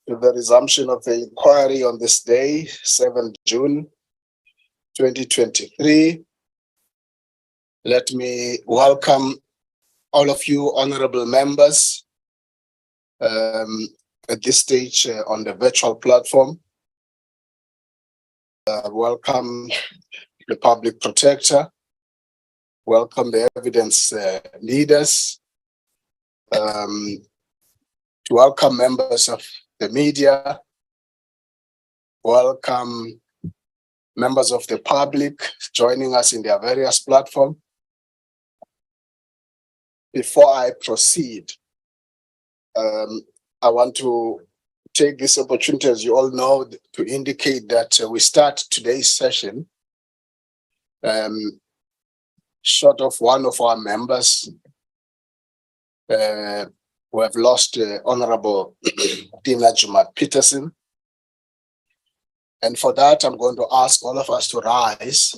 to the resumption of the inquiry on this day, 7th June 2023. Let me welcome all of you honorable members at this stage on the virtual platform. Welcome the public protector. Welcome the evidence leaders. To welcome members of the media. Welcome members of the public joining us in their various platforms. Before I proceed, I want to take this opportunity, as you all know, to indicate that we start today's session short of one of our members who have lost Honorable Dina Jumat-Peterson. And for that, I'm going to ask all of us to rise.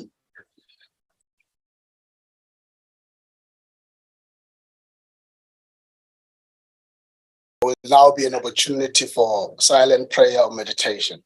There will now be an opportunity for silent prayer or meditation.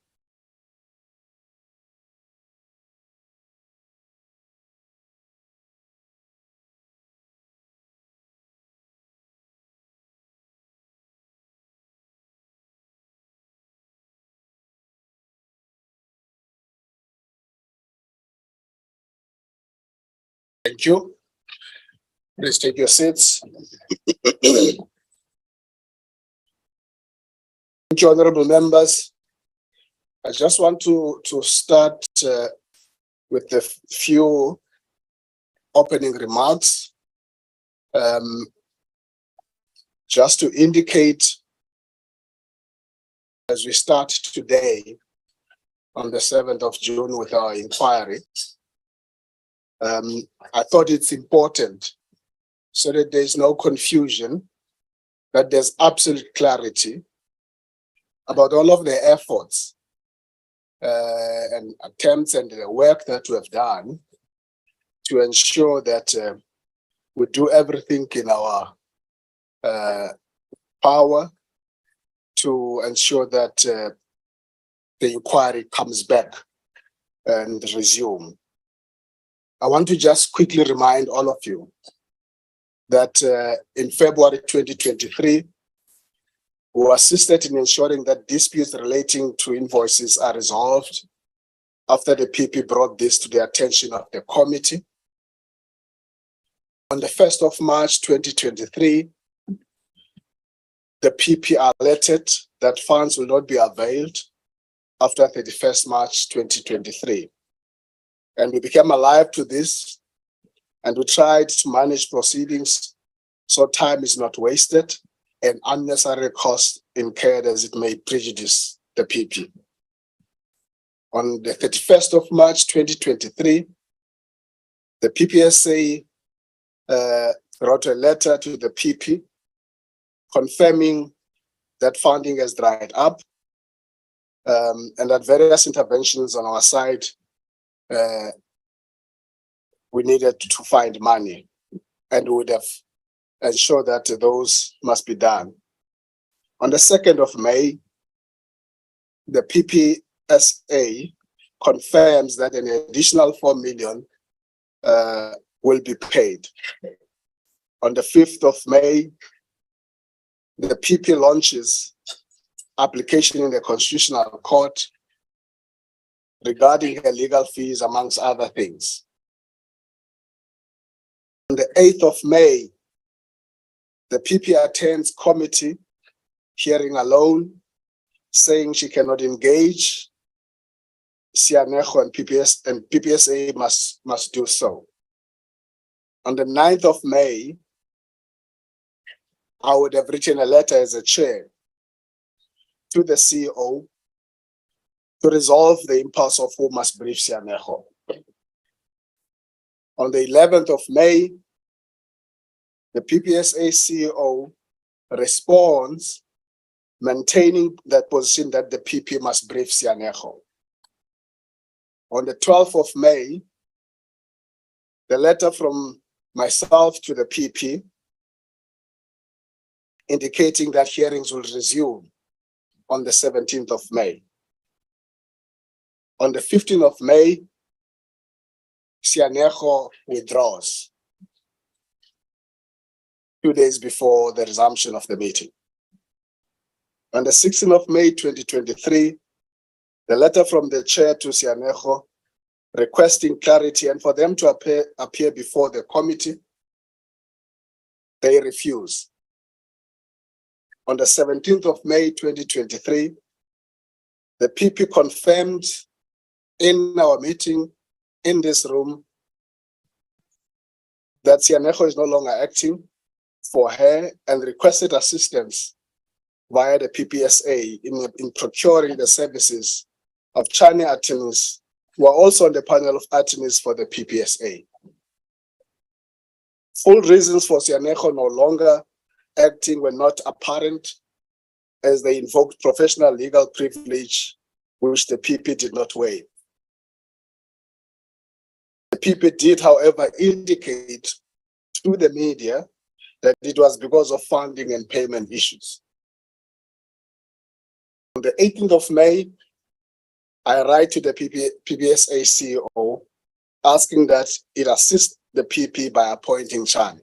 Thank you. Please take your seats. Thank you, honorable members. I just want to start with a few opening remarks. Just to indicate, as we start today on the 7th of June with our inquiry, I thought it's important so that there's no confusion, that there's absolute clarity about all of the efforts and attempts and the work that we have done to ensure that we do everything in our power to ensure that the inquiry comes back and resume. I want to just quickly remind all of you that in February 2023, we assisted in ensuring that disputes relating to invoices are resolved after the PP brought this to the attention of the committee. On the 1st of March 2023, the PP alerted that funds will not be availed after 31st March 2023. And we became alive to this, and we tried to manage proceedings so time is not wasted and unnecessary costs incurred as it may prejudice the PP. On the 31st of March 2023, the PPSA wrote a letter to the PP confirming that funding has dried up and that various interventions on our side we needed to find money, and we would have ensured that those must be done. On the 2nd of May, the PPSA confirms that an additional 4 million will be paid. On the 5th of May, the PP launches application in the Constitutional Court regarding her legal fees, amongst other things. On the 8th of May, the PP attends committee hearing alone, saying she cannot engage Sianejo and PPSA must do so. On the 9th of May, I would have written a letter as a chair to the CEO to resolve the impasse of who must brief Sianejo. On the 11th of May, the PPSA CEO responds, maintaining that position that the PP must brief Sianejo. On the 12th of May, the letter from myself to the PP indicating that hearings will resume on the 17th of May. On the 15th of May, Sianejo withdraws 2 days before the resumption of the meeting. On the 16th of May 2023, the letter from the chair to Sianejo requesting clarity and for them to appear before the committee, they refuse. On the 17th of May 2023, the PP confirmed in our meeting in this room that Sianejo is no longer acting for her and requested assistance via the PPSA in procuring the services of Chinese attorneys who are also on the panel of attorneys for the PPSA. Full reasons for Sianejo no longer acting were not apparent as they invoked professional legal privilege, which the PP did not waive. The PP did, however, indicate to the media that it was because of funding and payment issues. On the 18th of May, I write to the PPSA CEO asking that it assist the PP by appointing Chan.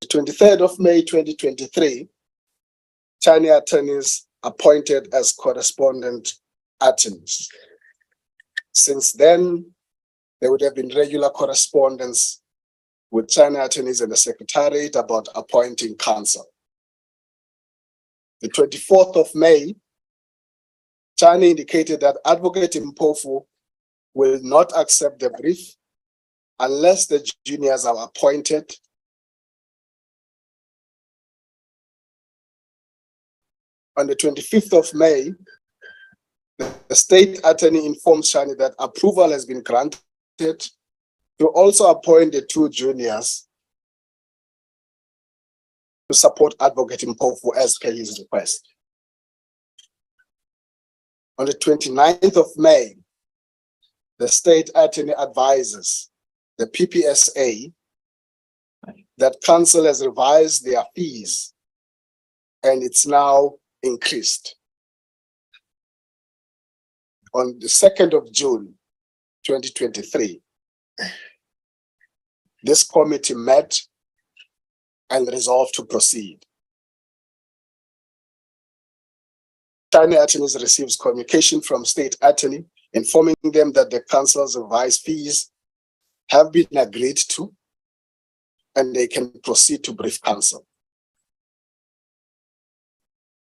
The 23rd of May 2023, Chinese attorneys appointed as correspondent attorneys. Since then, there would have been regular correspondence with Chinese attorneys and the Secretariat about appointing counsel. The 24th of May, China indicated that Advocate Mpofu will not accept the brief unless the juniors are appointed. On the 25th of May, the state attorney informed China that approval has been granted to also appoint the 2 juniors to support Advocate Mpofu as per his request. On the 29th of May, the state attorney advises the PPSA that council has revised their fees and it's now increased. On the 2nd of June, 2023, this committee met and resolved to proceed. China attorneys receives communication from state attorney informing them that the council's revised fees have been agreed to and they can proceed to brief council.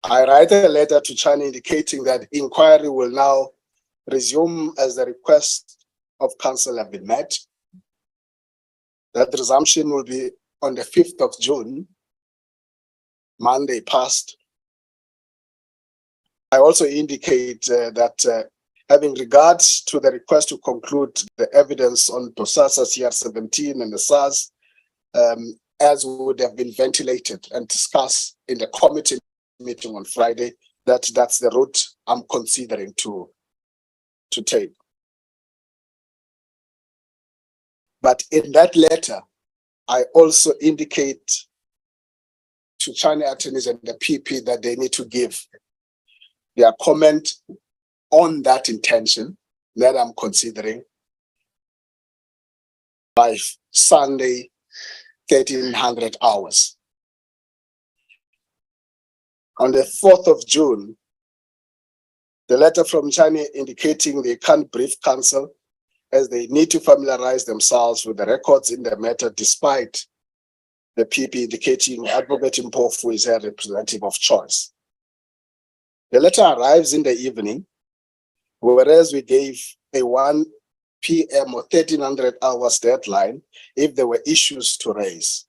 I write a letter to China indicating that inquiry will now resume as the request of council have been met. That resumption will be on the 5th of June, Monday past. I also indicate that having regards to the request to conclude the evidence on Bosasa CR17 and the SARS, as would have been ventilated and discussed in the committee meeting on Friday, that's the route I'm considering to take. But in that letter, I also indicate to China attorneys and the PP that they need to give their comment on that intention that I'm considering by Sunday, 1300 hours. On the 4th of June, the letter from China indicating they can't brief council as they need to familiarize themselves with the records in the matter despite the PP indicating Advocate Mpofu is a representative of choice. The letter arrives in the evening, whereas we gave a 1 p.m. or 1300 hours deadline if there were issues to raise.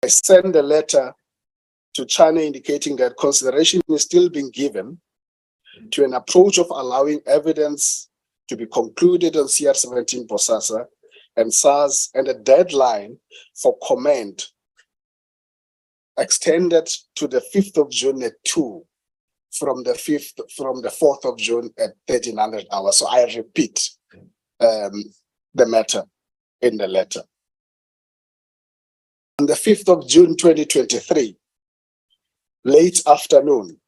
I send a letter to China indicating that consideration is still being given to an approach of allowing evidence to be concluded on CR17 Bosasa and SARS, and a deadline for comment extended to the 5th of June at 2 from the 4th of June at 1300 hours. So I repeat the matter in the letter. On the 5th of June 2023, Late afternoon,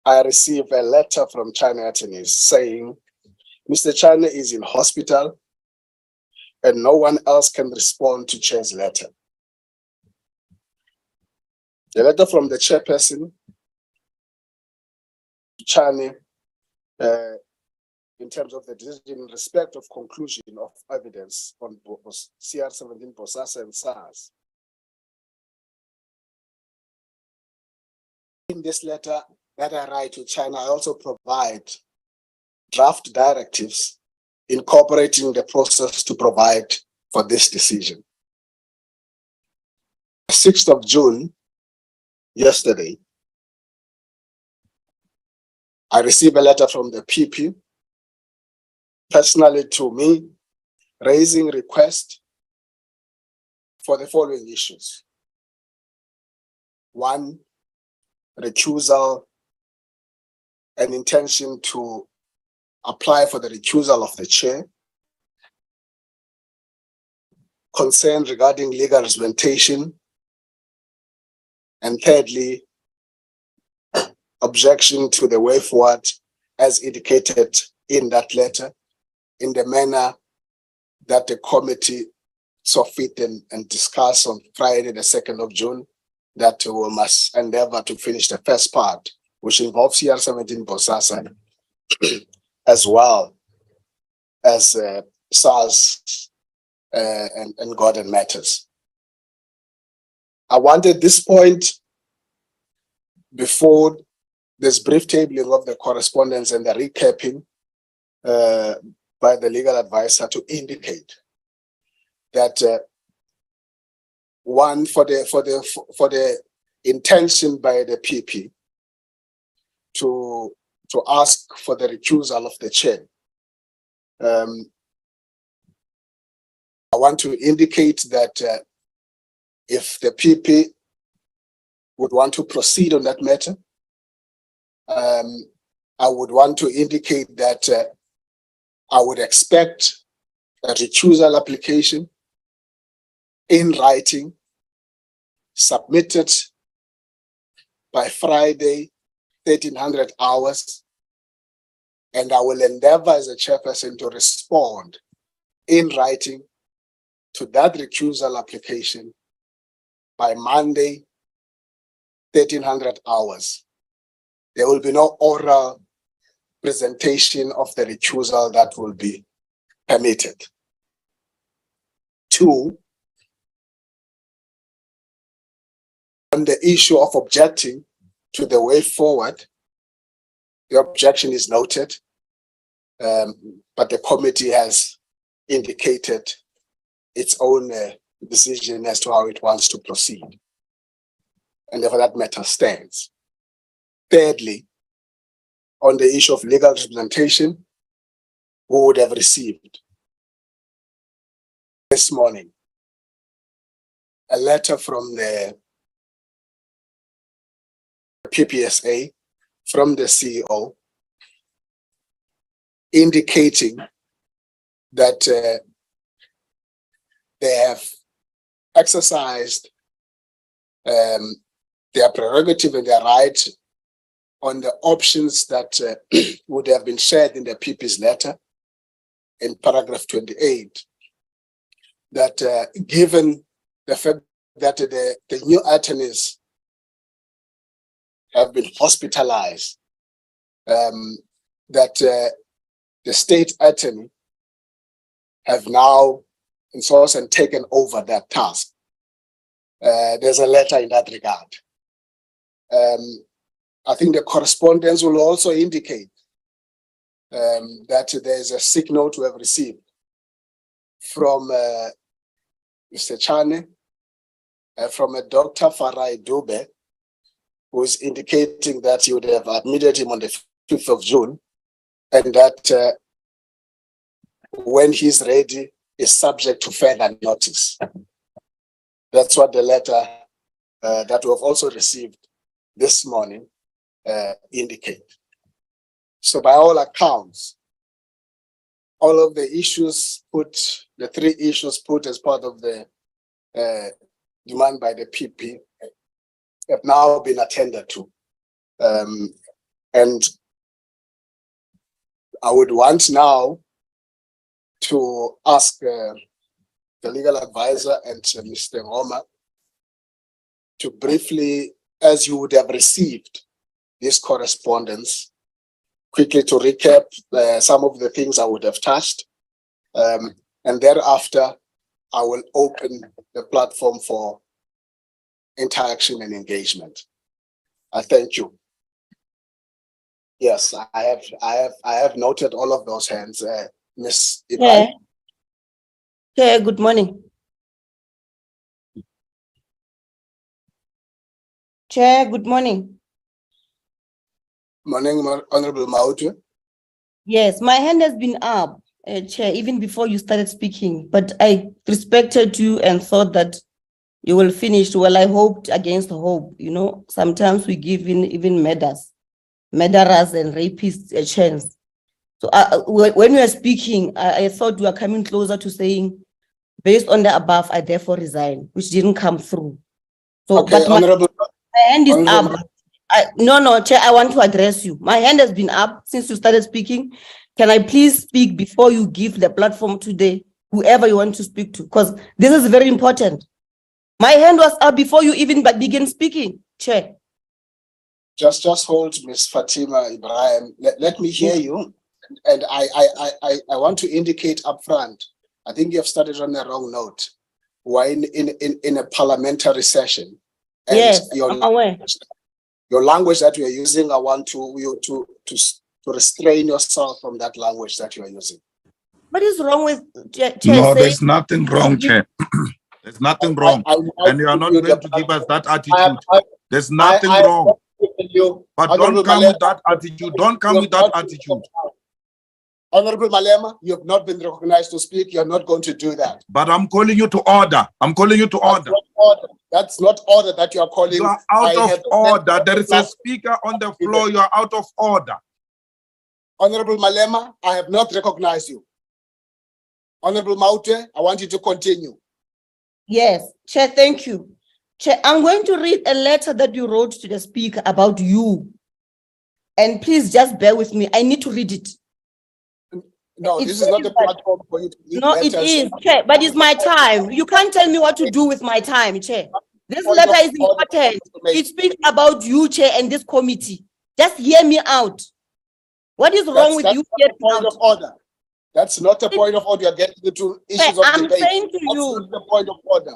I received a letter from China attorneys saying, Mr. China is in hospital and no one else can respond to Chair's letter. The letter from the chairperson to China in terms of the decision in respect of conclusion of evidence on CR17 Bosasa and SARS. In this letter that I write to China, I also provide draft directives incorporating the process to provide for this decision. 6th of June, yesterday, I received a letter from the PP personally to me, raising request for the following issues. 1, recusal, an intention to apply for the recusal of the chair. Concern regarding legal representation. And thirdly, objection to the way forward as indicated in that letter, in the manner that the committee saw fit and discussed on Friday, the 2nd of June, that we must endeavor to finish the first part, which involves CR17 Bosasa, as well as SARS and Gordon matters. I wanted this point before this brief tabling of the correspondence and the recapping by the legal advisor to indicate that one, for the intention by the PP to ask for the recusal of the chair. I want to indicate that if the PP would want to proceed on that matter, I would want to indicate that I would expect a recusal application in writing submitted by Friday, 1300 hours, and I will endeavor as a chairperson to respond in writing to that recusal application by Monday, 1300 hours. There will be no oral presentation of the recusal that will be permitted. 2, on the issue of objecting to the way forward, the objection is noted, but the committee has indicated its own decision as to how it wants to proceed. And therefore that matter stands. Thirdly, on the issue of legal representation, we would have received this morning a letter from the PPSA, from the CEO, indicating that they have exercised their prerogative and their right on the options that would have been shared in the PP's letter in paragraph 28, that given the fact that the new attorneys have been hospitalized, that the state attorney have now enforced and taken over that task. There's a letter in that regard. I think the correspondence will also indicate that there's a sick note we have received from Mr. Chane, from a Dr. Farai Dube, who is indicating that he would have admitted him on the 5th of June, and that when he's ready, is subject to further notice. That's what the letter that we have also received this morning indicate. So by all accounts, all of the issues the 3 issues put as part of the demand by the PP have now been attended to. And I would want now to ask the legal advisor and Mr. Ngoma to briefly, as you would have received this correspondence, quickly to recap some of the things I would have touched. And thereafter, I will open the platform for interaction and engagement. I thank you. Yes, I have noted all of those hands. Ms. Ibrahim. Okay, good morning. Chair, good morning. Morning, Honorable Mautwe. Yes, my hand has been up, Chair, even before you started speaking, but I respected you and thought that you will finish. Well, I hoped against hope. You know, sometimes we give even murderers and rapists a chance. So when you were speaking, I thought you were coming closer to saying, based on the above, I therefore resign, which didn't come through. So, okay, but my hand is up. No, Chair, I want to address you. My hand has been up since you started speaking. Can I please speak before you give the platform to whoever you want to speak to? Because this is very important. My hand was up before you even begin speaking, Chair. Just hold, Ms. Fatima Ibrahim. Let me hear you. And I want to indicate up front, I think you have started on the wrong note. We're in a parliamentary session. And yes, I'm aware. Your language that you are using, I want you to restrain yourself from that language that you are using. What is wrong with Chair? No, there's nothing wrong, Chair. There's nothing wrong. And you are not going to give us that attitude. There's nothing wrong. But don't come with that attitude. Don't come with that attitude. Honorable Malema, you have not been recognized to speak. You're not going to do that. But I'm calling you to order. I'm calling you to order. That's not order that you are calling. You are out of order. There is a speaker on the floor. You are out of order. Honorable Malema, I have not recognized you. Honorable Maute, I want you to continue. Yes, Chair, thank you. Chair, I'm going to read a letter that you wrote to the speaker about you. And please just bear with me. I need to read it. No, this is not the platform for you to read letters. It is, Chair, but it's my time. You can't tell me what to do with my time, Chair. This letter is important. It speaks about you, Chair, and this committee. Just hear me out. What is wrong with you? That's not the point of order. That's not the point of order. You're getting into issues of debate. I'm saying to you. That's not the point of order.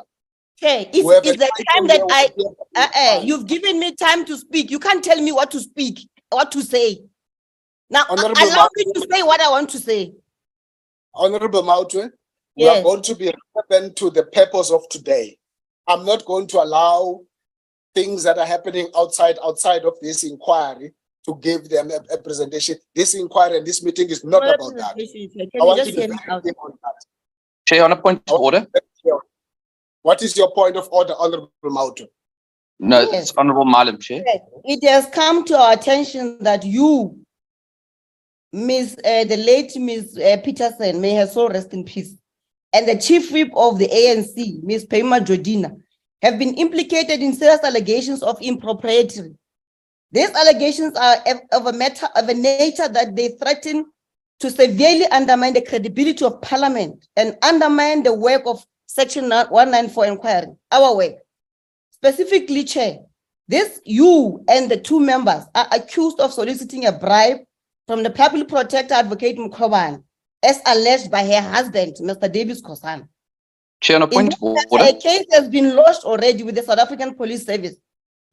Okay, it's the time that you've given me time to speak. You can't tell me what to speak, what to say. Now, allow me to say what I want to say. Honorable Mautwe, we are going to be relevant to the purpose of today. I'm not going to allow things that are happening outside of this inquiry to give them a presentation. This inquiry and this meeting is not about that. I want you to be on that. Chair, on a point of order. What is your point of order, Honorable Mautwe? No, it's Honorable Madam Chair. It has come to our attention that you, the late Ms. Peterson, may her soul rest in peace, and the Chief Whip of the ANC, Ms. Pema Jodina, have been implicated in serious allegations of impropriety. These allegations are of a nature that they threaten to severely undermine the credibility of Parliament and undermine the work of Section 194 inquiry, our work. Specifically, Chair, you and the two members are accused of soliciting a bribe from the Public Protector Advocate Mkhobane, as alleged by her husband, Mr. Davis Khosan. Chair, on a point of order. A case has been lodged already with the South African Police Service,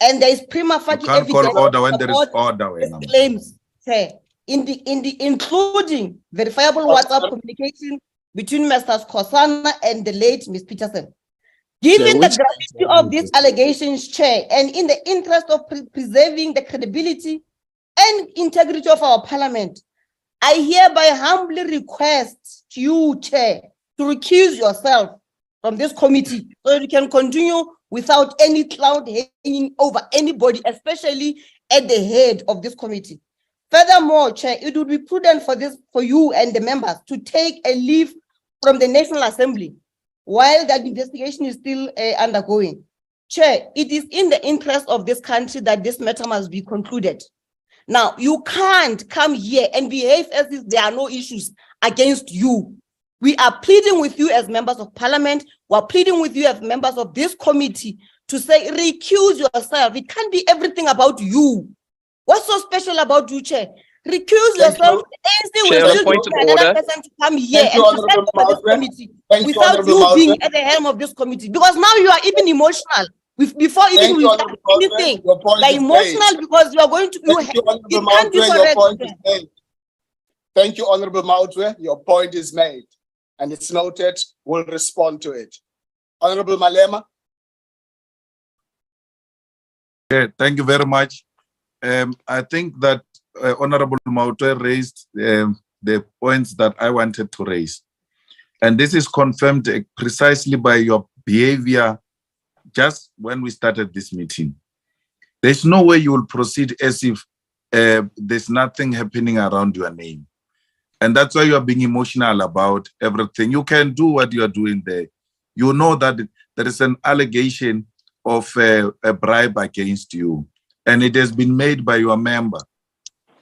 and there is prima facie evidence. You can't call order when there is order. Claims, Chair, including verifiable WhatsApp communication between Mr. Khosan and the late Ms. Peterson. Given the gravity of these allegations, Chair, and in the interest of preserving the credibility and integrity of our Parliament, I hereby humbly request you, Chair, to recuse yourself from this committee so you can continue without any cloud hanging over anybody, especially at the head of this committee. Furthermore, Chair, it would be prudent for you and the members to take a leave from the National Assembly while that investigation is still undergoing. Chair, it is in the interest of this country that this matter must be concluded. Now, you can't come here and behave as if there are no issues against you. We are pleading with you as members of parliament. We are pleading with you as members of this committee to say, recuse yourself. It can't be everything about you. What's so special about you, Chair? Recuse yourself. ANC will still point of get another order. person to come here and preside over this committee without you being at the helm of this committee. Because now you are even emotional. Before even we've done anything, they're emotional because you are going to. You can't be correct. Thank you, Honorable Mautwe. Your point is made, and it's noted. We'll respond to it. Honorable Malema. Okay, thank you very much. I think that Honorable Mautwe raised the points that I wanted to raise, and this is confirmed precisely by your behavior just when we started this meeting. There's no way you will proceed as if there's nothing happening around your name. And that's why you are being emotional about everything. You can do what you are doing there. You know that there is an allegation of a bribe against you. And it has been made by your member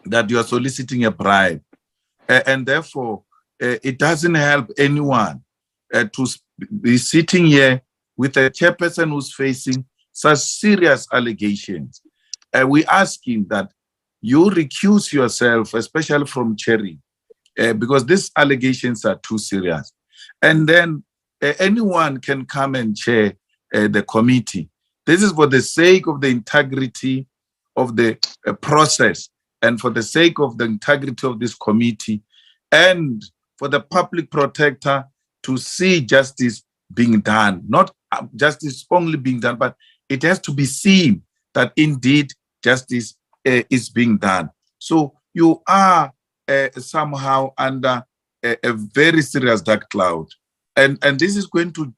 that you are soliciting a bribe. And therefore, it doesn't help anyone to be sitting here with a chairperson who's facing such serious allegations. We asking that you recuse yourself, especially from chairing, because these allegations are too serious. And then anyone can come and chair the committee. This is for the sake of the integrity of the process and for the sake of the integrity of this committee and for the public protector to see justice being done, not justice only being done, but it has to be seen that indeed justice is being done. So you are somehow under a very serious dark cloud. And this is going to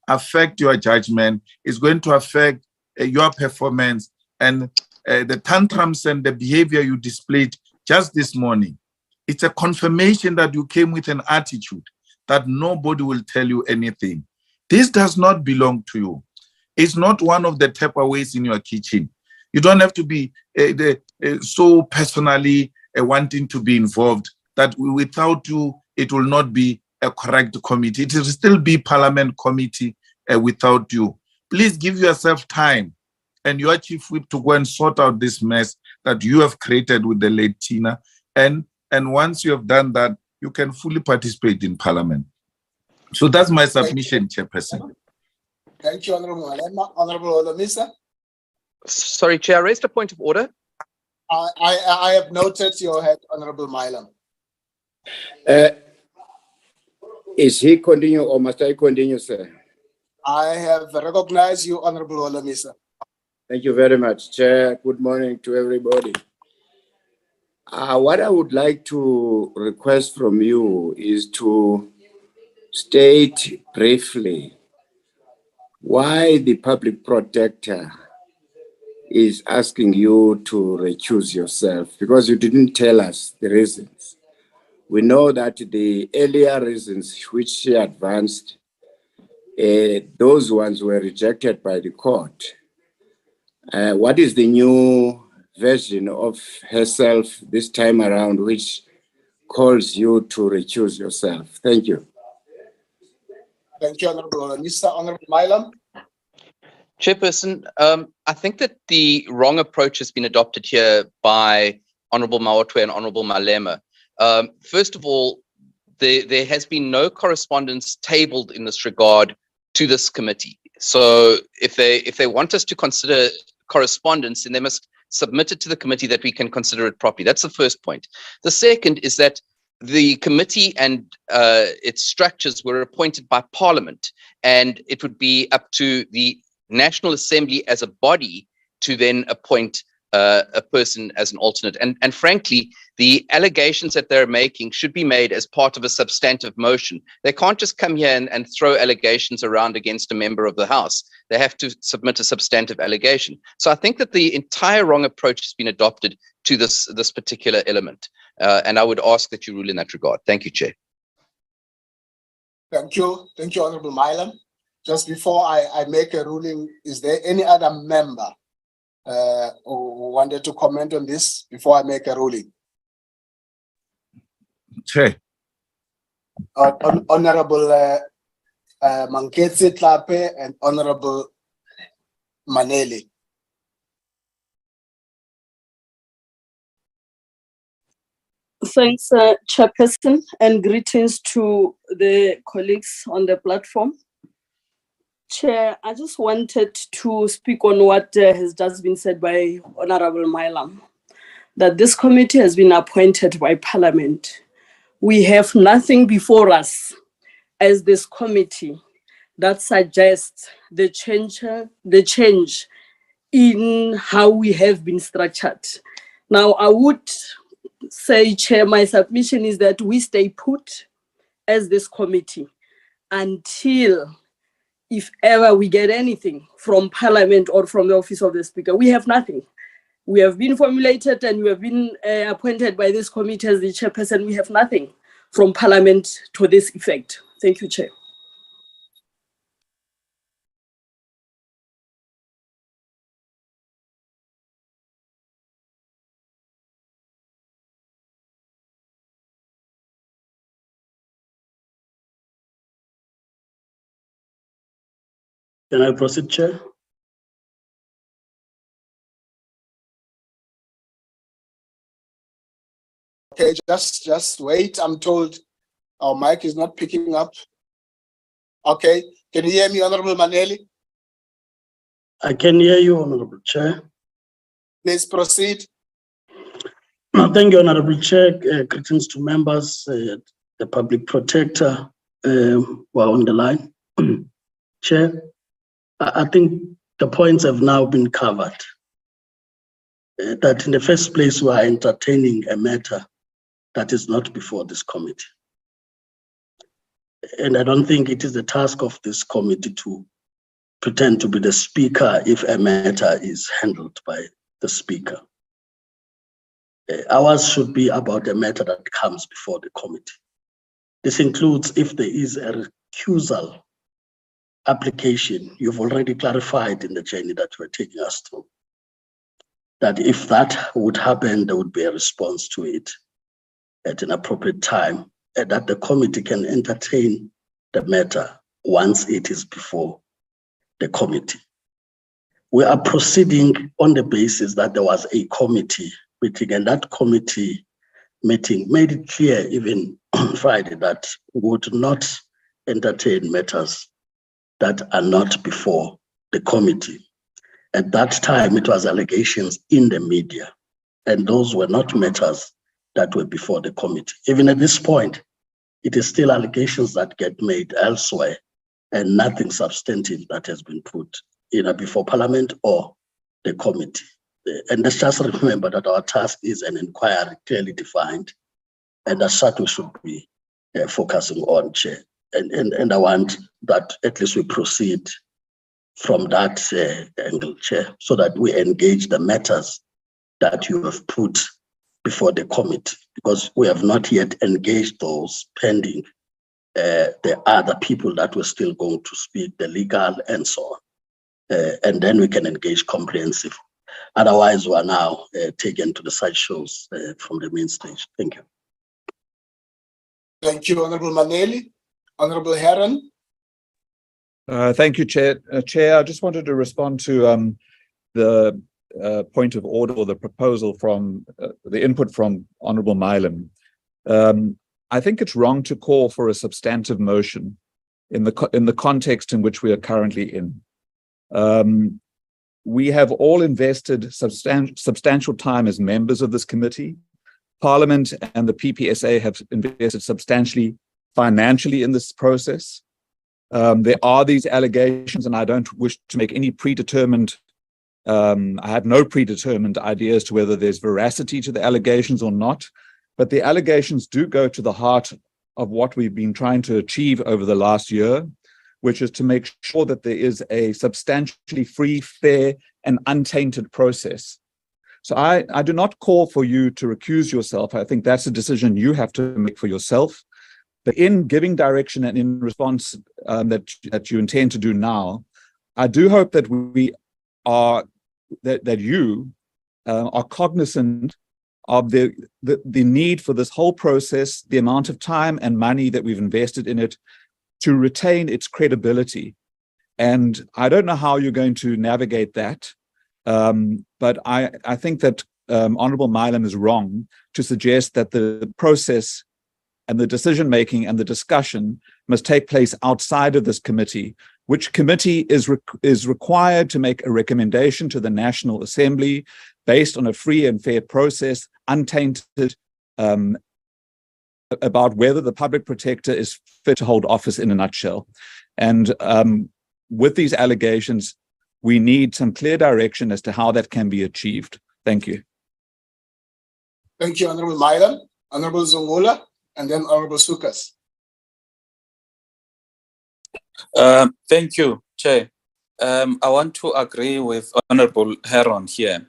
affect your judgment, it's going to affect your performance and the tantrums and the behavior you displayed just this morning. It's a confirmation that you came with an attitude that nobody will tell you anything. This does not belong to you. It's not one of the takeaways in your kitchen. You don't have to be so personally wanting to be involved that without you, it will not be a correct committee. It will still be Parliament committee without you. Please give yourself time and your chief whip to go and sort out this mess that you have created with the late Tina. And once you have done that, you can fully participate in Parliament. So that's my submission, Chairperson. Thank you, Honorable Malema. Honorable Olomisa. Sorry, Chair, I raised a point of order. I have noted your head, Honorable Milam. Is he continue or must I continue, sir? I have recognized you, Honorable Olomisa. Thank you very much, Chair. Good morning to everybody. What I would like to request from you is to state briefly why the public protector is asking you to recuse yourself, because you didn't tell us the reasons. We know that the earlier reasons which she advanced, those ones were rejected by the court. What is the new version of herself this time around which calls you to recuse yourself? Thank you. Thank you, Honorable Olomisa. Honorable Milam. Chairperson, I think that the wrong approach has been adopted here by Honorable Mautwe and Honorable Malema. First of all, there has been no correspondence tabled in this regard to this committee. So if they want us to consider correspondence, then they must submit it to the committee that we can consider it properly. That's the first point. The second is that the committee and its structures were appointed by Parliament, and it would be up to the National Assembly as a body to then appoint a person as an alternate. And frankly, the allegations that they're making should be made as part of a substantive motion. They can't just come here and throw allegations around against a member of the House. They have to submit a substantive allegation. So I think that the entire wrong approach has been adopted to this particular element. And I would ask that you rule in that regard. Thank you, Chair. Thank you. Thank you, Honorable Milam. just before I make a ruling, is there any other member who wanted to comment on this before I make a ruling? Chair. Honorable Manketsi Tlape and Honorable Maneli. Thanks, Chairperson, and greetings to the colleagues on the platform. Chair, I just wanted to speak on what has just been said by Honorable Mailam, that this committee has been appointed by Parliament. We have nothing before us as this committee that suggests the change in how we have been structured. Now, I would say, Chair, my submission is that we stay put as this committee until, if ever we get anything from Parliament or from the Office of the Speaker. We have nothing. We have been formulated and we have been appointed by this committee as the chairperson. We have nothing from Parliament to this effect. Thank you, Chair. Can I proceed, Chair? Okay, just wait. I'm told our mic is not picking up. Okay, can you hear me, Honorable Maneli? I can hear you, Honorable Chair. Please proceed. Thank you, Honorable Chair. Greetings to members, the Public Protector who are on the line. Chair, I think the points have now been covered. That in the first place, we are entertaining a matter that is not before this committee. And I don't think it is the task of this committee to pretend to be the speaker if a matter is handled by the speaker. Ours should be about a matter that comes before the committee. This includes if there is a recusal application. You've already clarified in the journey that we're taking us through, that if that would happen, there would be a response to it at an appropriate time, and that the committee can entertain the matter once it is before the committee. We are proceeding on the basis that there was a committee meeting, and that committee meeting made it clear even on Friday that we would not entertain matters that are not before the committee. At that time, it was allegations in the media, and those were not matters that were before the committee. Even at this point, it is still allegations that get made elsewhere and nothing substantive that has been put either before Parliament or the committee. And let's just remember that our task is an inquiry clearly defined, and as such we should be focusing on, Chair. And I want that at least we proceed from that angle, Chair, so that we engage the matters that you have put before the committee, because we have not yet engaged those pending the other people that were still going to speak, the legal and so on. And then we can engage comprehensively. Otherwise, we are now taken to the sideshows from the main stage. Thank you. Thank you, Honorable Maneli. Honorable Heron. Thank you, Chair. Chair, I just wanted to respond to the point of order or the proposal from the input from Honorable Milam. I think it's wrong to call for a substantive motion in the context in which we are currently in. We have all invested substantial time as members of this committee. Parliament and the PPSA have invested substantially financially in this process. There are these allegations, and I don't wish to make any predetermined, I have no predetermined idea as to whether there's veracity to the allegations or not, but the allegations do go to the heart of what we've been trying to achieve over the last year, which is to make sure that there is a substantially free, fair, and untainted process. So I do not call for you to recuse yourself. I think that's a decision you have to make for yourself. But in giving direction and in response that you intend to do now, I do hope that we are that you are cognizant of the need for this whole process, the amount of time and money that we've invested in it, to retain its credibility. And I don't know how you're going to navigate that, but I think that Honorable Milam is wrong to suggest that the process and the decision-making and the discussion must take place outside of this committee, which committee is required to make a recommendation to the National Assembly based on a free and fair process, untainted, about whether the public protector is fit to hold office, in a nutshell. And with these allegations, we need some clear direction as to how that can be achieved. Thank you. Thank you, Honorable Milam, Honorable Zungula, and then Honorable Sukas. Thank you, Chair. I want to agree with Honorable Heron here,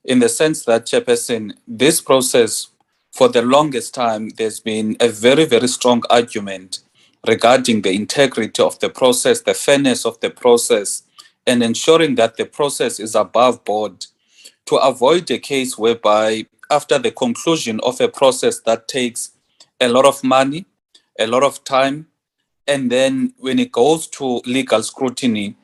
in the sense that, Chairperson, this process, for the longest time, there's been a very, very strong argument regarding the integrity of the process, the fairness of the process, and ensuring that the process is above board, to avoid a case whereby after the conclusion of a process that takes a lot of money, a lot of time, and then when it goes to legal scrutiny,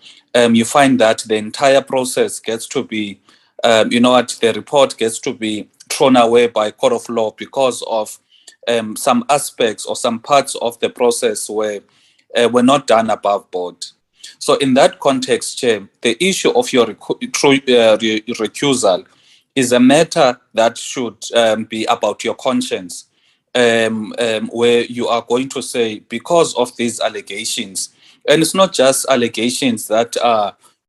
you find that the entire process gets to be, the report gets to be thrown away by court of law because of some aspects or some parts of the process were not done above board. So in that context, Chair, the issue of your recusal is a matter that should be about your conscience, where you are going to say, because of these allegations, and it's not just allegations that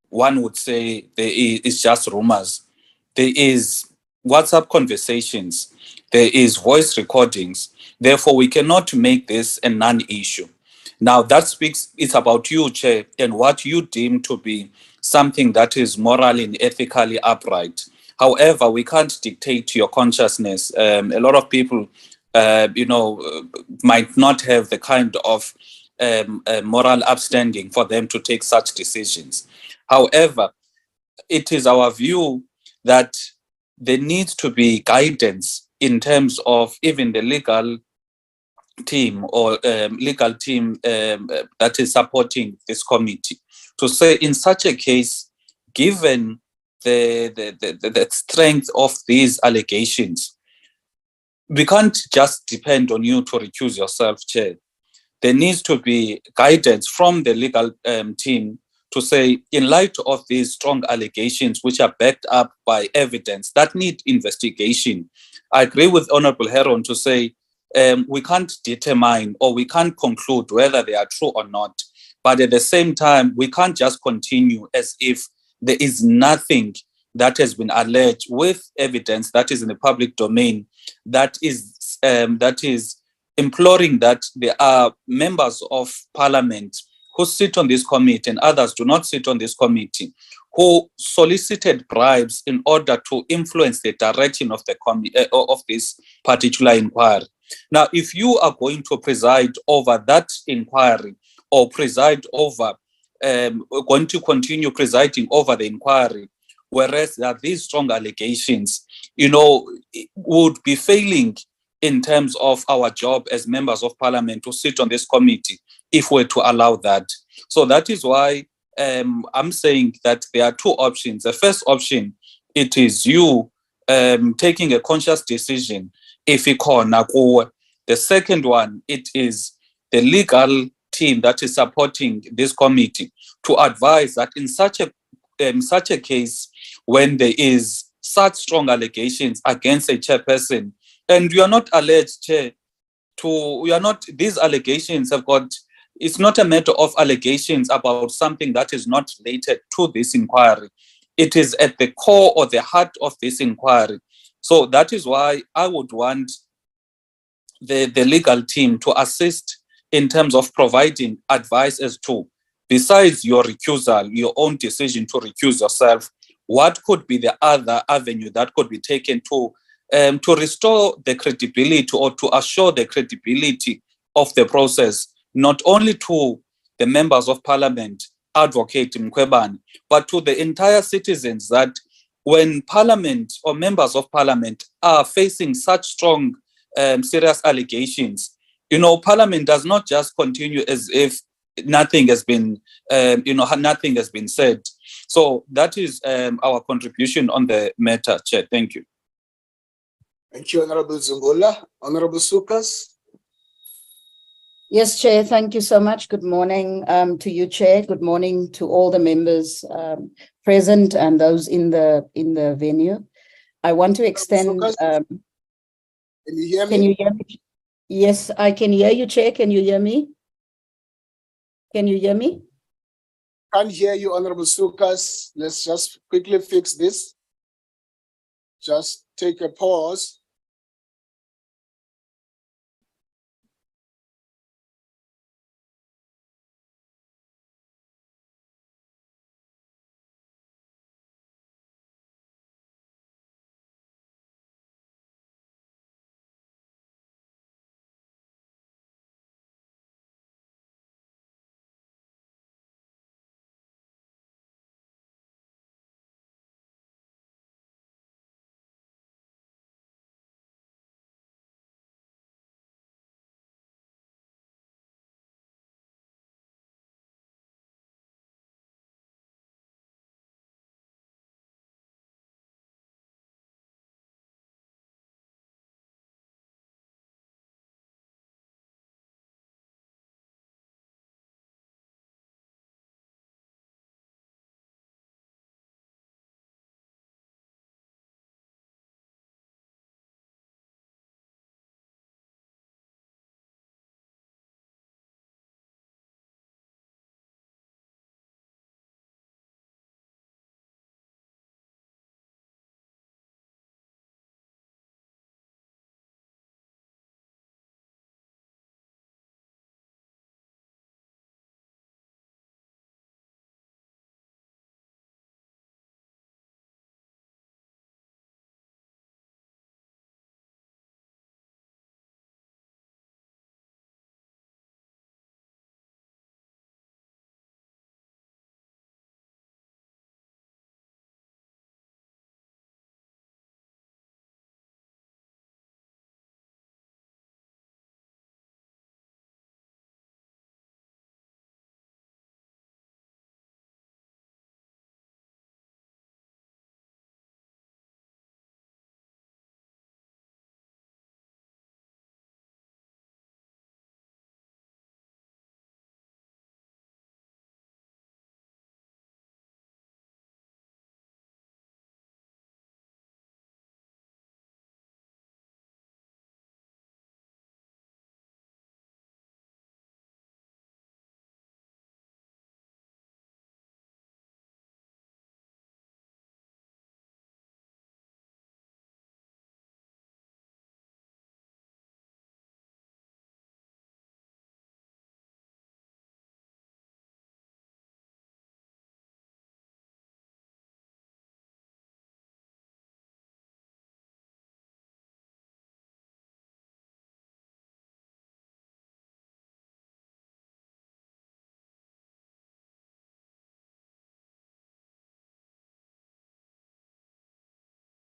one would say it's just rumors. There is WhatsApp conversations, there is voice recordings. Therefore, we cannot make this a non-issue. Now, that speaks, it's about you, Chair, and what you deem to be something that is morally and ethically upright. However, we can't dictate to your consciousness. A lot of people, might not have the kind of moral upstanding for them to take such decisions. However, it is our view that there needs to be guidance in terms of even the legal team or that is supporting this committee, to say in such a case, given the strength of these allegations, we can't just depend on you to recuse yourself, Chair. There needs to be guidance from the legal team to say, in light of these strong allegations, which are backed up by evidence that need investigation, I agree with Honorable Heron to say, we can't determine or we can't conclude whether they are true or not. But at the same time, we can't just continue as if there is nothing that has been alleged with evidence that is in the public domain that is imploring that there are members of parliament who sit on this committee and others do not sit on this committee, who solicited bribes in order to influence the direction of the of this particular inquiry. Now, if you are going to preside over that inquiry or preside over, going to continue presiding over the inquiry, whereas there are these strong allegations, would be failing in terms of our job as members of parliament to sit on this committee if we're to allow that. So that is why I'm saying that there are two options. The first option, it is you taking a conscious decision if you call Nakuwe. The second one, it is the legal team that is supporting this committee to advise that in such a case, when there is such strong allegations against a chairperson, and you are not alleged, Chair, these allegations have got, it's not a matter of allegations about something that is not related to this inquiry. It is at the core or the heart of this inquiry. So that is why I would want the legal team to assist in terms of providing advice as to, besides your recusal, your own decision to recuse yourself, what could be the other avenue that could be taken to restore the credibility or to assure the credibility of the process, not only to the members of parliament, Advocate Mkhwebane, but to the entire citizens, that when parliament or members of parliament are facing such strong, serious allegations, parliament does not just continue as if nothing has been, nothing has been said. So that is our contribution on the matter, Chair. Thank you. Thank you, Honorable Zungula. Honorable Sukas. Yes, Chair, thank you so much. Good morning to you, Chair. Good morning to all the members present and those in the venue. I want to extend. Can you hear me? Can you hear me? Yes, I can hear you, Chair. Can you hear me? Can you hear me? Can't hear you, Honorable Sukas. Let's just quickly fix this. Just take a pause.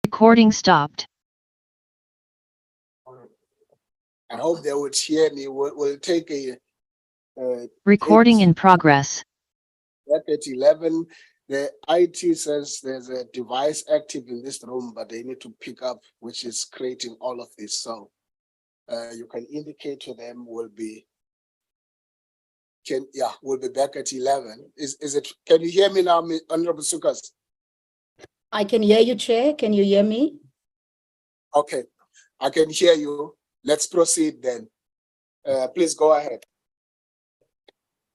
Recording stopped. I hope they would hear me. We'll take a Recording in progress. Back at 11, the IT says there's a device active in this room, but they need to pick up, which is creating all of this. So you can indicate to them we'll be back at 11. Is it? Can you hear me now, Honorable Sukas? I can hear you, Chair. Can you hear me? Okay, I can hear you. Let's proceed then. Please go ahead.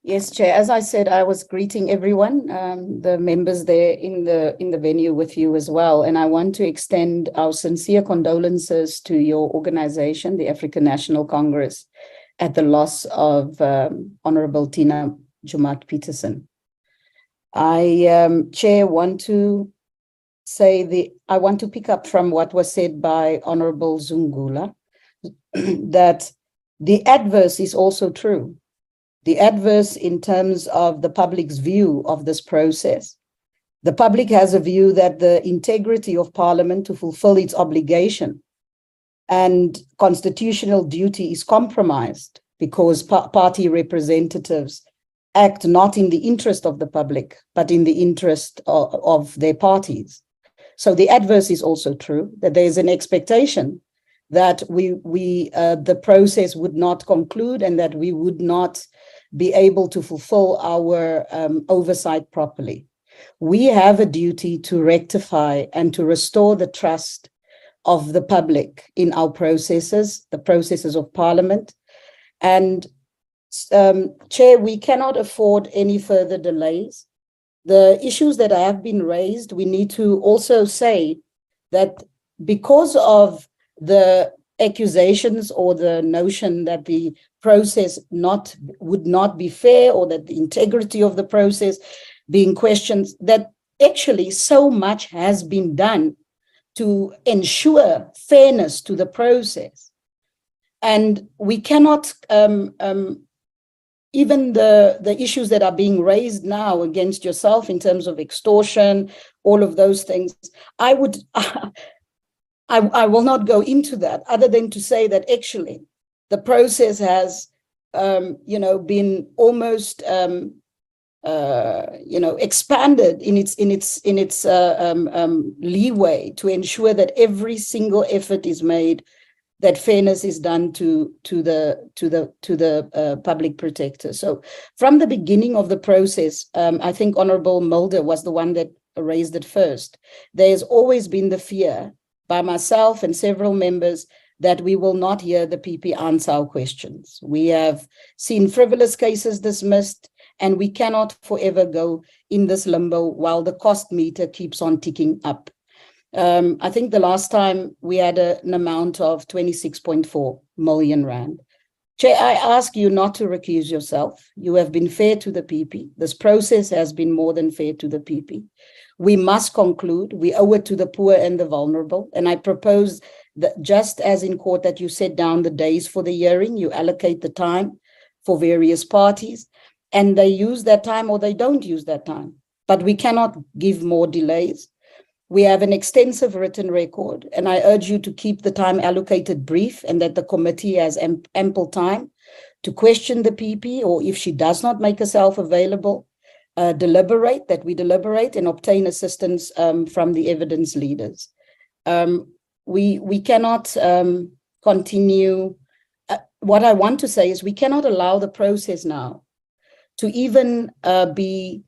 Yes, Chair. As I said, I was greeting everyone, the members there in the venue with you as well. And I want to extend our sincere condolences to your organization, the African National Congress, at the loss of Honorable Tina Jumat Peterson. I, Chair, want to I want to pick up from what was said by Honorable Zungula, that The adverse is also true. The adverse in terms of the public's view of this process. The public has a view that the integrity of Parliament to fulfill its obligation and constitutional duty is compromised because party representatives act not in the interest of the public, but in the interest of their parties. So the adverse is also true, that there is an expectation that the process would not conclude and that we would not be able to fulfill our oversight properly. We have a duty to rectify and to restore the trust of the public in our processes, the processes of Parliament. And Chair, we cannot afford any further delays. The issues that have been raised, we need to also say that because of the accusations or the notion that the process would not be fair or that the integrity of the process being questioned, that actually so much has been done to ensure fairness to the process. And we cannot, even the issues that are being raised now against yourself in terms of extortion, all of those things, I will not go into that other than to say that actually the process has, been almost, expanded in its leeway to ensure that every single effort is made, that fairness is done to the public protector. So from the beginning of the process, I think Honorable Mulder was the one that raised it first. There's always been the fear by myself and several members that we will not hear the PP answer our questions. We have seen frivolous cases dismissed, and we cannot forever go in this limbo while the cost meter keeps on ticking up. I think the last time we had an amount of 26.4 million rand. Chair, I ask you not to recuse yourself. You have been fair to the PP. This process has been more than fair to the PP. We must conclude. We owe it to the poor and the vulnerable. And I propose that just as in court that you set down the days for the hearing, you allocate the time for various parties, and they use that time or they don't use that time. But we cannot give more delays. We have an extensive written record, and I urge you to keep the time allocated brief and that the committee has ample time to question the PP, or if she does not make herself available, deliberate, that we deliberate and obtain assistance from the evidence leaders. We cannot continue. What I want to say is we cannot allow the process now to even to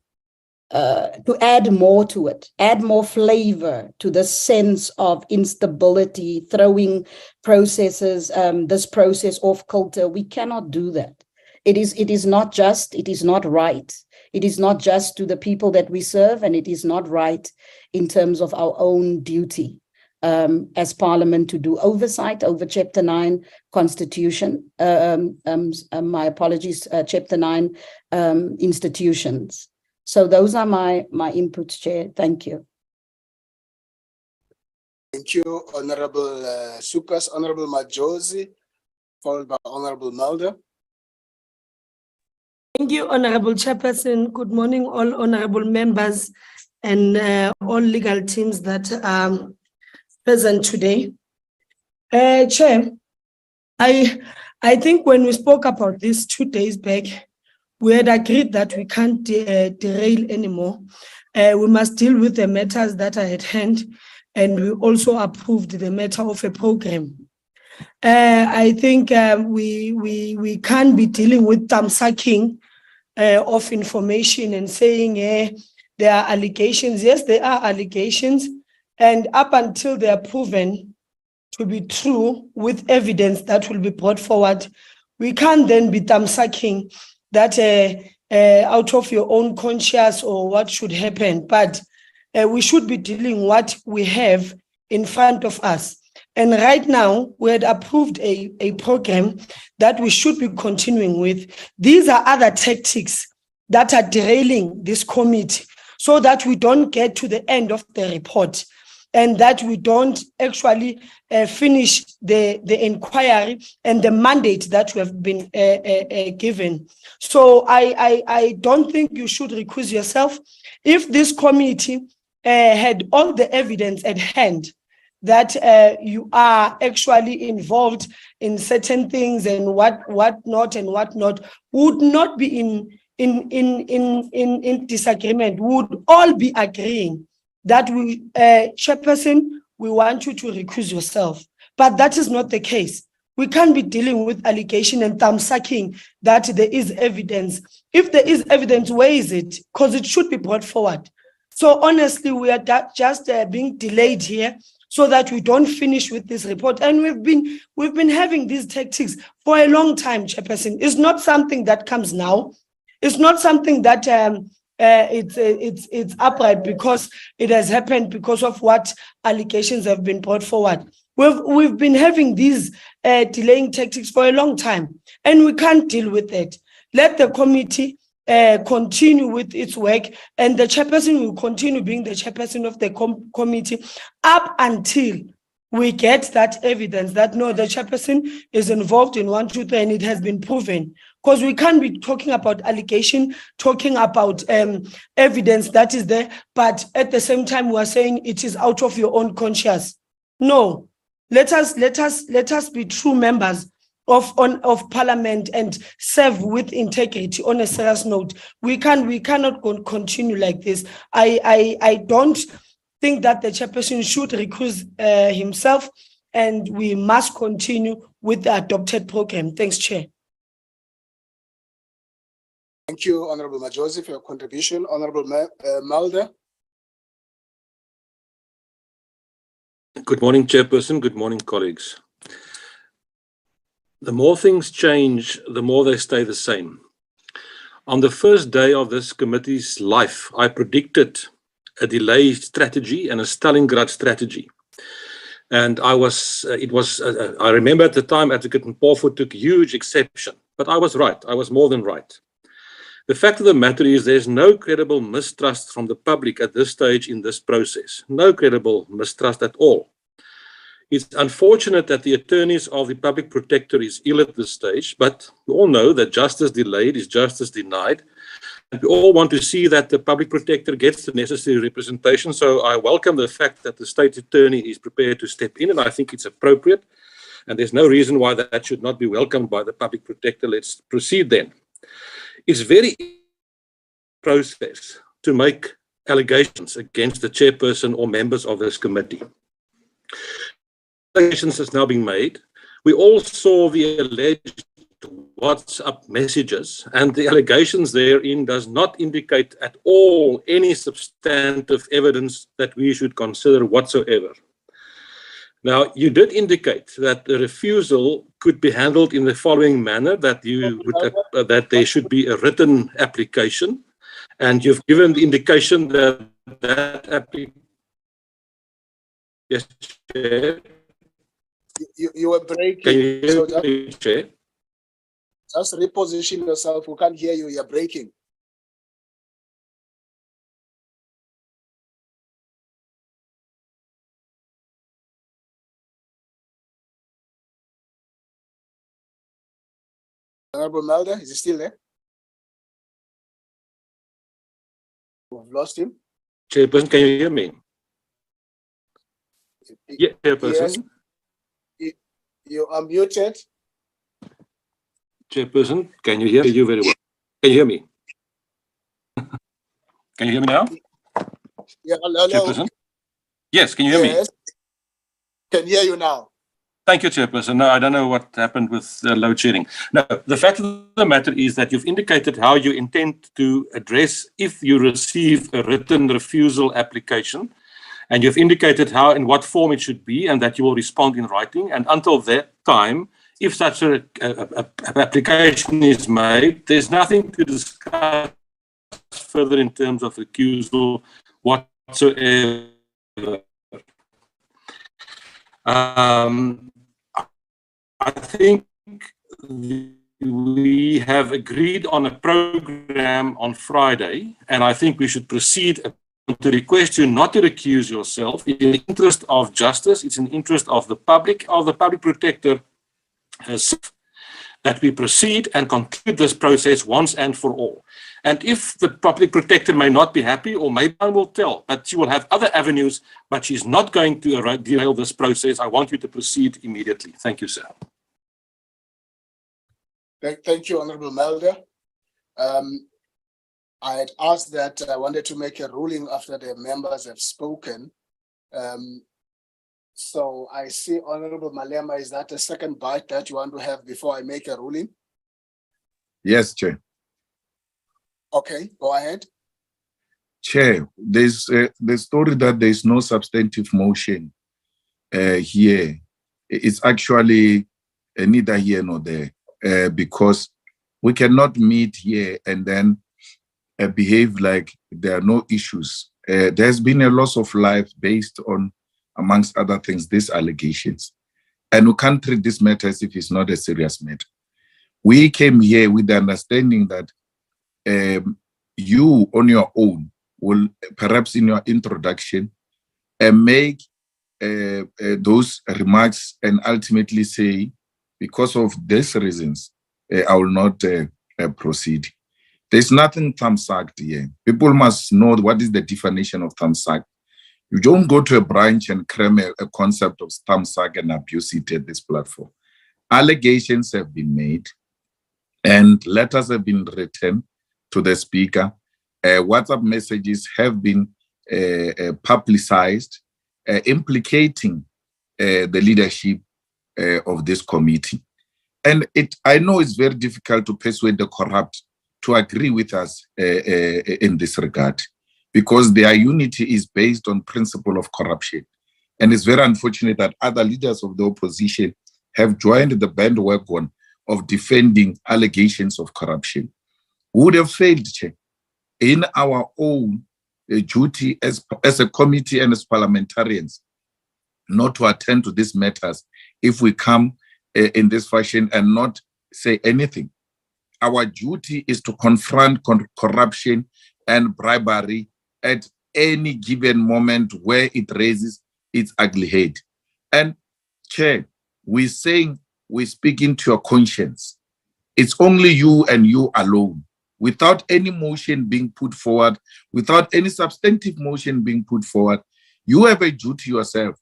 add more to it, add more flavor to the sense of instability, throwing processes, this process off kilter. We cannot do that. It is not just, it is not right. It is not just to the people that we serve, and it is not right in terms of our own duty as Parliament to do oversight over Chapter 9 Constitution, my apologies, Chapter 9 institutions. So those are my inputs, Chair. Thank you. Thank you, Honorable Sukas, Honorable Majosi, followed by Honorable Mulder. Thank you, Honorable Chairperson. Good morning, all honorable members and all legal teams that are present today. Chair, I think when we spoke about this 2 days back, we had agreed that we can't derail anymore. We must deal with the matters that are at hand, and we also approved the matter of a program. I think we can't be dealing with thumb-sucking of information and saying there are allegations. Yes, there are allegations, and up until they are proven to be true with evidence that will be brought forward, we can't then be thumb-sucking that out of your own conscience or what should happen, but we should be dealing what we have in front of us. And right now, we had approved a program that we should be continuing with. These are other tactics that are derailing this committee so that we don't get to the end of the report and that we don't actually finish the inquiry and the mandate that we have been given. So I don't think you should recuse yourself. If this committee had all the evidence at hand that you are actually involved in certain things and what not, would not be in disagreement, would all be agreeing that we, Chairperson, we want you to recuse yourself. But that is not the case. We can't be dealing with allegation and thumb-sucking that there is evidence. If there is evidence, where is it? Because it should be brought forward. So honestly, we are just being delayed here so that we don't finish with this report. And we've been having these tactics for a long time, Chairperson. It's not something that comes now. It's not something that it's upright because it has happened because of what allegations have been brought forward. We've been having these delaying tactics for a long time, and we can't deal with it. Let the committee continue with its work, and the chairperson will continue being the chairperson of the committee up until we get that evidence that no, the chairperson is involved in 1, 2, 3, and it has been proven. Because we can't be talking about allegation, talking about evidence that is there, but at the same time we are saying it is out of your own conscience. No, let us be true members of Parliament and serve with integrity. On a serious note, we cannot continue like this. I don't think that the chairperson should recuse himself, and we must continue with the adopted program. Thanks, Chair. Thank you, Honorable Majosi, for your contribution. Honorable Mulder. Good morning, Chairperson. Good morning, colleagues. The more things change, the more they stay the same. On the first day of this committee's life, I predicted a delay strategy and a Stalingrad strategy. And I remember at the time, Advocate Mpofu took huge exception, but I was right. I was more than right. The fact of the matter is there's no credible mistrust from the public at this stage in this process. No credible mistrust at all. It's unfortunate that the attorneys of the public protector is ill at this stage, but we all know that justice delayed is justice denied. And we all want to see that the public protector gets the necessary representation. So I welcome the fact that the state attorney is prepared to step in, and I think it's appropriate. And there's no reason why that should not be welcomed by the public protector. Let's proceed then. It's very process to make allegations against the chairperson or members of this committee. Allegations is now being made. We all saw the alleged WhatsApp messages, and the allegations therein does not indicate at all any substantive evidence that we should consider whatsoever. Now, you did indicate that the refusal could be handled in the following manner, that that there should be a written application, and you've given the indication that that application. Yes, Chair. You were breaking. Can you hear me, Chair? Just reposition yourself. We can't hear you. You're breaking. Honorable Mulder, is he still there? We've lost him. Chairperson, can you hear me? Yeah, Chairperson. Yes. You are muted. Chairperson, can you hear you very well? Can you hear me? Can you hear me now? Yeah, hello. Chairperson? Yes, can you hear me? Can hear you now. Thank you, Chairperson. No, I don't know what happened with load shedding. No, the fact of the matter is that you've indicated how you intend to address if you receive a written refusal application, and you've indicated how and what form it should be, and that you will respond in writing. And until that time, if such an application is made, there's nothing to discuss further in terms of recusal whatsoever. I think we have agreed on a program on Friday, and I think we should proceed to request you not to recuse yourself. In the interest of justice, it's in the interest of the public protector herself, that we proceed and conclude this process once and for all. And if the public protector may not be happy, or maybe I will tell, but she will have other avenues, but she's not going to derail this process. I want you to proceed immediately. Thank you, sir. Thank you, Honorable Melder. I had asked that I wanted to make a ruling after the members have spoken. So I see Honorable Malema, is that a second bite that you want to have before I make a ruling? Yes, Chair. Okay, go ahead. Chair, there's the story that there's no substantive motion here. It's actually neither here nor there, because we cannot meet here and then behave like there are no issues. There's been a loss of life based on, amongst other things, these allegations. And we can't treat this matter as if it's not a serious matter. We came here with the understanding that you on your own will, perhaps in your introduction, make those remarks and ultimately say, because of these reasons, I will not proceed. There's nothing thumbsucked here. People must know what is the definition of thumbsuck. You don't go to a branch and cram a concept of thumbsuck and abuse it at this platform. Allegations have been made and letters have been written to the speaker. WhatsApp messages have been publicized, implicating the leadership of this committee. And I know it's very difficult to persuade the corrupt to agree with us in this regard, because their unity is based on principle of corruption. And it's very unfortunate that other leaders of the opposition have joined the bandwagon of defending allegations of corruption. We would have failed, Chair, in our own duty as a committee and as parliamentarians not to attend to these matters if we come in this fashion and not say anything. Our duty is to confront corruption and bribery at any given moment where it raises its ugly head. And Chair, we're saying we're speaking to your conscience. It's only you and you alone. Without any motion being put forward, without any substantive motion being put forward, you have a duty yourself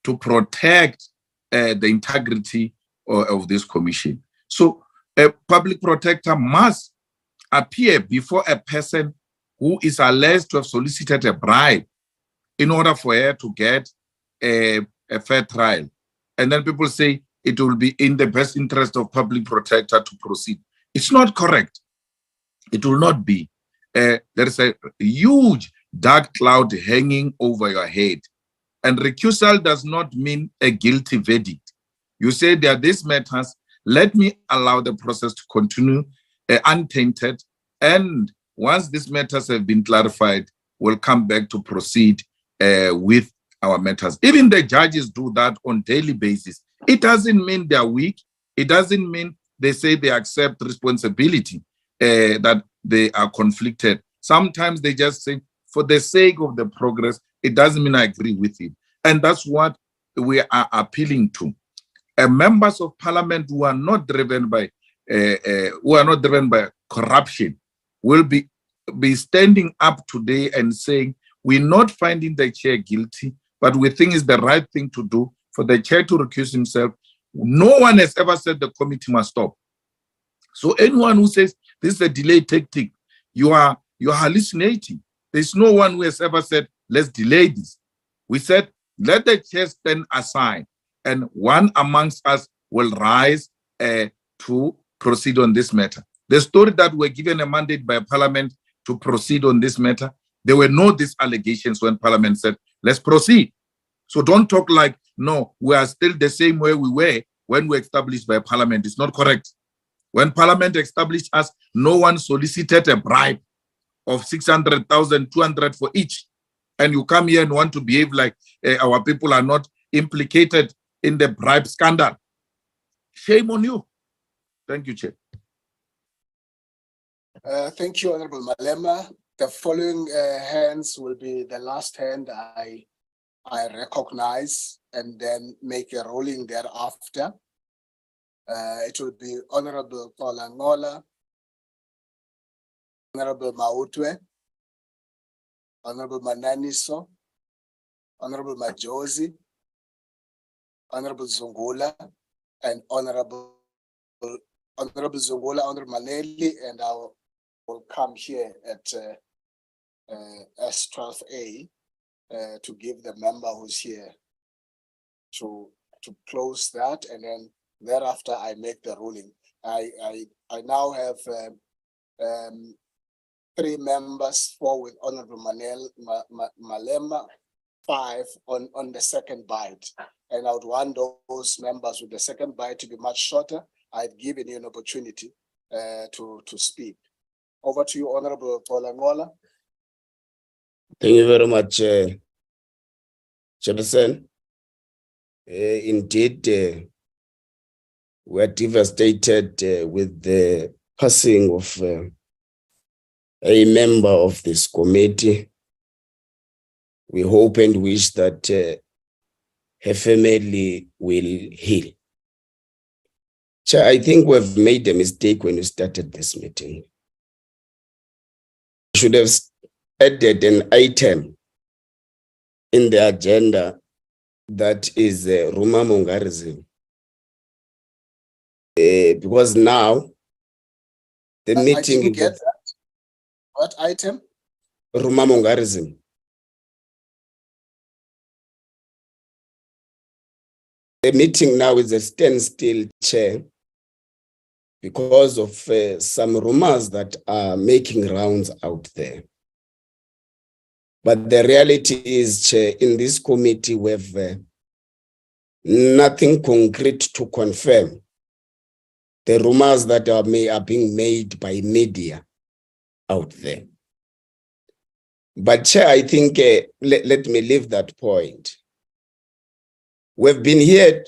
to protect the integrity of this commission. So a public protector must appear before a person who is alleged to have solicited a bribe in order for her to get a fair trial. And then people say it will be in the best interest of public protector to proceed. It's not correct. It will not be. There is a huge dark cloud hanging over your head. And recusal does not mean a guilty verdict. You say there are these matters, let me allow the process to continue untainted. And once these matters have been clarified, we'll come back to proceed with our matters. Even the judges do that on daily basis. It doesn't mean they're weak. It doesn't mean they say they accept responsibility, that they are conflicted. Sometimes they just say, for the sake of the progress, it doesn't mean I agree with it. And that's what we are appealing to. Members of parliament who are not driven by corruption will be standing up today and saying, we're not finding the chair guilty, but we think it's the right thing to do for the chair to recuse himself. No one has ever said the committee must stop. So anyone who says this is a delay tactic, you are hallucinating. There's no one who has ever said, let's delay this. We said, let the chair stand aside and one amongst us will rise to proceed on this matter. The story that we're given a mandate by Parliament to proceed on this matter, there were no these allegations when Parliament said, let's proceed. So don't talk like, no, we are still the same way we were when we established by Parliament. It's not correct. When Parliament established us, no one solicited a bribe of 600,000, 200 for each. And you come here and want to behave like our people are not implicated in the bribe scandal. Shame on you. Thank you, Chair. Thank you, Honorable Malema. The following hands will be the last hand I recognize and then make a ruling thereafter. It will be Honorable Kolangola, Honorable Mautwe, Honorable Mananiso, Honorable Majosi, Honorable Zungula, and Honorable Zungula, Honorable Maleli, and I will come here at S12A to give the member who's here to close that, and then thereafter I make the ruling. I now have 3 members, 4 with Honorable Malema, 5 on the second bite. And I would want those members with the second bite to be much shorter. I've given you an opportunity to speak. Over to you, Honorable Kolangola. Thank you very much, Chairperson. Indeed, we're devastated with the passing of a member of this committee. We hope and wish that her family will heal. Chair, I think we've made a mistake when we started this meeting. We should have added an item in the agenda that is rumamongarism. Because now the meeting I didn't get that. What item? Rumamongarism. The meeting now is a standstill, Chair, because of some rumors that are making rounds out there. But the reality is, Chair, in this committee, we have nothing concrete to confirm the rumors that are being made by media out there. But Chair, I think, let me leave that point. We've been here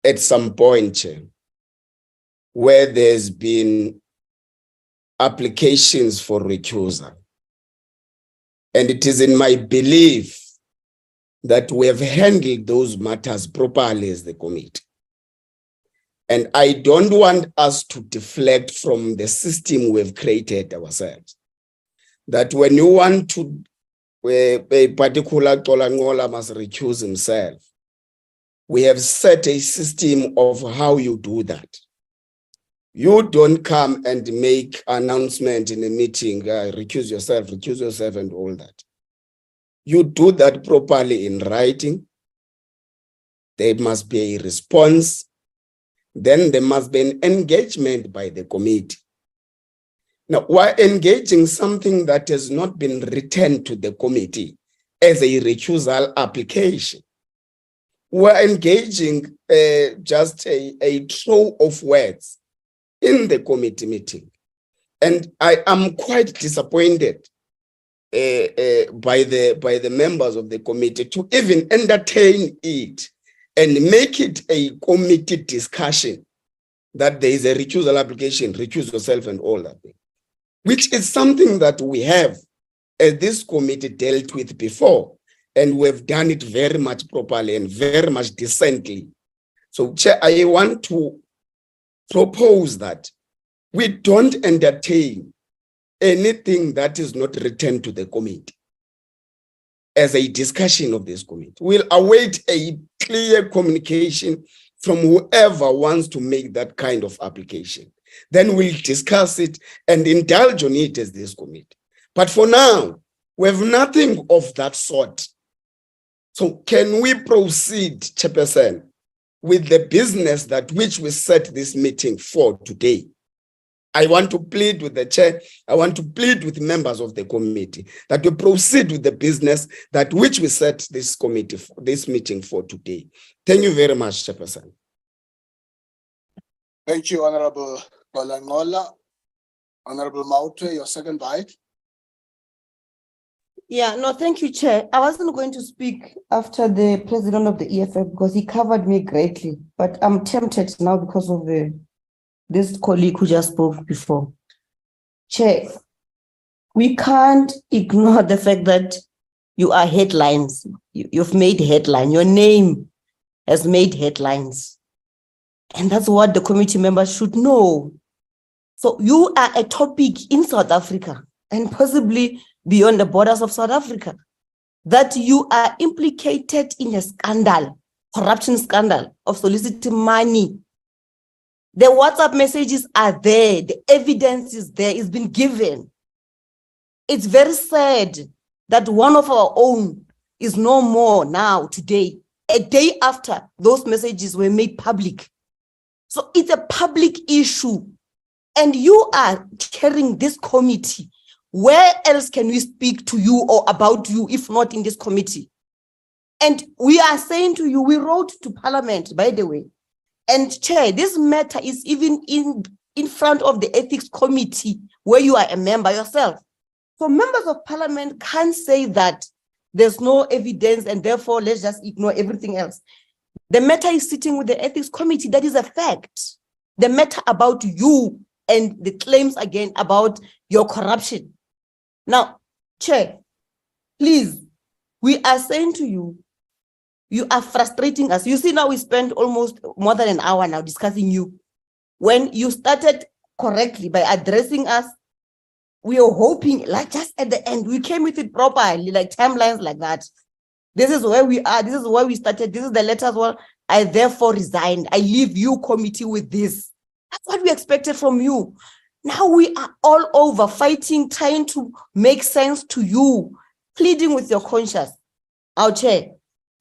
at some point, Chair, where there's been applications for recusal. And it is in my belief that we have handled those matters properly as the committee. And I don't want us to deflect from the system we've created ourselves. That when you want to, a particular Tolangola must recuse himself, we have set a system of how you do that. You don't come and make announcement in a meeting, recuse yourself, and all that. You do that properly in writing. There must be a response. Then there must be an engagement by the committee. Now, we're engaging something that has not been returned to the committee as a recusal application. We're engaging just a throw of words in the committee meeting. And I am quite disappointed by the members of the committee to even entertain it and make it a committee discussion that there is a recusal application, recuse yourself and all that thing, which is something that we have as this committee dealt with before. And we've done it very much properly and very much decently. So, Chair, I want to propose that we don't entertain anything that is not returned to the committee as a discussion of this committee. We'll await a clear communication from whoever wants to make that kind of application. Then we'll discuss it and indulge on it as this committee. But for now, we have nothing of that sort. So can we proceed, Chairperson, with the business that which we set this meeting for today? I want to plead with the chair. I want to plead with members of the committee that we proceed with the business that which we set this committee for, this meeting for today. Thank you very much, Chairperson. Thank you, Honorable Kolangola. Honorable Mautwe, your second bite. Yeah, no, thank you, Chair. I wasn't going to speak after the president of the EFF because he covered me greatly, but I'm tempted now because of this colleague who just spoke before. Chair, we can't ignore the fact that you are headlines. You've made headline. Your name has made headlines. And that's what the committee members should know. So you are a topic in South Africa and possibly beyond the borders of South Africa, that you are implicated in a scandal, corruption scandal of soliciting money. The WhatsApp messages are there. The evidence is there. It's been given. It's very sad that one of our own is no more now, today, a day after those messages were made public. So it's a public issue. And you are chairing this committee. Where else can we speak to you or about you, if not in this committee? And we are saying to you, we wrote to Parliament, by the way, and Chair, this matter is even in front of the Ethics Committee, where you are a member yourself. So members of Parliament can't say that there's no evidence and therefore let's just ignore everything else. The matter is sitting with the Ethics Committee. That is a fact. The matter about you and the claims again about your corruption. Now, Chair, please, we are saying to you, you are frustrating us. You see, now we spent almost more than an hour now discussing you. When you started correctly by addressing us, we are hoping, like just at the end, we came with it properly, like timelines like that. This is where we are. This is where we started. This is the letters. Well, I therefore resigned. I leave you committee with this. That's what we expected from you. Now we are all over fighting, trying to make sense to you, pleading with your conscience. Our Chair,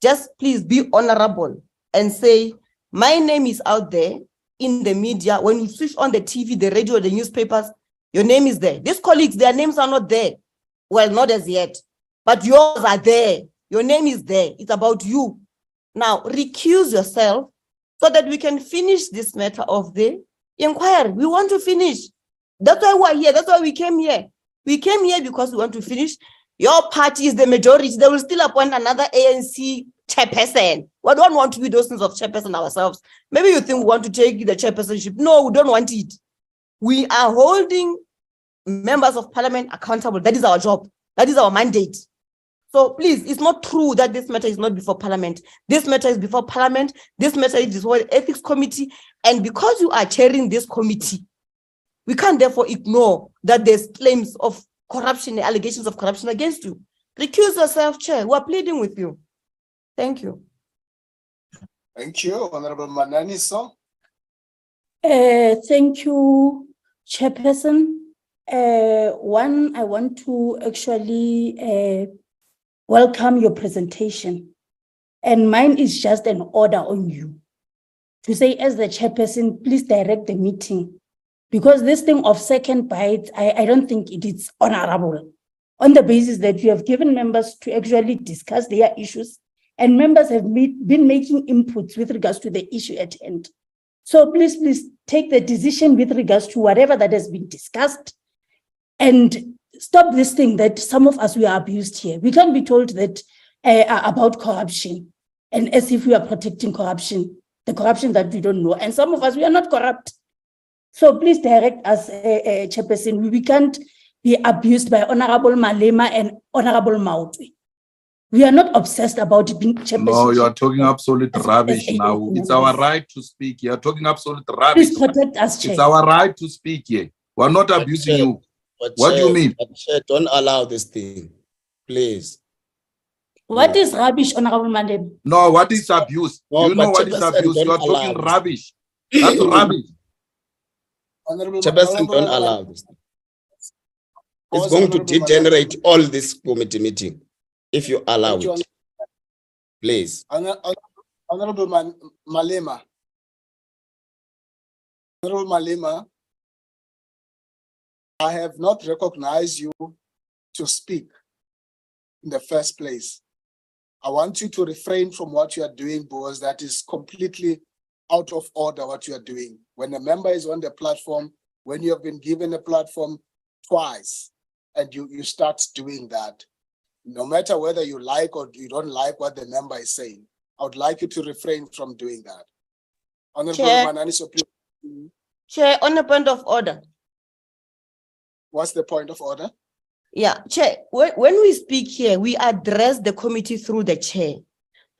just please be honorable and say, my name is out there in the media. When you switch on the TV, the radio, the newspapers, your name is there. These colleagues, their names are not there. Well, not as yet, but yours are there. Your name is there. It's about you. Now, recuse yourself so that we can finish this matter of the inquiry. We want to finish. That's why we're here. That's why we came here. We came here because we want to finish. Your party is the majority. They will still appoint another ANC chairperson. We don't want to be those things of chairperson ourselves. Maybe you think we want to take the chairpersonship. No, we don't want it. We are holding members of Parliament accountable. That is our job. That is our mandate. So please, it's not true that this matter is not before Parliament. This matter is before Parliament. This matter is before the Ethics Committee. And because you are chairing this committee, we can't therefore ignore that there's claims of corruption, allegations of corruption against you. Recuse yourself, Chair. We're pleading with you. Thank you. Thank you, Honorable Manani, sir. Thank you, Chairperson. One, I want to actually welcome your presentation. And mine is just an order on you to say, as the chairperson, please direct the meeting. Because this thing of second bite, I don't think it is honorable on the basis that you have given members to actually discuss their issues and members have been making inputs with regards to the issue at hand. So please take the decision with regards to whatever that has been discussed and stop this thing that some of us, we are abused here. We can't be told that about corruption and as if we are protecting corruption, the corruption that we don't know. And some of us, we are not corrupt. So please direct us, Chairperson. We can't be abused by Honorable Malema and Honorable Mautwe. We are not obsessed about it being Chairperson. No, you are talking absolute rubbish now. It's our right to speak. You are talking absolute rubbish. Please protect us, Chair. It's our right to speak here. We are not abusing you. What do you mean? Don't allow this thing, please. What is rubbish, Honorable Malema? No, what is abuse? No, you know what is abuse? You are talking rubbish. That's rubbish. Chairperson, don't allow this. It's going to degenerate all this committee meeting if you allow it. Please. Honorable Malema. Honorable Malema, I have not recognized you to speak in the first place. I want you to refrain from what you are doing because that is completely out of order what you are doing. When a member is on the platform, when you have been given a platform twice and you start doing that, no matter whether you like or you don't like what the member is saying, I would like you to refrain from doing that. Honorable Manani, so please. Chair, on a point of order. What's the point of order? Yeah, Chair, when we speak here, we address the committee through the chair.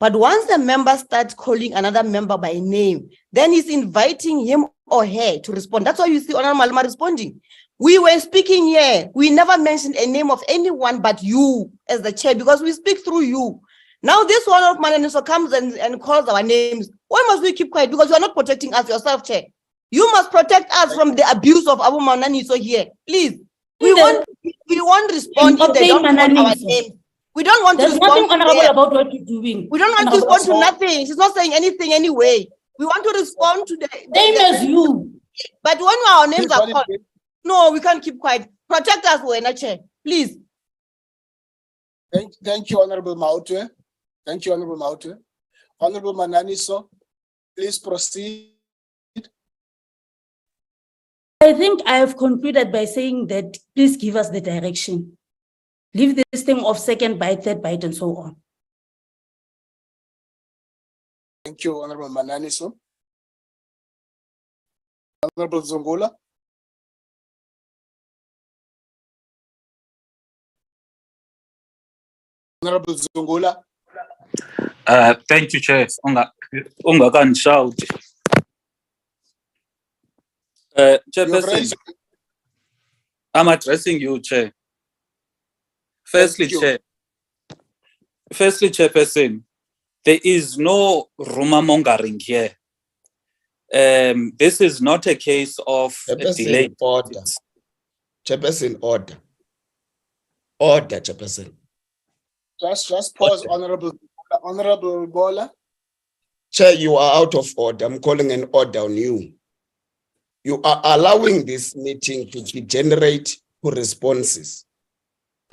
But once the member starts calling another member by name, then he's inviting him or her to respond. That's why you see Honorable Malema responding. We were speaking here. We never mentioned a name of anyone but you as the chair because we speak through you. Now this one of Mananiso comes and calls our names. Why must we keep quiet? Because you are not protecting us yourself, Chair. You must protect us from the abuse of Abu Mananiso here. Please. We won't respond if they don't call our names. We don't want to respond. There's nothing honorable about what you're doing. We don't want to respond to nothing. She's not saying anything anyway. We want to respond to the same as you. But when our names are called, no, we can't keep quiet. Protect us, Wena Chair, please. Thank you, Honorable Mautwe. Thank you, Honorable Mautwe. Honorable Mananiso, please proceed. I think I have concluded by saying that please give us the direction. Leave this thing of second bite, third bite, and so on. Thank you, Honorable Mananiso. Honorable Zungula. Honorable Zungula. Thank you, Chair. Chairperson, I'm addressing you, Chair. Firstly, Chairperson, there is no rumor mongering here. This is not a case of a delay. Order. Chairperson, order. Order, Chairperson. Just pause, Honorable Bola. Chair, you are out of order. I'm calling an order on you. You are allowing this meeting to degenerate to responses.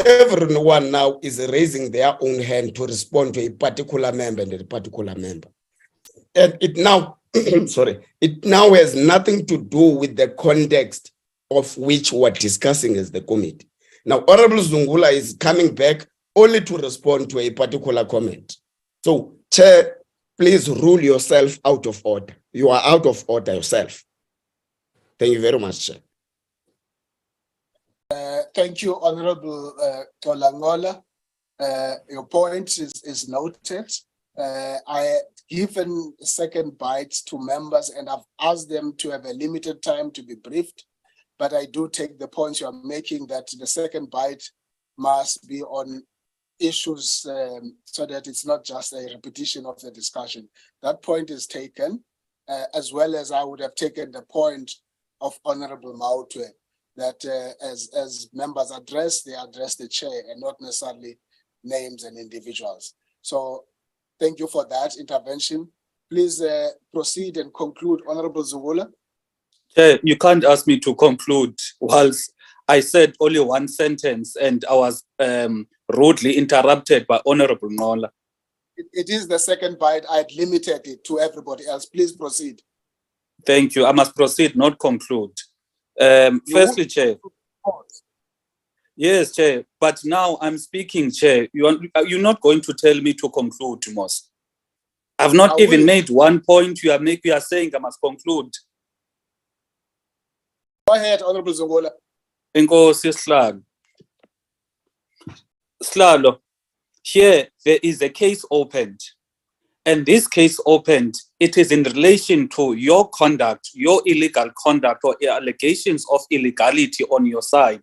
Everyone now is raising their own hand to respond to a particular member and a particular member. And it now, sorry, it now has nothing to do with the context of which we're discussing as the committee. Now, Honorable Zungula is coming back only to respond to a particular comment. So, Chair, please rule yourself out of order. You are out of order yourself. Thank you very much, Chair. Thank you, Honorable Tolangola. Your point is noted. I given second bites to members and I've asked them to have a limited time to be briefed, but I do take the points you are making that the second bite must be on issues so that it's not just a repetition of the discussion. That point is taken, as well as I would have taken the point of Honorable Mautwe, that as members address, they address the chair and not necessarily names and individuals. So thank you for that intervention. Please proceed and conclude, Honorable Zungula. Chair, you can't ask me to conclude whilst I said only one sentence and I was rudely interrupted by Honorable Nola. It is the second bite. I had limited it to everybody else. Please proceed. Thank you. I must proceed, not conclude. Firstly, Chair. Yes, Chair. But now I'm speaking, Chair. You're not going to tell me to conclude, Mos. I've not even made one point. You are saying I must conclude. Go ahead, Honorable Zongola. Enkosi Slalo. Here there is a case opened. And this case opened, it is in relation to your conduct, your illegal conduct or allegations of illegality on your side,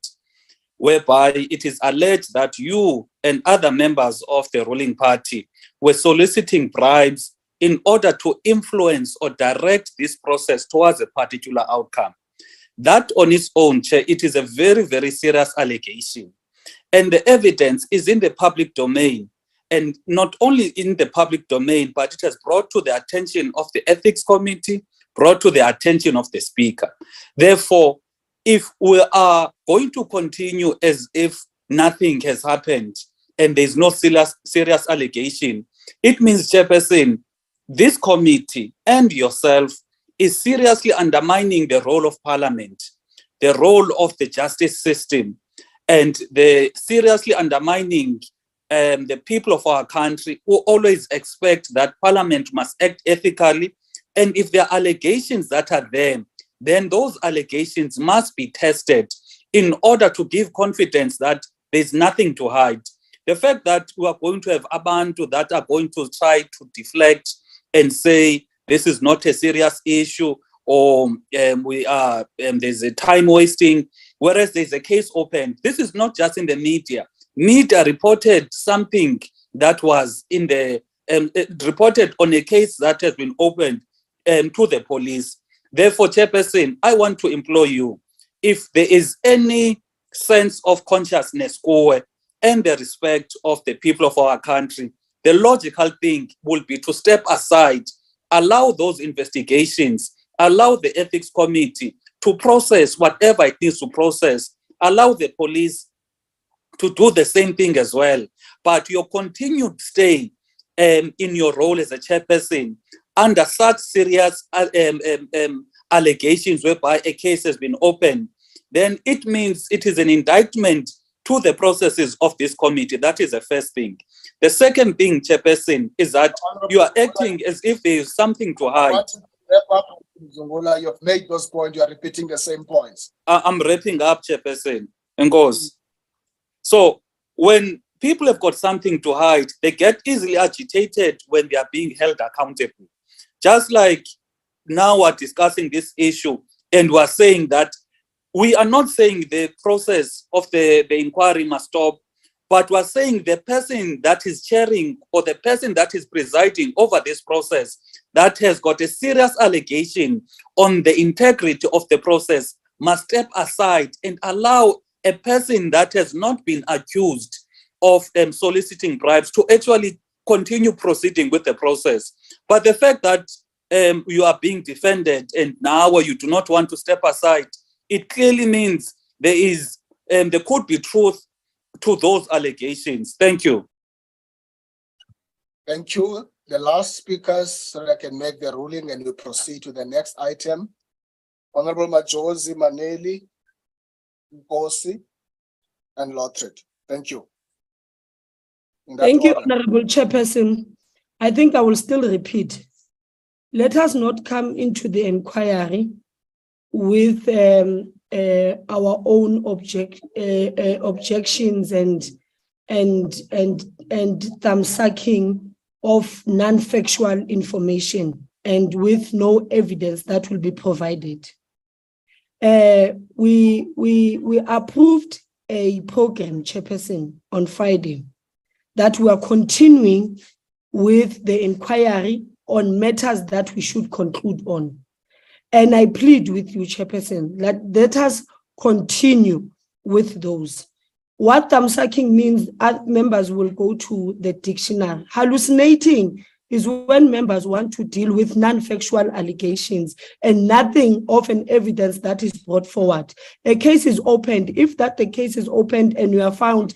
whereby it is alleged that you and other members of the ruling party were soliciting bribes in order to influence or direct this process towards a particular outcome. That on its own, Chair, it is a very, very serious allegation. And the evidence is in the public domain. And not only in the public domain, but it has brought to the attention of the Ethics Committee, brought to the attention of the Speaker. Therefore, if we are going to continue as if nothing has happened and there's no serious allegation, it means, Chairperson, this committee and yourself is seriously undermining the role of Parliament, the role of the justice system, and the seriously undermining the people of our country who always expect that Parliament must act ethically. And if there are allegations that are there, then those allegations must be tested in order to give confidence that There's nothing to hide. The fact that we are going to have abantu that are going to try to deflect and say this is not a serious issue, or there's a time wasting, whereas there's a case opened. This is not just in the media. Media reported something that was in the reported on a case that has been opened to the police. Therefore, Chairperson, I want to implore you, if there is any sense of consciousness and the respect of the people of our country, the logical thing will be to step aside, allow those investigations, allow the ethics committee to process whatever it needs to process, allow the police to do the same thing as well. But your continued stay in your role as a chairperson under such serious allegations whereby a case has been opened, then it means it is an indictment to the processes of this committee. That is the first thing. The second thing, Chairperson, is that you are acting as if there is something to hide. You've made those points, you are repeating the same points. I'm wrapping up, Chairperson, and goes. So when people have got something to hide, they get easily agitated when they are being held accountable. Just like now we're discussing this issue and we're saying that we are not saying the process of the inquiry must stop, but we're saying the person that is chairing or the person that is presiding over this process that has got a serious allegation on the integrity of the process must step aside and allow a person that has not been accused of soliciting bribes to actually continue proceeding with the process. But the fact that you are being defended and now you do not want to step aside, it clearly means there could be truth to those allegations. Thank you. Thank you. The last speakers, so I can make the ruling and we proceed to the next item. Honorable Majosi, Maneli, Nkosi, and Lothred. Thank you. Thank you, Honorable Chairperson. I think I will still repeat. Let us not come into the inquiry with our own objections and thumb sucking of non-factual information and with no evidence that will be provided. We approved a program, Chairperson, on Friday that we are continuing with the inquiry on matters that we should conclude on. And I plead with you, Chairperson, that let us continue with those. What thumb sucking means, members will go to the dictionary. Hallucinating is when members want to deal with non-factual allegations and nothing of an evidence that is brought forward. A case is opened. If that the case is opened and you are found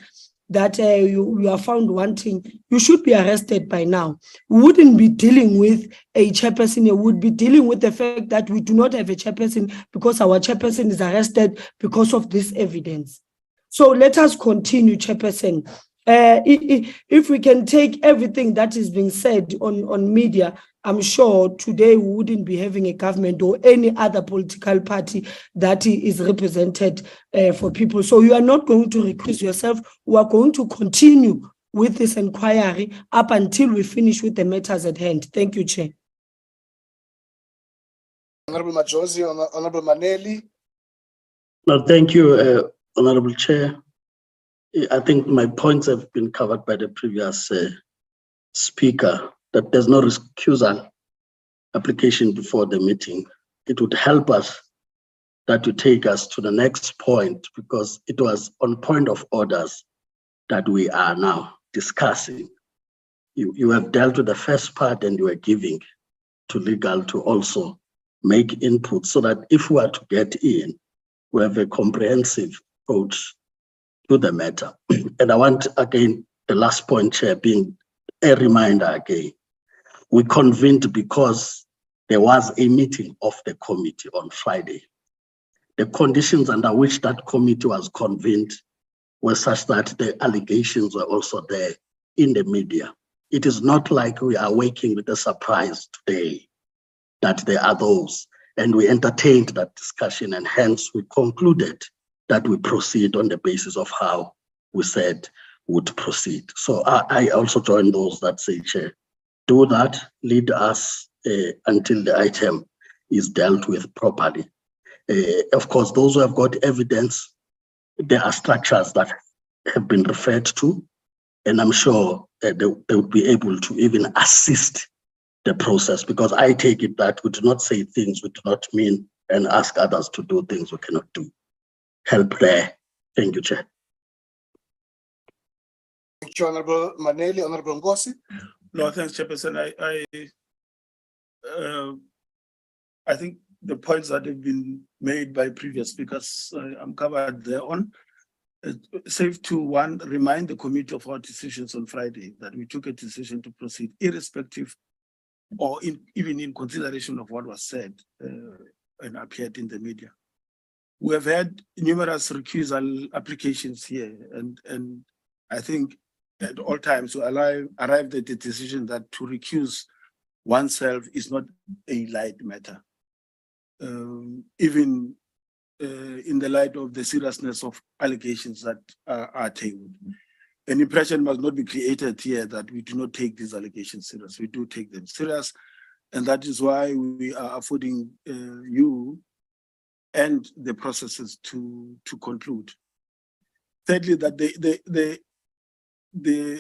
that you are found wanting, you should be arrested by now. We wouldn't be dealing with a chairperson, we would be dealing with the fact that we do not have a chairperson because our chairperson is arrested because of this evidence. So let us continue, Chairperson. If we can take everything that is being said on media, I'm sure today we wouldn't be having a government or any other political party that is represented for people. So you are not going to recuse yourself. We are going to continue with this inquiry up until we finish with the matters at hand. Thank you, Chair. Honorable Majosi, Honorable Maneli. No, thank you, Honorable Chair. I think my points have been covered by the previous speaker, that there's no recusal application before the meeting. It would help us that to take us to the next point, because it was on point of orders that we are now discussing. You have dealt with the first part and you are giving to legal to also make input so that if we are to get in, we have a comprehensive approach to the matter. And I want, again, the last point, Chair, being a reminder again. We convened because there was a meeting of the committee on Friday. The conditions under which that committee was convened were such that the allegations were also there in the media. It is not like we are waking with a surprise today that there are those. And we entertained that discussion, and hence we concluded that we proceed on the basis of how we said would proceed. So I also join those that say, Chair, do that, lead us until the item is dealt with properly. Of course, those who have got evidence, there are structures that have been referred to, and I'm sure they will be able to even assist the process, because I take it that we do not say things we do not mean and ask others to do things we cannot do. Help there. Thank you, Chair. Thank you, Honorable Maneli. Honorable Ngosi. No, thanks, Chairperson. I think the points that have been made by previous speakers, I'm covered thereon. It's safe to remind the committee of our decisions on Friday, that we took a decision to proceed irrespective or even in consideration of what was said and appeared in the media. We have had numerous recusal applications here, and I think at all times we arrived at the decision that to recuse oneself is not a light matter, even in the light of the seriousness of allegations that are tabled. An impression must not be created here that we do not take these allegations serious. We do take them serious, and that is why we are affording you and the processes to conclude. Thirdly, that there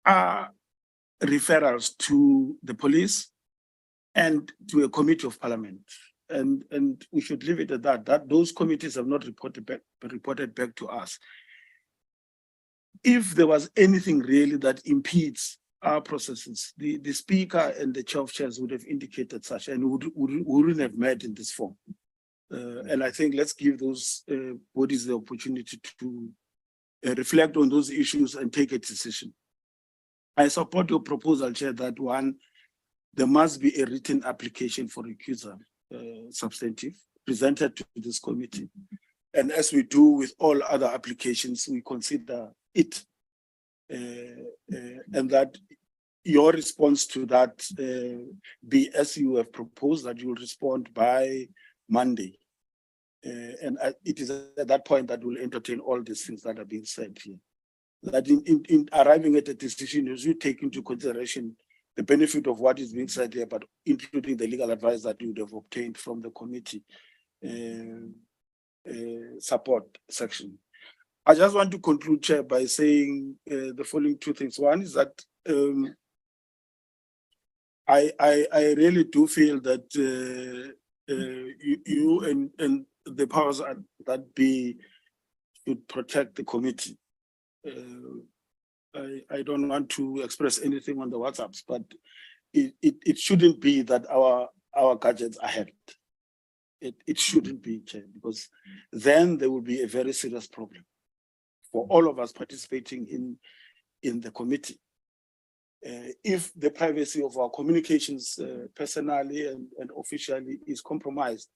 are referrals to the police and to a committee of parliament, and we should leave it at that those committees have not reported back to us. If there was anything really that impedes our processes, the speaker and the chair of chairs would have indicated such, and we wouldn't have met in this form. And I think let's give those bodies the opportunity to reflect on those issues and take a decision. I support your proposal, Chair, that there must be a written application for recusal, substantive, presented to this committee. And as we do with all other applications, we consider it, and that your response to that be as you have proposed, that you will respond by Monday. And it is at that point that we'll entertain all these things that are being said here. That in arriving at a decision, as you take into consideration the benefit of what is being said here, but including the legal advice that you would have obtained from the committee support section. I just want to conclude, Chair, by saying the following two things. One is that I really do feel that you and the powers that be should protect the committee. I don't want to express anything on the WhatsApps, but it shouldn't be that our gadgets are hacked. It shouldn't be, Chair, because then there will be a very serious problem for all of us participating in the committee. If the privacy of our communications personally and officially is compromised,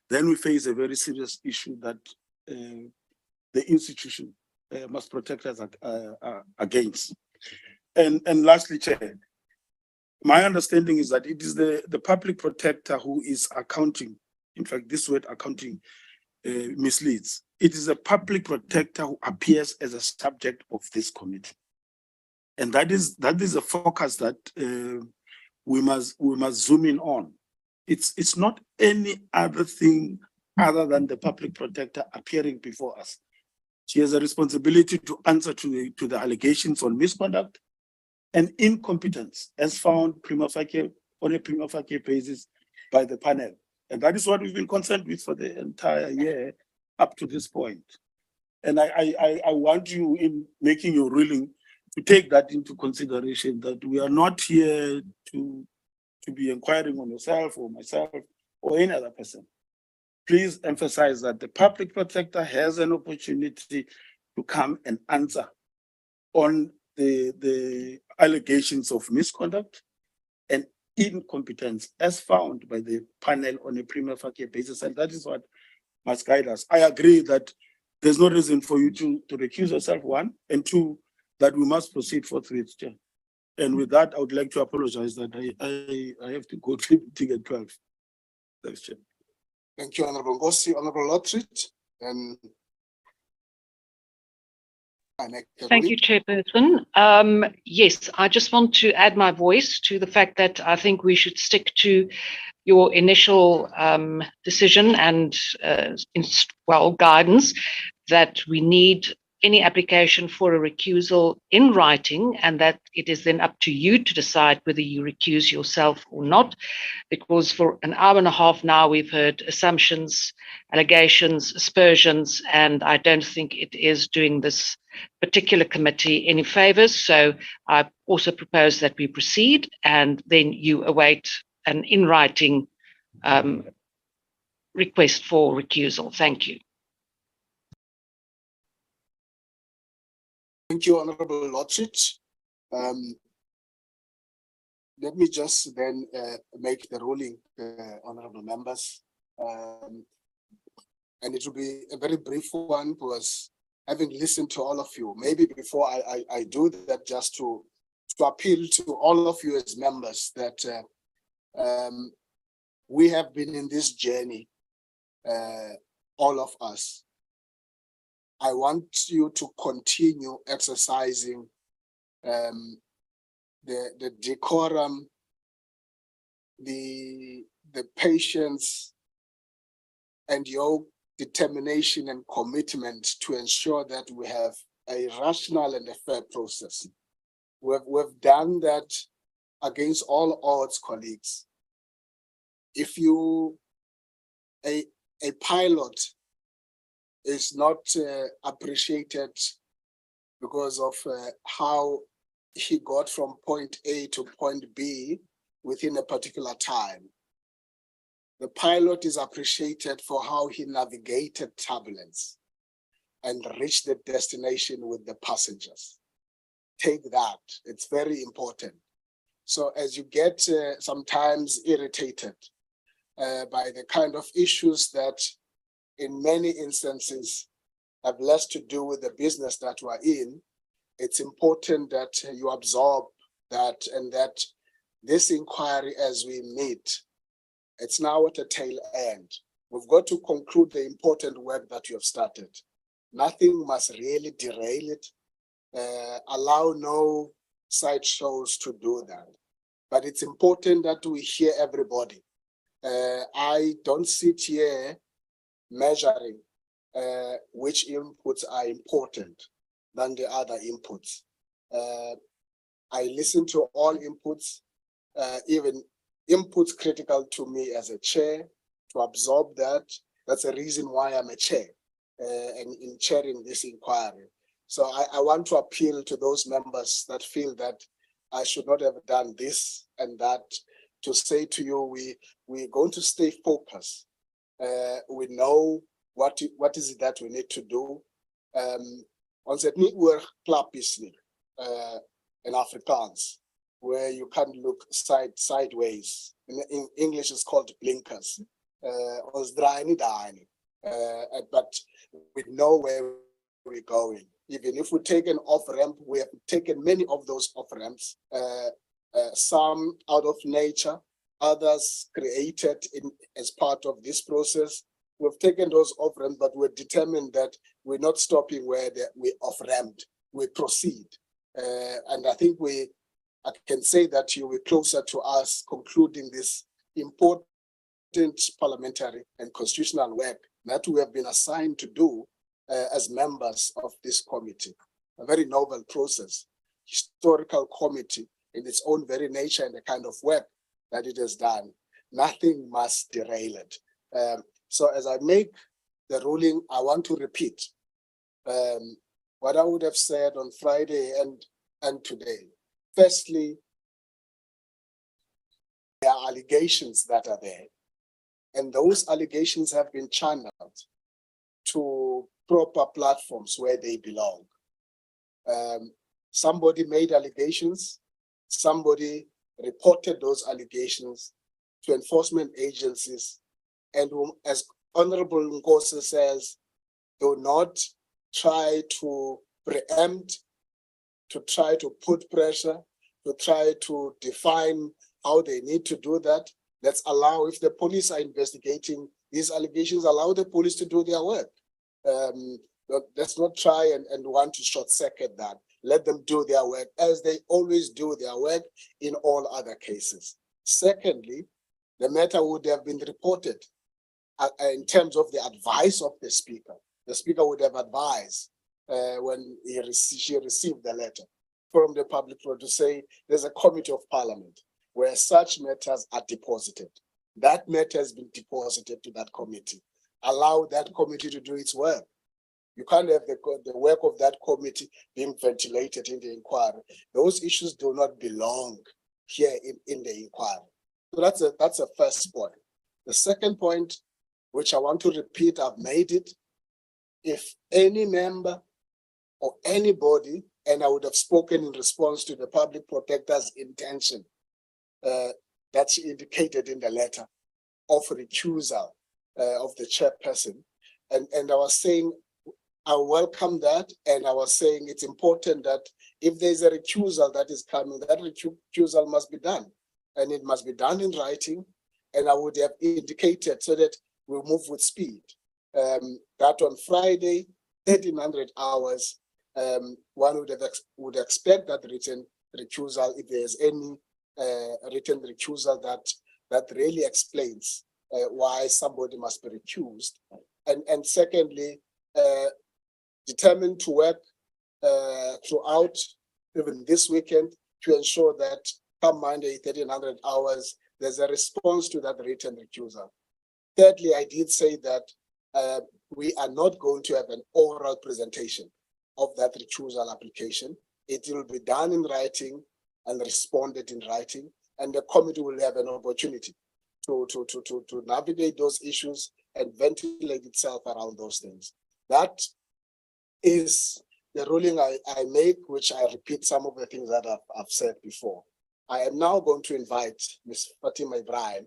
then we face a very serious issue that the institution must protect us against. And lastly, Chair, my understanding is that it is the public protector who is accounting. In fact, this word accounting misleads. It is a public protector who appears as a subject of this committee. And that is a focus that we must zoom in on. It's not any other thing other than the public protector appearing before us. She has a responsibility to answer to the allegations on misconduct and incompetence as found on a prima facie basis by the panel. And that is what we've been concerned with for the entire year up to this point. And I want you, in making your ruling, to take that into consideration, that we are not here to be inquiring on yourself or myself or any other person. Please emphasize that the public protector has an opportunity to come and answer on the allegations of misconduct and incompetence as found by the panel on a prima facie basis. And that is what must guide us. I agree that there's no reason for you to recuse yourself, one, and two, that we must proceed forthwith. And with that, I would like to apologize that I have to go to meeting at 12. Thanks, Chair. Thank you, Honorable Ngosi. Honorable Lotrit, and Thank you, Chairperson. Yes, I just want to add my voice to the fact that I think we should stick to your initial decision and, guidance that we need any application for a recusal in writing, and that it is then up to you to decide whether you recuse yourself or not, because for an hour and a half now we've heard assumptions, allegations, aspersions, and I don't think it is doing this particular committee any favors. So I also propose that we proceed and then you await an in writing request for recusal. Thank you. Thank you, Honorable Lordship. Let me just then make the ruling, honorable members. And it will be a very brief one, because having listened to all of you, maybe before I do that, just to appeal to all of you as members that we have been in this journey, all of us. I want you to continue exercising the decorum, the patience, and your determination and commitment to ensure that we have a rational and a fair process. We've done that against all odds, colleagues. If a pilot is not appreciated because of how he got from point A to point B within a particular time, the pilot is appreciated for how he navigated turbulence and reached the destination with the passengers. Take that, it's very important. So as you get sometimes irritated by the kind of issues that in many instances have less to do with the business that we're in, it's important that you absorb that, and that this inquiry as we meet, it's now at a tail end. We've got to conclude the important work that you have started. Nothing must really derail it. Allow no sideshows to do that. But it's important that we hear everybody. I don't sit here measuring which inputs are important than the other inputs. I listen to all inputs, even inputs critical to me as a chair, to absorb that. That's the reason why I'm a chair and in chairing this inquiry. So I want to appeal to those members that feel that I should not have done this and that, to say to you, we're going to stay focused. We know what is it that we need to do. Ons het nie oor klappies nie, in Afrikaans, where you can't look sideways. In English, it's called blinkers. Ons draai nie daar nie. But we know where we're going. Even if we take an off-ramp, we have taken many of those off-ramps, some out of nature, others created as part of this process. We've taken those off-ramps, but we're determined that we're not stopping where we off-ramped. We proceed. And I think I can say that you were closer to us concluding this important parliamentary and constitutional work that we have been assigned to do as members of this committee. A very novel process, historical committee in its own very nature and the kind of work that it has done. Nothing must derail it. So as I make the ruling, I want to repeat what I would have said on Friday and today. Firstly, there are allegations that are there, and those allegations have been channeled to proper platforms where they belong. Somebody made allegations, somebody reported those allegations to enforcement agencies, and as Honorable Ngosi says, do not try to preempt, to try to put pressure, to try to define how they need to do that. Let's allow, if the police are investigating these allegations, allow the police to do their work. Let's not try and want to short circuit that. Let them do their work as they always do their work in all other cases. Secondly, the matter would have been reported in terms of the advice of the speaker. The speaker would have advised when she received the letter from the public to say there's a committee of parliament where such matters are deposited. That matter has been deposited to that committee. Allow that committee to do its work. You can't have the work of that committee being ventilated in the inquiry. Those issues do not belong here in the inquiry. So that's a first point. The second point, which I want to repeat, I've made it. If any member or anybody, and I would have spoken in response to the public protector's intention that she indicated in the letter of recusal of the chairperson, and I was saying, I welcome that, and I was saying it's important that if there's a recusal that is coming, that recusal must be done, and it must be done in writing, and I would have indicated so that we'll move with speed. That on Friday, 1300 hours, one would expect that written recusal, if there's any written recusal that really explains why somebody must be recused, and secondly, determined to work throughout even this weekend to ensure that come Monday, 1300 hours, there's a response to that written recusal. Thirdly, I did say that we are not going to have an oral presentation of that recusal application. It will be done in writing and responded in writing, and the committee will have an opportunity to navigate those issues and ventilate itself around those things. That is the ruling I make, which I repeat some of the things that I've said before. I am now going to invite Ms. Fatima Ibrahim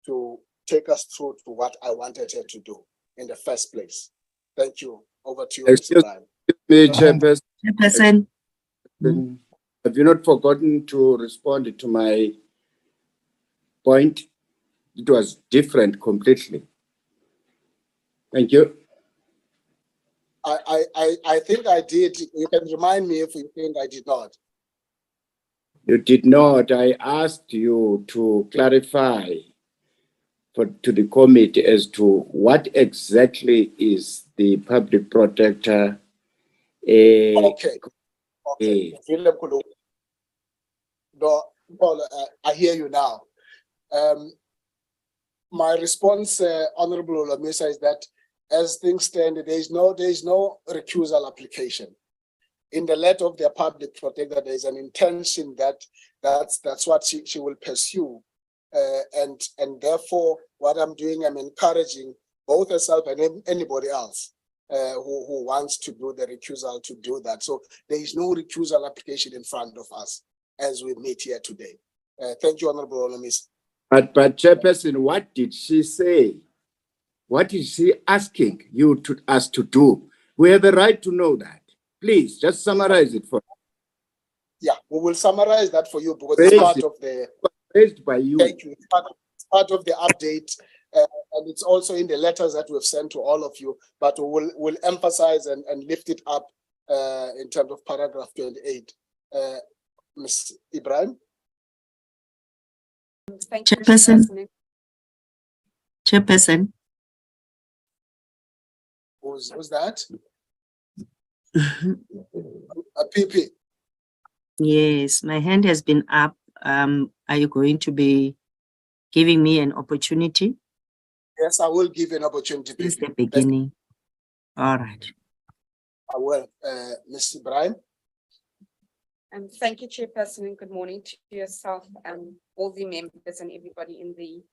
to take us through to what I wanted her to do in the first place. Thank you. Over to you, Ms. Ibrahim. Excuse me, Chairperson. Chairperson. Have you not forgotten to respond to my point? It was different completely. Thank you. I think I did. You can remind me if you think I did not. You did not. I asked you to clarify to the committee as to what exactly is the public protector. Okay. No, Paul, I hear you now. My response, Honorable Olamisa, is that as things stand, there is no recusal application. In the letter of the public protector, there is an intention that's what she will pursue. And therefore, what I'm doing, I'm encouraging both herself and anybody else who wants to do the recusal to do that. So there is no recusal application in front of us as we meet here today. Thank you, Honorable Olomis. But Chairperson, what did she say? What is she asking us to do? We have a right to know that. Please, just summarize it for us. Yeah, we will summarize that for you because it's part of the... Raised by you. Thank you. It's part of the update, and it's also in the letters that we've sent to all of you, but we'll emphasize and lift it up in terms of paragraph 28. Ms. Ibrahim? Thank you, Chairperson. Chairperson. Who's that? A PP. Yes, my hand has been up. Are you going to be giving me an opportunity? Yes, I will give you an opportunity. Since the beginning. All right. I will. Ms. Ibrahim? Thank you, Chairperson, and good morning to yourself and all the members and everybody in the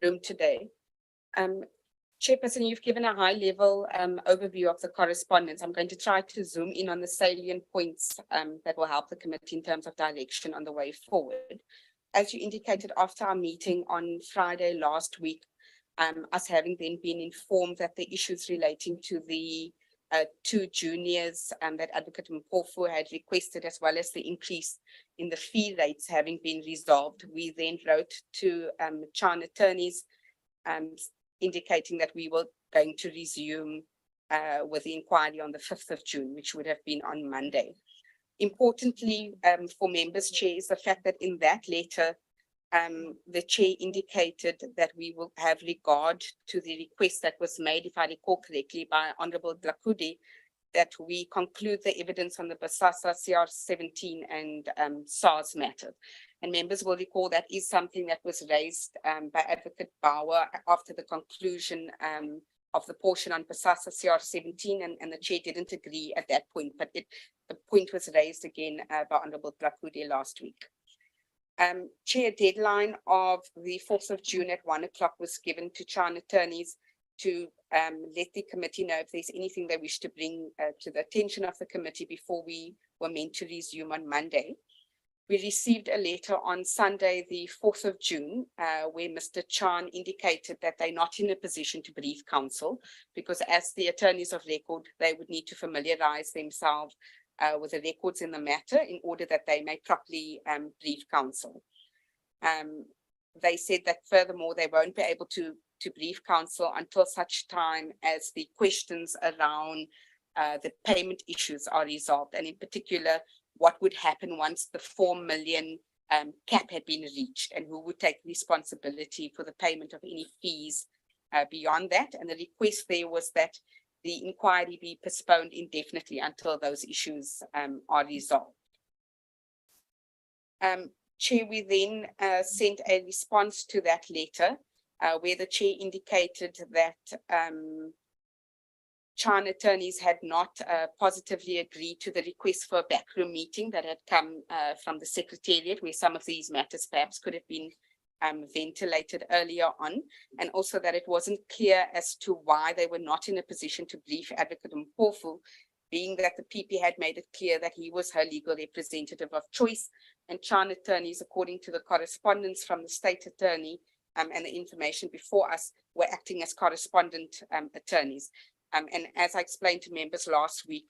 room today. Chairperson, you've given a high-level overview of the correspondence. I'm going to try to zoom in on the salient points that will help the committee in terms of direction on the way forward. As you indicated after our meeting on Friday last week, us having then been informed that the issues relating to the two juniors that Advocate Mpofu had requested, as well as the increase in the fee rates having been resolved, we then wrote to Chan attorneys indicating that we were going to resume with the inquiry on the 5th of June, which would have been on Monday. Importantly, for members, Chair, is the fact that in that letter, the Chair indicated that we will have regard to the request that was made, if I recall correctly, by Honorable Dlakude, that we conclude the evidence on the Basasa, CR17 and SARS matter. And members will recall that is something that was raised by Advocate Bauer after the conclusion of the portion on Basasa CR17, and the Chair didn't agree at that point, but the point was raised again by Honorable Dlakude last week. Chair, deadline of the 4th of June at 1 o'clock was given to Chan attorneys to let the committee know if there's anything they wish to bring to the attention of the committee before we were meant to resume on Monday. We received a letter on Sunday, the 4th of June, where Mr. Chan indicated that they're not in a position to brief counsel, because as the attorneys of record, they would need to familiarize themselves with the records in the matter in order that they may properly brief counsel. They said that furthermore, they won't be able to brief counsel until such time as the questions around the payment issues are resolved, and in particular, what would happen once the 4 million cap had been reached, and who would take responsibility for the payment of any fees beyond that. And the request there was that the inquiry be postponed indefinitely until those issues are resolved. Chair, we then sent a response to that letter where the Chair indicated that Chan attorneys had not positively agreed to the request for a backroom meeting that had come from the Secretariat, where some of these matters perhaps could have been ventilated earlier on, and also that it wasn't clear as to why they were not in a position to brief Advocate Mpofu, being that the PP had made it clear that he was her legal representative of choice, and Chan attorneys, according to the correspondence from the State Attorney and the information before us, were acting as correspondent attorneys. And as I explained to members last week,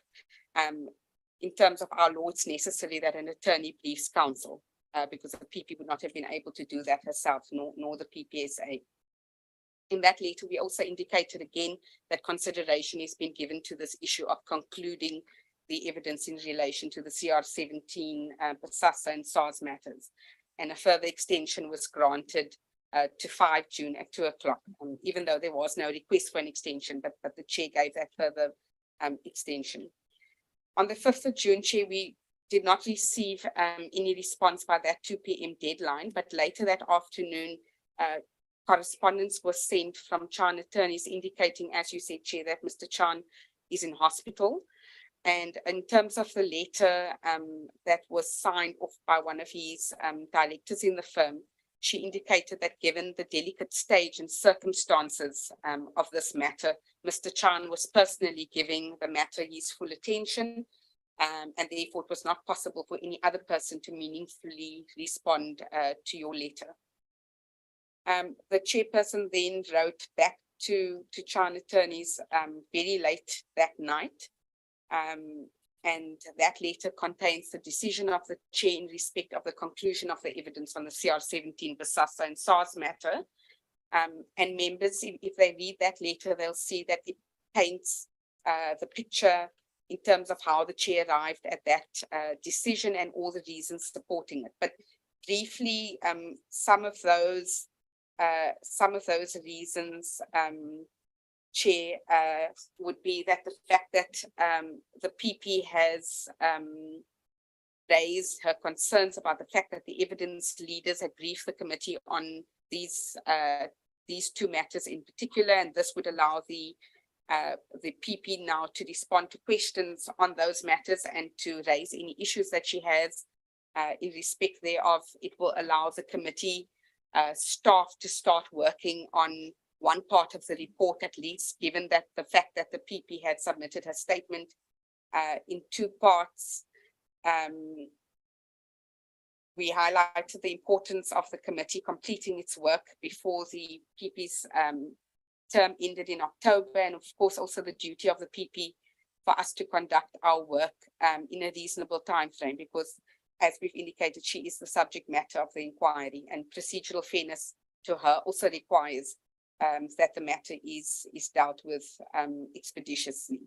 in terms of our law, it's necessary that an attorney briefs counsel, because the PP would not have been able to do that herself, nor the PPSA. In that letter, we also indicated again that consideration is being given to this issue of concluding the evidence in relation to the CR17, Basasa and SARS matters. And a further extension was granted to 5 June at 2 o'clock, even though there was no request for an extension, but the Chair gave that further extension. On the 5th of June, Chair, we did not receive any response by that 2 p.m. deadline, but later that afternoon, correspondence was sent from Chan attorneys indicating, as you said, Chair, that Mr. Chan is in hospital. And in terms of the letter that was signed off by one of his directors in the firm, she indicated that given the delicate stage and circumstances of this matter, Mr. Chan was personally giving the matter his full attention, and therefore it was not possible for any other person to meaningfully respond to your letter. The Chairperson then wrote back to Chan attorneys very late that night, and that letter contains the decision of the Chair in respect of the conclusion of the evidence on the CR17, Basasa and SARS matter. And members, if they read that letter, they'll see that it paints the picture in terms of how the Chair arrived at that decision and all the reasons supporting it. But briefly, some of those reasons, Chair, would be that the fact that the PP has raised her concerns about the fact that the evidence leaders had briefed the committee on these 2 matters in particular, and this would allow the PP now to respond to questions on those matters and to raise any issues that she has in respect thereof. It will allow the committee staff to start working on one part of the report, at least, given that the fact that the PP had submitted her statement in 2 parts. We highlighted the importance of the committee completing its work before the PP's term ended in October, and of course also the duty of the PP for us to conduct our work in a reasonable time frame, because as we've indicated, she is the subject matter of the inquiry, and procedural fairness to her also requires that the matter is dealt with expeditiously.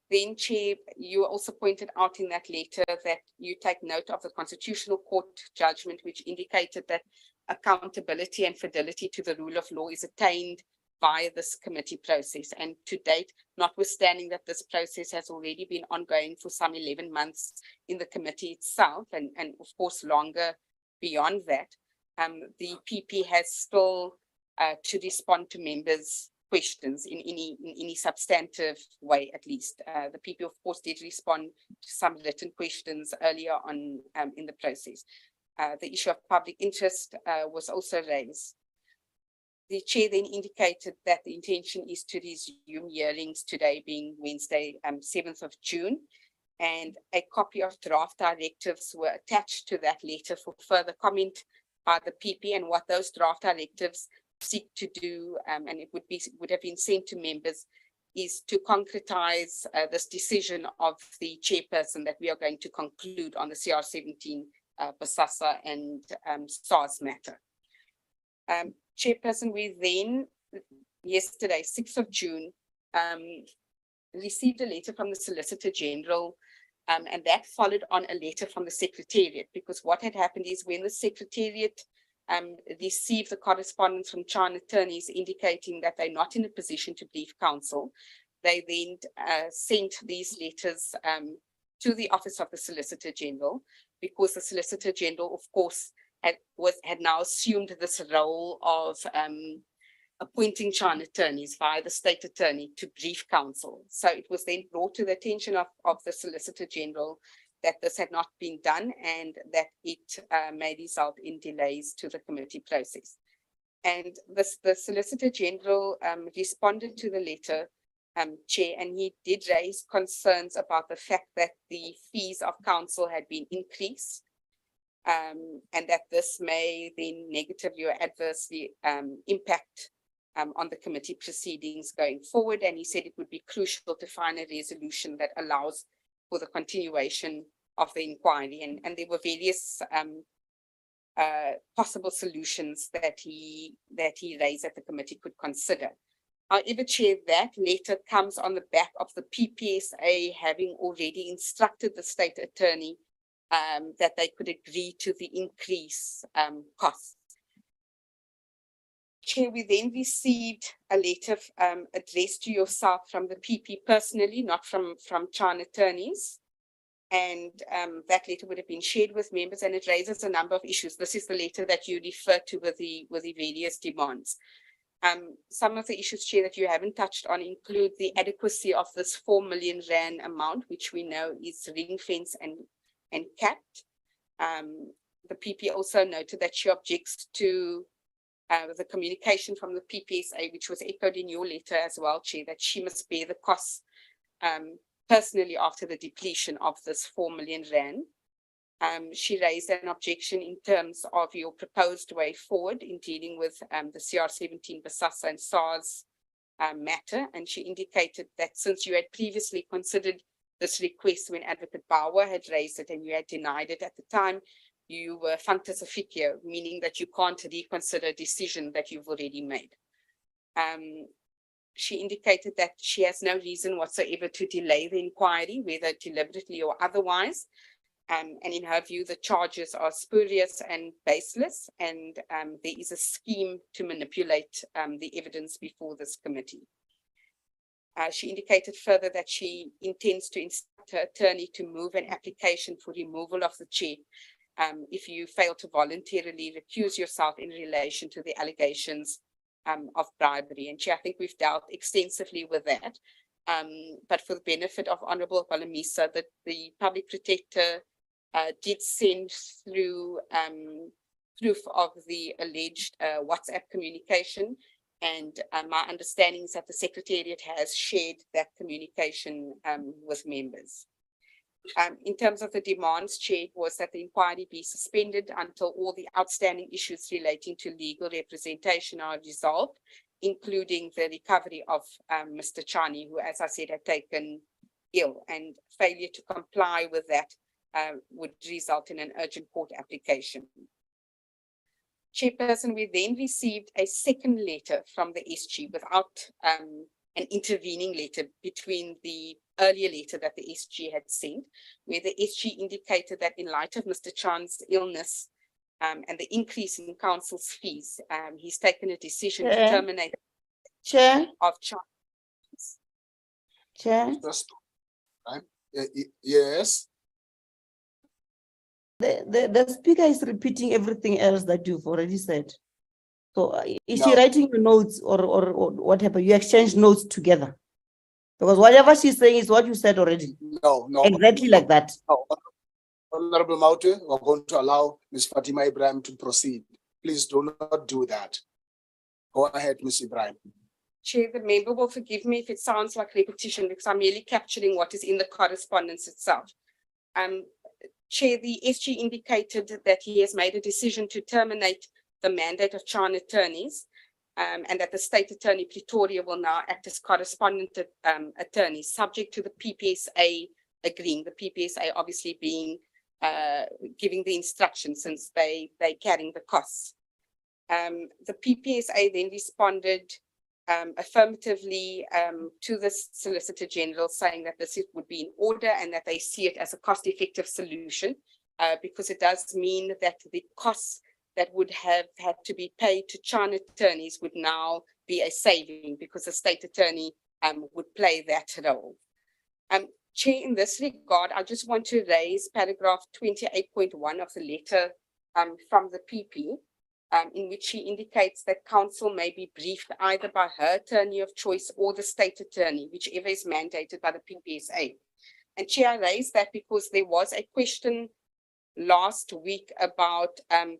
Then, Chair, you also pointed out in that letter that you take note of the Constitutional Court judgment, which indicated that accountability and fidelity to the rule of law is attained via this committee process. And to date, notwithstanding that this process has already been ongoing for some 11 months in the committee itself, and of course longer beyond that, the PP has still to respond to members' questions in any substantive way, at least. The PP, of course, did respond to some written questions earlier on in the process. The issue of public interest was also raised. The chair then indicated that the intention is to resume hearings today, being Wednesday, 7th of June, and a copy of draft directives were attached to that letter for further comment by the PP, and what those draft directives seek to do, and it would have been sent to members, is to concretize this decision of the chairperson that we are going to conclude on the CR17 Basasa and SARS matter. Chairperson, we then, yesterday, 6th of June, received a letter from the Solicitor General, and that followed on a letter from the Secretariat, because what had happened is when the Secretariat received the correspondence from Crown attorneys indicating that they're not in a position to brief counsel, they then sent these letters to the Office of the Solicitor General, because the Solicitor General, of course, had now assumed this role of appointing Crown attorneys via the State Attorney to brief counsel. So it was then brought to the attention of the Solicitor General that this had not been done, and that it may result in delays to the committee process. And the Solicitor General responded to the letter, Chair, and he did raise concerns about the fact that the fees of counsel had been increased, and that this may then negatively or adversely impact on the committee proceedings going forward. And he said it would be crucial to find a resolution that allows for the continuation of the inquiry. And there were various possible solutions that he raised that the committee could consider. However, Chair, that letter comes on the back of the PPSA having already instructed the State Attorney that they could agree to the increase costs. Chair, we then received a letter addressed to yourself from the PP personally, not from Crown attorneys. And that letter would have been shared with members, and it raises a number of issues. This is the letter that you refer to with the various demands. Some of the issues, Chair, that you haven't touched on include the adequacy of this 4 million rand amount, which we know is ring-fenced and capped. The PP also noted that she objects to the communication from the PPSA, which was echoed in your letter as well, Chair, that she must bear the costs personally after the depletion of this 4 million rand. She raised an objection in terms of your proposed way forward in dealing with the CR17 Basasa and SARS matter, and she indicated that since you had previously considered this request when Advocate Bauer had raised it and you had denied it at the time, you were functus officio, meaning that you can't reconsider a decision that you've already made. She indicated that she has no reason whatsoever to delay the inquiry, whether deliberately or otherwise. And in her view, the charges are spurious and baseless, and there is a scheme to manipulate the evidence before this committee. She indicated further that she intends to instruct her attorney to move an application for removal of the chair if you fail to voluntarily recuse yourself in relation to the allegations of bribery. And Chair, I think we've dealt extensively with that. But for the benefit of Honourable Balamisa, that the Public Protector did send through proof of the alleged WhatsApp communication. And my understanding is that the Secretariat has shared that communication with members. In terms of the demands, Chair, was that the inquiry be suspended until all the outstanding issues relating to legal representation are resolved, including the recovery of Mr. Chani, who, as I said, had taken ill, and failure to comply with that would result in an urgent court application. Chairperson, we then received a second letter from the SG without an intervening letter between the earlier letter that the SG had sent, where the SG indicated that in light of Mr. Chan's illness and the increase in council's fees, he's taken a decision to terminate of Chan. Chair. Yes. The speaker is repeating everything else that you've already said. So is she No. writing your notes or what happened? You exchange notes together? Because whatever she's saying is what you said already. No. Exactly like that. No. Honorable Maute, we're going to allow Ms. Fatima Ibrahim to proceed. Please do not do that. Go ahead, Ms. Ibrahim. Chair, the member will forgive me if it sounds like repetition because I'm merely capturing what is in the correspondence itself. Chair, the SG indicated that he has made a decision to terminate the mandate of Chan attorneys and that the State Attorney Pretoria will now act as correspondent attorney, subject to the PPSA agreeing, the PPSA obviously being giving the instructions since they're carrying the costs. The PPSA then responded affirmatively to the Solicitor General saying that this would be in order and that they see it as a cost-effective solution because it does mean that the costs that would have had to be paid to Chan attorneys would now be a saving because the State Attorney would play that role. Chair, in this regard, I just want to raise paragraph 28.1 of the letter from the PP, in which she indicates that council may be briefed either by her attorney of choice or the State Attorney, whichever is mandated by the PPSA. And Chair, I raised that because there was a question last week about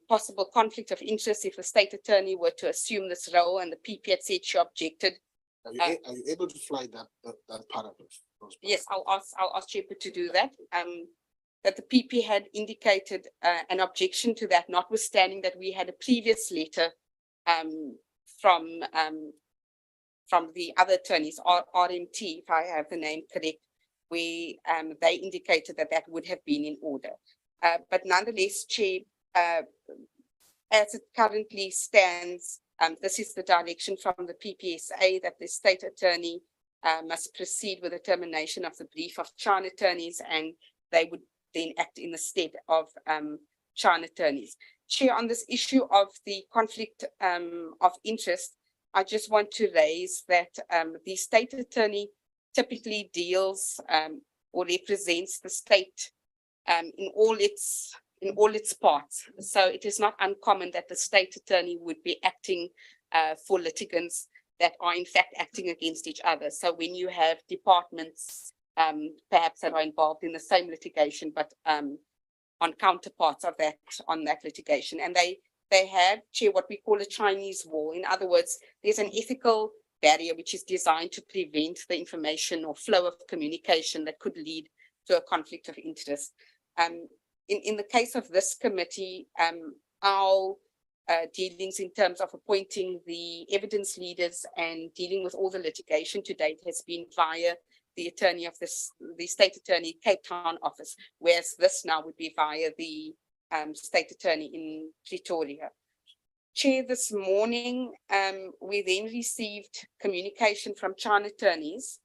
possible conflict of interest if the State Attorney were to assume this role, and the PP had said she objected. Are you able to fly that paragraph? Yes, I'll ask Chairperson to do that. That the PP had indicated an objection to that, notwithstanding that we had a previous letter from the other attorneys, RMT, if I have the name correct, where they indicated that that would have been in order. But nonetheless, Chair, as it currently stands, this is the direction from the PPSA that the State Attorney must proceed with the termination of the brief of Chan attorneys, and they would then act in the stead of Chan attorneys. Chair, on this issue of the conflict of interest, I just want to raise that the State Attorney typically deals or represents the state in all its parts. So it is not uncommon that the State Attorney would be acting for litigants that are in fact acting against each other. So when you have departments perhaps that are involved in the same litigation, but on counterparts of that, on that litigation, and they have, Chair, what we call a Chinese wall. In other words, there's an ethical barrier which is designed to prevent the information or flow of communication that could lead to a conflict of interest. In the case of this committee, our dealings in terms of appointing the evidence leaders and dealing with all the litigation to date has been via the attorney of the State Attorney Cape Town office, whereas this now would be via the State Attorney in Pretoria. Chair, this morning, we then received communication from Chan attorneys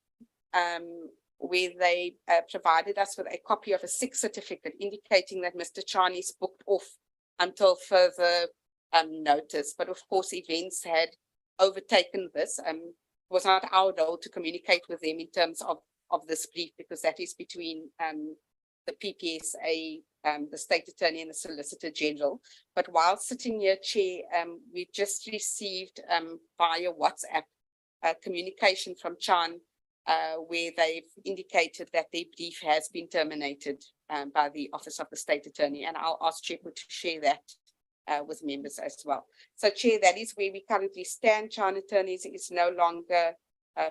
where they provided us with a copy of a sick certificate indicating that Mr. Chan is booked off until further notice. But of course, events had overtaken this. It was not our role to communicate with them in terms of this brief, because that is between the PPSA, the State Attorney and the Solicitor General. But while sitting here, Chair, we just received via WhatsApp communication from Chan where they've indicated that their brief has been terminated by the Office of the State Attorney. And I'll ask Chairperson to share that with members as well. So Chair, that is where we currently stand. Chan attorneys is no longer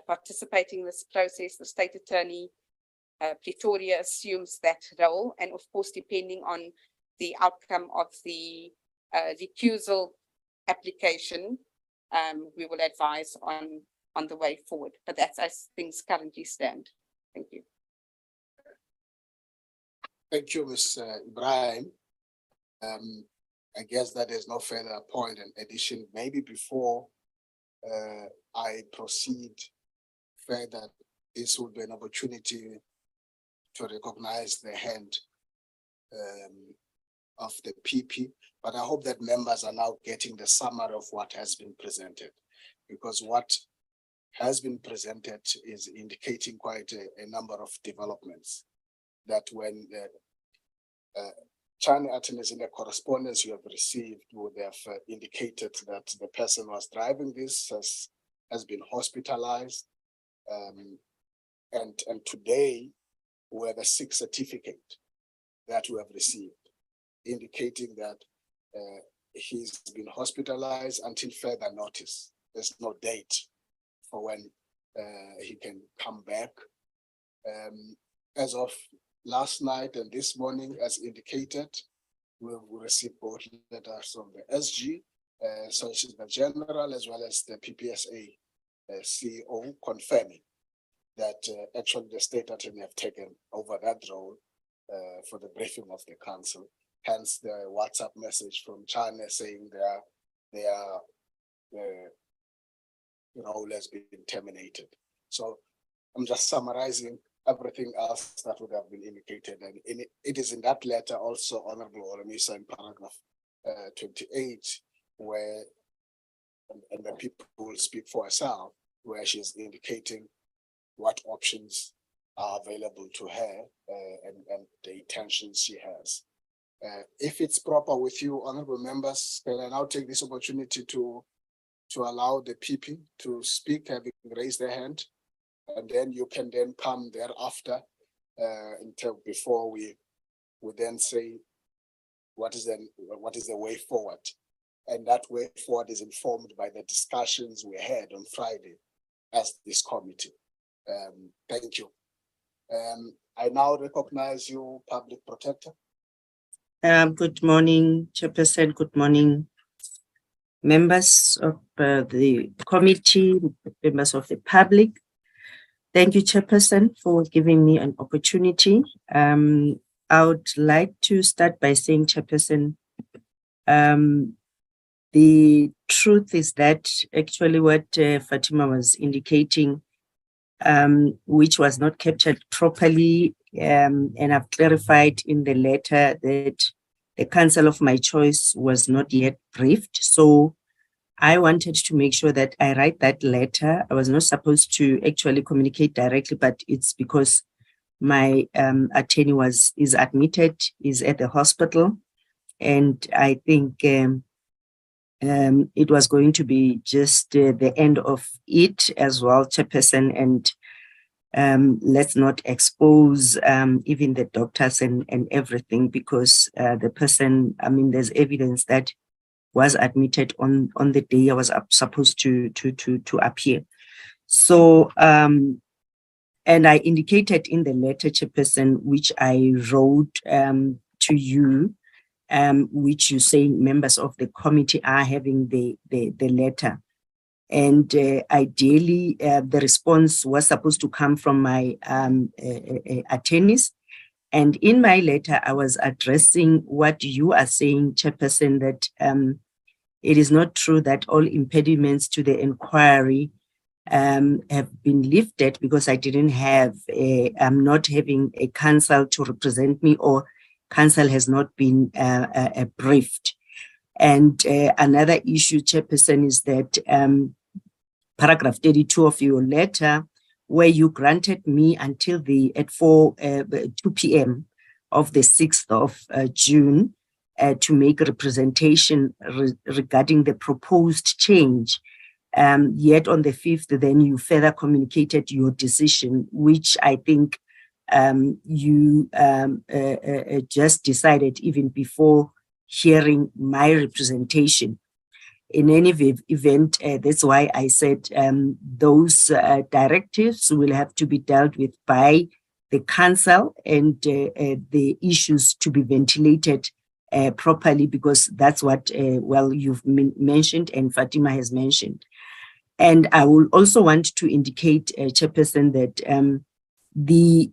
participating in this process. The State Attorney Pretoria assumes that role, and of course, depending on the outcome of the recusal application, we will advise on the way forward. But that's as things currently stand. Thank you. Thank you, Ms. Ibrahim. I guess that there's no further point in addition. Maybe before I proceed further, this will be an opportunity to recognize the hand of the PP, but I hope that members are now getting the summary of what has been presented, because what has been presented is indicating quite a number of developments. That when the China attorneys in the correspondence you have received would have indicated that the person who was driving this has been hospitalized, and today we have a sick certificate that we have received indicating that he's been hospitalized until further notice. There's no date for when he can come back. As of last night and this morning, as indicated, we received both letters from the SG, Solicitor General, as well as the PPSA CEO, confirming that actually the state attorney have taken over that role for the briefing of the council. Hence the WhatsApp message from China saying their role has been terminated. So I'm just summarizing everything else that would have been indicated, and it is in that letter also, Honorable Olemisa, in paragraph 28, where and the people will speak for herself, where she's indicating what options are available to her and the intentions she has. If it's proper with you, honorable members, can I now take this opportunity to allow the PP to speak, having raised their hand, and then you can then come thereafter until before we then say what is the way forward, and that way forward is informed by the discussions we had on Friday as this committee. Thank you. I now recognize you, Public Protector. Good morning, Chairperson. Good morning, members of the committee, members of the public. Thank you, Chairperson, for giving me an opportunity. I would like to start by saying, Chairperson, the truth is that actually what Fatima was indicating, which was not captured properly, and I've clarified in the letter that the council of my choice was not yet briefed. So I wanted to make sure that I write that letter. I was not supposed to actually communicate directly, but it's because my attorney is admitted, is at the hospital, and I think it was going to be just the end of it as well, Chairperson, and let's not expose even the doctors and everything, because the person, I mean, there's evidence that was admitted on the day I was supposed to appear. So, and I indicated in the letter, Chairperson, which I wrote to you, which you say members of the committee are having the letter. And ideally, the response was supposed to come from my attorneys. And in my letter, I was addressing what you are saying, Chairperson, that it is not true that all impediments to the inquiry have been lifted, because I didn't have, I'm not having a counsel to represent me, or counsel has not been briefed. And another issue, Chairperson, is that paragraph 32 of your letter, where you granted me until at 2 p.m. of the 6th of June to make a representation regarding the proposed change. Yet on the 5th, then you further communicated your decision, which I think you just decided even before hearing my representation. In any event, that's why I said those directives will have to be dealt with by the council, and the issues to be ventilated properly, because that's what, well, you've mentioned and Fatima has mentioned. And I will also want to indicate, Chairperson, that the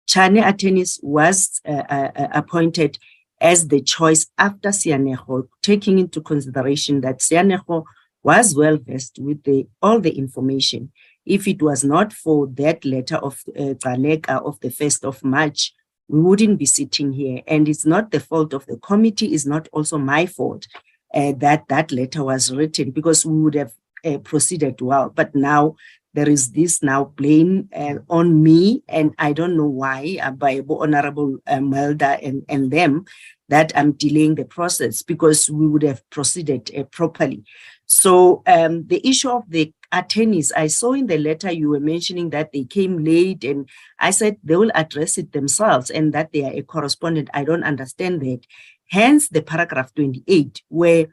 China attorneys was appointed as the choice after Sianego, taking into consideration that Sianego was well versed with all the information. If it was not for that letter of Galeka of the 1st of March, we wouldn't be sitting here. And it's not the fault of the committee, it's not also my fault that letter was written, because we would have proceeded well. But now there is this now blame on me, and I don't know why, by Honorable Melda and them, that I'm delaying the process, because we would have proceeded properly. So the issue of the attorneys, I saw in the letter you were mentioning that they came late, and I said they will address it themselves and that they are a correspondent. I don't understand that. Hence the paragraph 28, where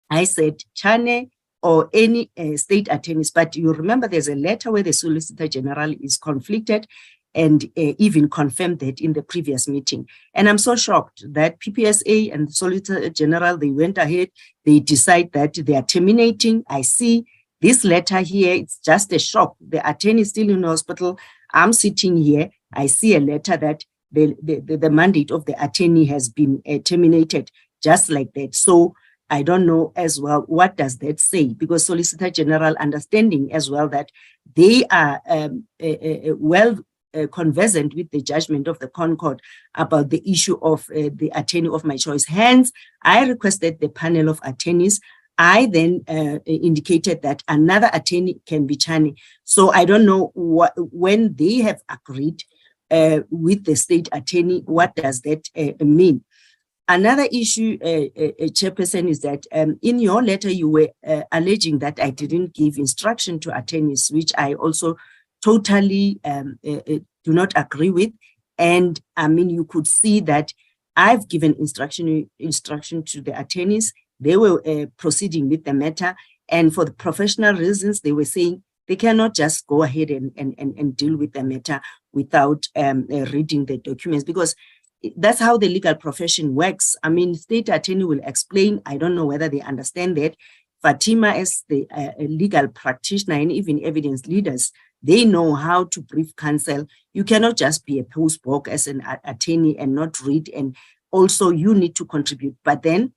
I said, Chane or any state attorneys, but you remember there's a letter where the Solicitor General is conflicted and even confirmed that in the previous meeting. And I'm so shocked that PPSA and the Solicitor General, they went ahead, they decide that they are terminating. I see this letter here, it's just a shock. The attorney is still in hospital. I'm sitting here, I see a letter that the mandate of the attorney has been terminated, just like that. So I don't know as well, what does that say? Because Solicitor General understanding as well that they are conversant with the judgment of the Concord about the issue of the attorney of my choice. Hence, I requested the panel of attorneys. I then indicated that another attorney can be Chani. So I don't know when they have agreed with the state attorney, what does that mean? Another issue, Chairperson, is that in your letter, you were alleging that I didn't give instruction to attorneys, which I also totally do not agree with. And I mean, you could see that I've given instruction to the attorneys. They were proceeding with the matter. And for the professional reasons, they were saying they cannot just go ahead and deal with the matter without reading the documents, because that's how the legal profession works. I mean, state attorney will explain. I don't know whether they understand that. Fatima, as the legal practitioner and even evidence leaders, they know how to brief counsel. You cannot just be a postbox as an attorney and not read, and also you need to contribute. But then,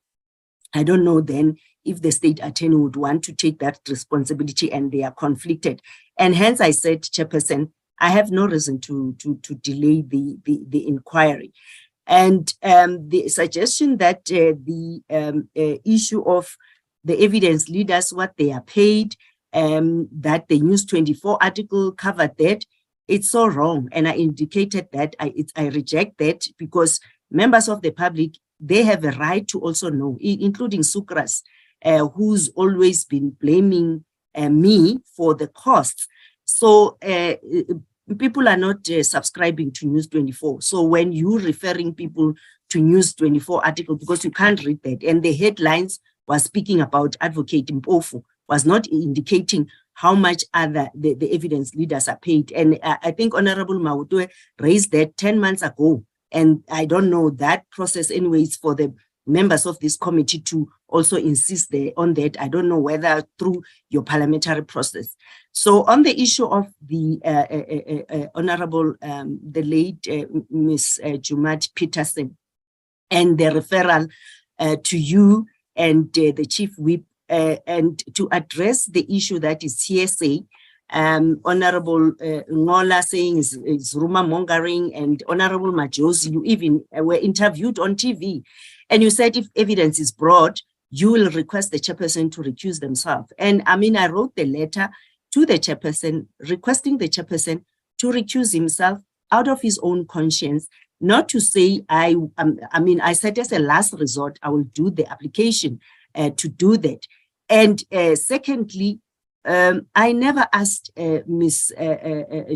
I don't know then if the state attorney would want to take that responsibility, and they are conflicted. And hence I said, Chairperson, I have no reason to delay the inquiry. And the suggestion that the issue of the evidence leaders, what they are paid, that the News 24 article covered that, it's so wrong. And I indicated that I reject that, because members of the public, they have a right to also know, including Sukras, who's always been blaming me for the costs. So people are not subscribing to News 24. So when you're referring people to News 24 article, because you can't read that, and the headlines was speaking about Advocate Mpofu, was not indicating how much the evidence leaders are paid. And I think Honorable Mautwe raised that 10 months ago. And I don't know that process anyways for the members of this committee to also insist on that. I don't know whether through your parliamentary process. So on the issue of the Honorable, the late Ms. Jumat Peterson, and the referral to you and the Chief Whip, and to address the issue that is hearsay, Honorable Ngola saying is rumor mongering, and Honorable Majosi, you even were interviewed on TV, and you said if evidence is brought, you will request the chairperson to recuse themselves. And I mean, I wrote the letter to the chairperson requesting the chairperson to recuse himself out of his own conscience, not to say I mean, I said as a last resort, I will do the application to do that. And secondly, I never asked Ms.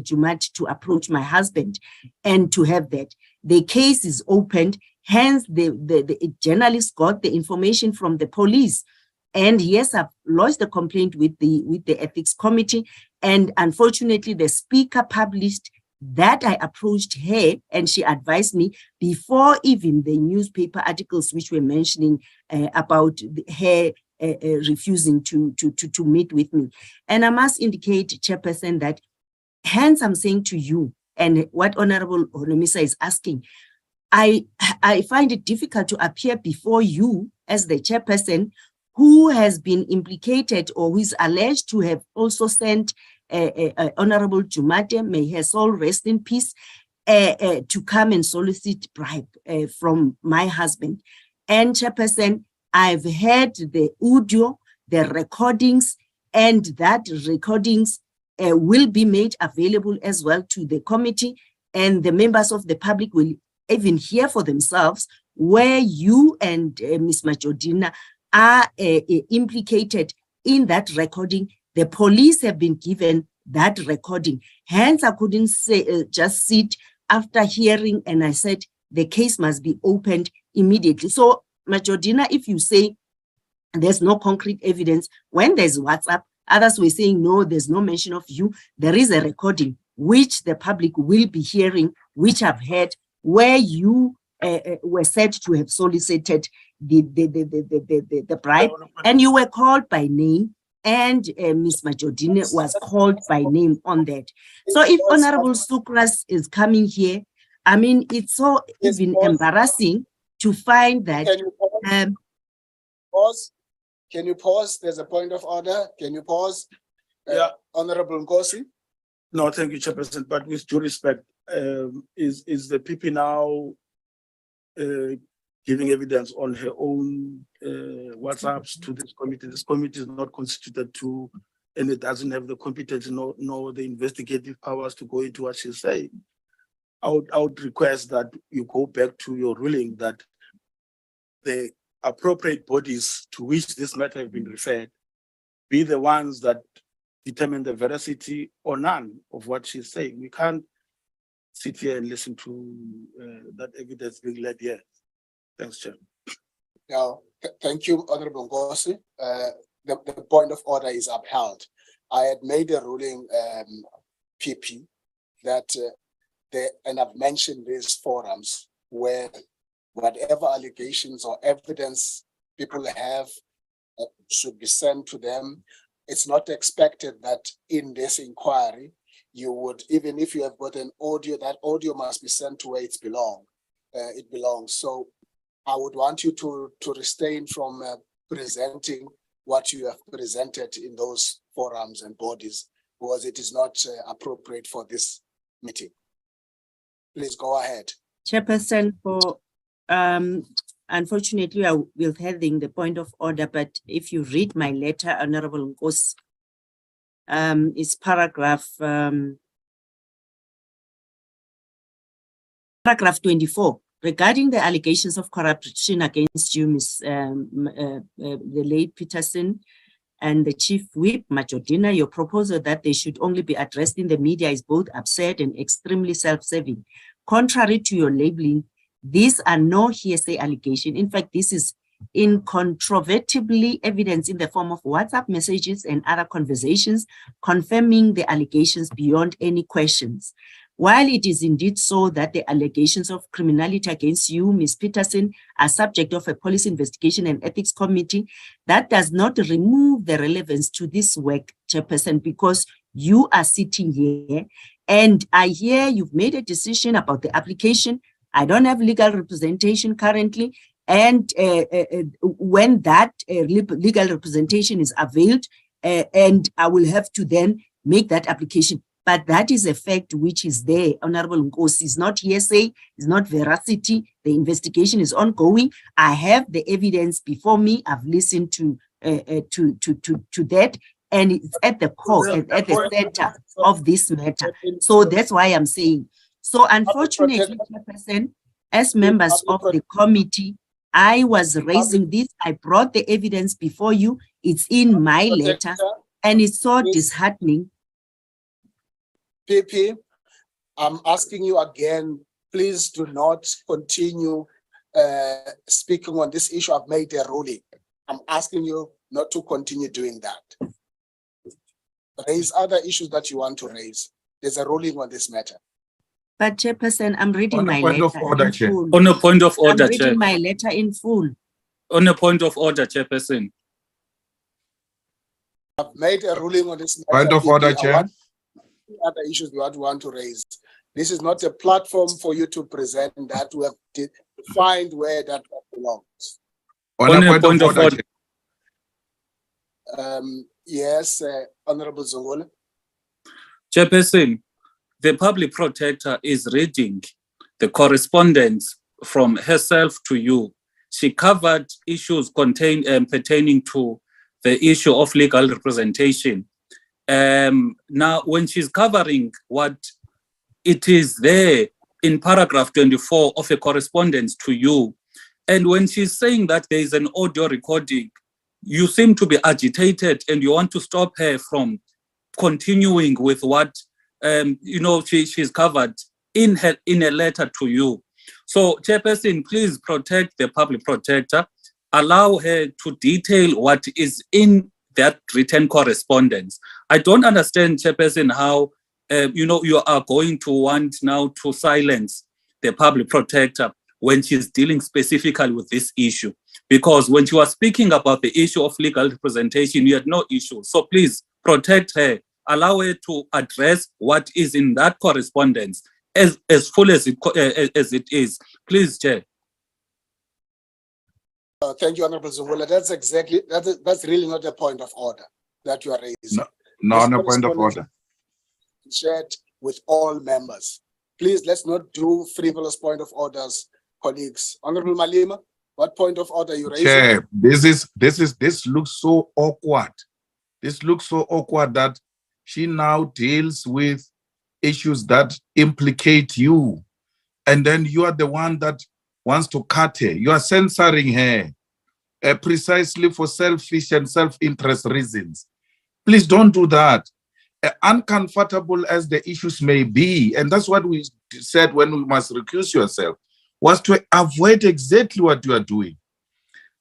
Jumat to approach my husband and to have that. The case is opened, hence the journalist got the information from the police. And yes, I've lodged a complaint with the ethics committee. And unfortunately, the speaker published that I approached her, and she advised me before even the newspaper articles which were mentioning about her refusing to meet with me. And I must indicate, Chairperson, that hence I'm saying to you, and what Honorable Honomisa is asking, I find it difficult to appear before you as the chairperson who has been implicated or who is alleged to have also sent Honorable Jumate, may her soul rest in peace, to come and solicit bribe from my husband. And Chairperson, I've heard the audio, the recordings, and that recordings will be made available as well to the committee, and the members of the public will even hear for themselves where you and Ms. Majodina are implicated in that recording. The police have been given that recording. Hence, I couldn't say just sit after hearing, and I said the case must be opened immediately. So, Majodina, if you say there's no concrete evidence, when there's WhatsApp, others were saying, no, there's no mention of you. There is a recording which the public will be hearing, which I've heard, where you were said to have solicited the bribe, and you were called by name, and Ms. Majodina was called by name on that. So if Honorable Sukras is coming here, I mean, it's so even embarrassing to find that. Can you pause? Can you pause? There's a point of order. Can you pause? Yeah. Honorable Nkosi? No, thank you, Chairperson. But with due respect, is the PP now giving evidence on her own WhatsApps to this committee? This committee is not constituted to, and it doesn't have the competence nor the investigative powers to go into what she's saying. I would request that you go back to your ruling that the appropriate bodies to which this matter has been referred be the ones that determine the veracity or none of what she's saying. We can't sit here and listen to that evidence being led here. Thanks, Chair. Now, thank you, Honorable Nkosi. The point of order is upheld. I had made a ruling, PP, that and I've mentioned these forums where whatever allegations or evidence people have should be sent to them. It's not expected that in this inquiry, you would, even if you have got an audio, that audio must be sent to where it belongs. So I would want you to refrain from presenting what you have presented in those forums and bodies, because it is not appropriate for this meeting. Please go ahead. Chairperson, for unfortunately, I will having the point of order, but if you read my letter, Honorable Nkosi, it's paragraph 24, regarding the allegations of corruption against you, the late Peterson, and the Chief Whip, Majodina. Your proposal that they should only be addressed in the media is both absurd and extremely self-serving. Contrary to your labeling, these are no hearsay allegation. In fact, this is incontrovertibly evidence in the form of WhatsApp messages and other conversations confirming the allegations beyond any questions. While it is indeed so that the allegations of criminality against you, Ms. Peterson, are subject of a policy investigation and ethics committee, that does not remove the relevance to this work, Chairperson, because you are sitting here and I hear you've made a decision about the application. I don't have legal representation currently. And when that legal representation is availed, and I will have to then make that application. But that is a fact which is there, Honorable Nkosi. It's not hearsay, it's not veracity. The investigation is ongoing. I have the evidence before me. I've listened to that, and it's at the core, at the center of this matter. So that's why I'm saying. So unfortunately, Chairperson, as members of the committee, I was raising this. I brought the evidence before you. It's in my letter, and it's so disheartening. PP, I'm asking you again, please do not continue speaking on this issue. I've made a ruling. I'm asking you not to continue doing that. Raise other issues that you want to raise. There's a ruling on this matter. But Chairperson, I'm reading my point letter of order, in Chair. full. On a point of order, I'm Chair. reading my letter in full. On a point of order, Chairperson. I've made a ruling on this matter. Point of order, Chair. Other issues we want to raise. This is not a platform for you to present that. We have to find where that belongs. On a point of order. Yes, Honorable Zongola. Chairperson, the public protector is reading the correspondence from herself to you. She covered issues pertaining to the issue of legal representation. Now, when she's covering what it is there in paragraph 24 of a correspondence to you, and when she's saying that there is an audio recording, you seem to be agitated and you want to stop her from continuing with what she's covered in a letter to you. So, Chairperson, please protect the public protector. Allow her to detail what is in that written correspondence. I don't understand, Chairperson, how you are going to want now to silence the public protector when she's dealing specifically with this issue. Because when she was speaking about the issue of legal representation, you had no issue. So please protect her. Allow her to address what is in that correspondence as full as it is. Please, Chair. Thank you, Honorable Zungula. That's really not a point of order that you are raising. No point of order. Shared with all members. Please, let's not do frivolous point of orders, colleagues. Honorable Malema, what point of order are you raising? Chair, this looks so awkward. This looks so awkward that she now deals with issues that implicate you. And then you are the one that wants to cut her. You are censoring her precisely for selfish and self-interest reasons. Please don't do that. Uncomfortable as the issues may be, and that's what we said when we must recuse yourself, was to avoid exactly what you are doing.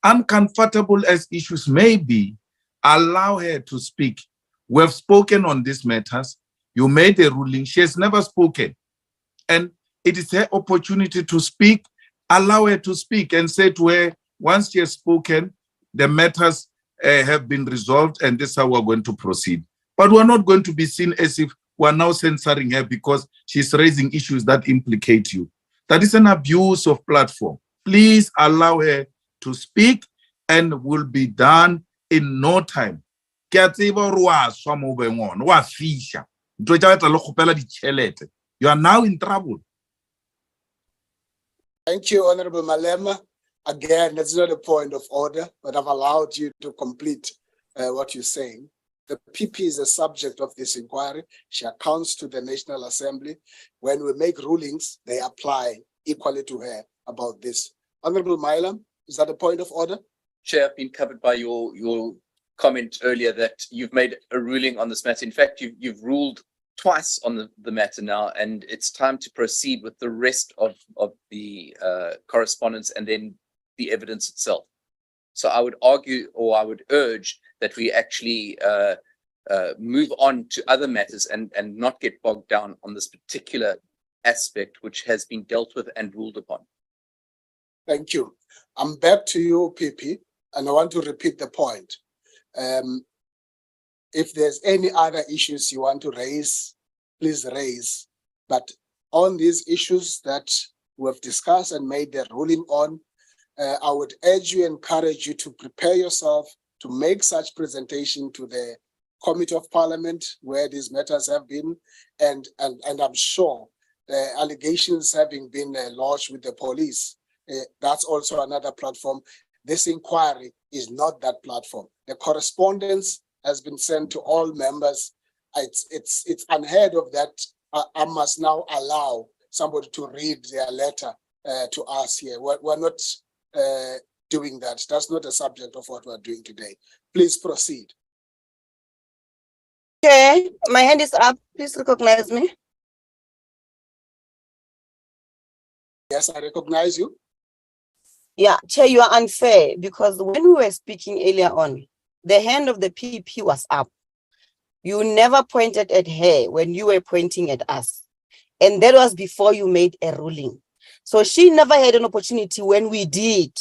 Uncomfortable as issues may be, allow her to speak. We have spoken on these matters. You made a ruling. She has never spoken. And it is her opportunity to speak. Allow her to speak and say to her, once she has spoken, the matters have been resolved and this is how we're going to proceed. But we're not going to be seen as if we're now censoring her because she's raising issues that implicate you. That is an abuse of platform. Please allow her to speak and will be done in no time. You are now in trouble. Thank you, Honorable Malema. Again, that's not a point of order, but I've allowed you to complete what you're saying. The PP is the subject of this inquiry. She accounts to the National Assembly. When we make rulings, they apply equally to her about this. Honorable Mailam, is that a point of order? Chair, I've been covered by your comment earlier that you've made a ruling on this matter. In fact, you've ruled twice on the matter now, and it's time to proceed with the rest of the correspondence and then the evidence itself. So I would argue, or I would urge, that we actually move on to other matters and not get bogged down on this particular aspect which has been dealt with and ruled upon. Thank you. I'm back to you, PP, and I want to repeat the point. If there's any other issues you want to raise, please raise. But on these issues that we have discussed and made the ruling on, I would urge you, encourage you to prepare yourself to make such presentation to the Committee of Parliament where these matters have been, and I'm sure the allegations having been lodged with the police, that's also another platform. This inquiry is not that platform. The correspondence has been sent to all members. It's unheard of that I must now allow somebody to read their letter to us here. We're not doing that. That's not the subject of what we're doing today. Please proceed. Okay, my hand is up. Please recognize me. Yes, I recognize you. Yeah, Chair, you are unfair because when we were speaking earlier on, the hand of the PP was up. You never pointed at her when you were pointing at us. And that was before you made a ruling. So she never had an opportunity when we did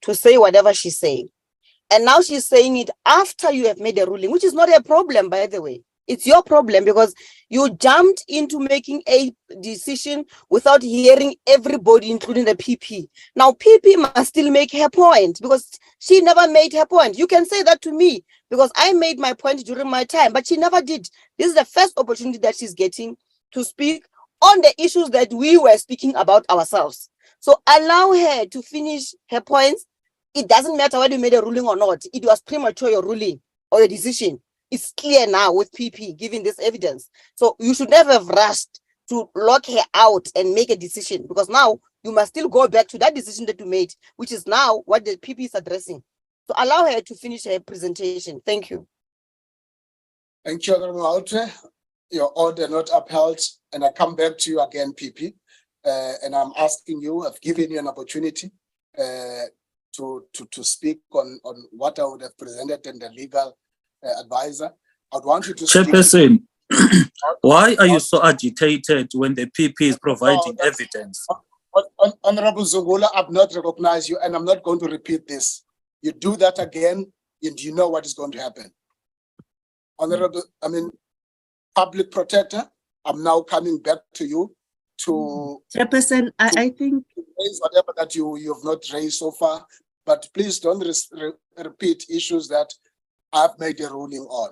to say whatever she said. And now she's saying it after you have made a ruling, which is not a problem, by the way. It's your problem because you jumped into making a decision without hearing everybody, including the PP. Now, PP must still make her point because she never made her point. You can say that to me because I made my point during my time, but she never did. This is the first opportunity that she's getting to speak on the issues that we were speaking about ourselves. So allow her to finish her points. It doesn't matter whether you made a ruling or not. It was premature, your ruling or your decision. It's clear now with PP giving this evidence. So you should never have rushed to lock her out and make a decision because now you must still go back to that decision that you made, which is now what the PP is addressing. So allow her to finish her presentation. Thank you. Thank you, Honorable Mautwe. Your order not upheld, and I come back to you again, PP, and I'm asking you, I've given you an opportunity to speak on what I would have presented in the legal advisor. I'd want you to Chairperson, why are you so agitated when the PP is providing evidence? Honorable Zungula, I've not recognized you, and I'm not going to repeat this. You do that again, and you know what is going to happen. Honorable, Public Protector, I'm now coming back to you to Chairperson, I think raise whatever that you have not raised so far, but please don't repeat issues that I've made a ruling on.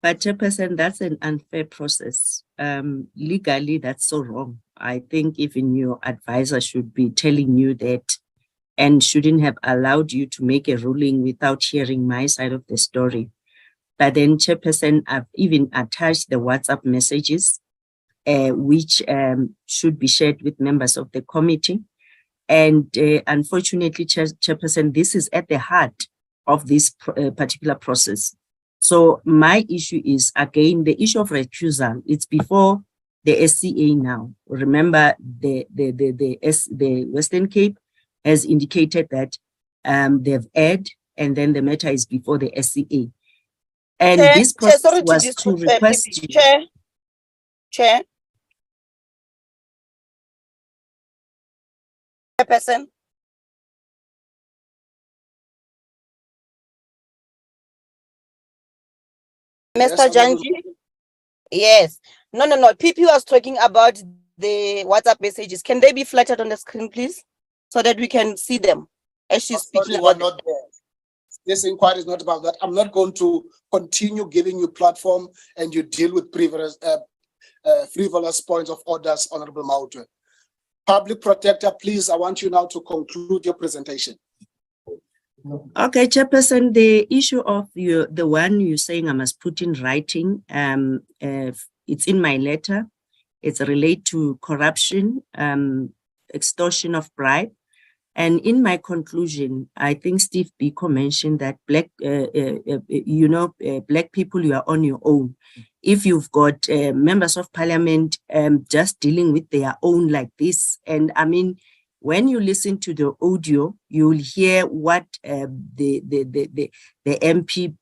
But Chairperson, that's an unfair process. Legally, that's so wrong. I think even your advisor should be telling you that and shouldn't have allowed you to make a ruling without hearing my side of the story. But then, Chairperson, I've even attached the WhatsApp messages, which should be shared with members of the committee. And unfortunately, Chairperson, this is at the heart of this particular process. So my issue is, again, the issue of recusal. It's before the SCA now. Remember, the Western Cape has indicated that they've aired, and then the matter is before the SCA. And this process was to request you. Chair. Chairperson. Mr. Janji? Yes. No. PP was talking about the WhatsApp messages. Can they be flattened on the screen, please? So that we can see them as she's speaking about not there. This inquiry is not about that. I'm not going to continue giving you platform and you deal with frivolous points of orders, Honorable Mautwe. Public Protector, please, I want you now to conclude your presentation. Okay, Chairperson, the issue of the one you're saying I must put in writing, it's in my letter. It's related to corruption, extortion of bribe. And in my conclusion, I think Steve Biko mentioned that black people, you are on your own. If you've got members of parliament just dealing with their own like this, and I mean, when you listen to the audio, you'll hear what the MP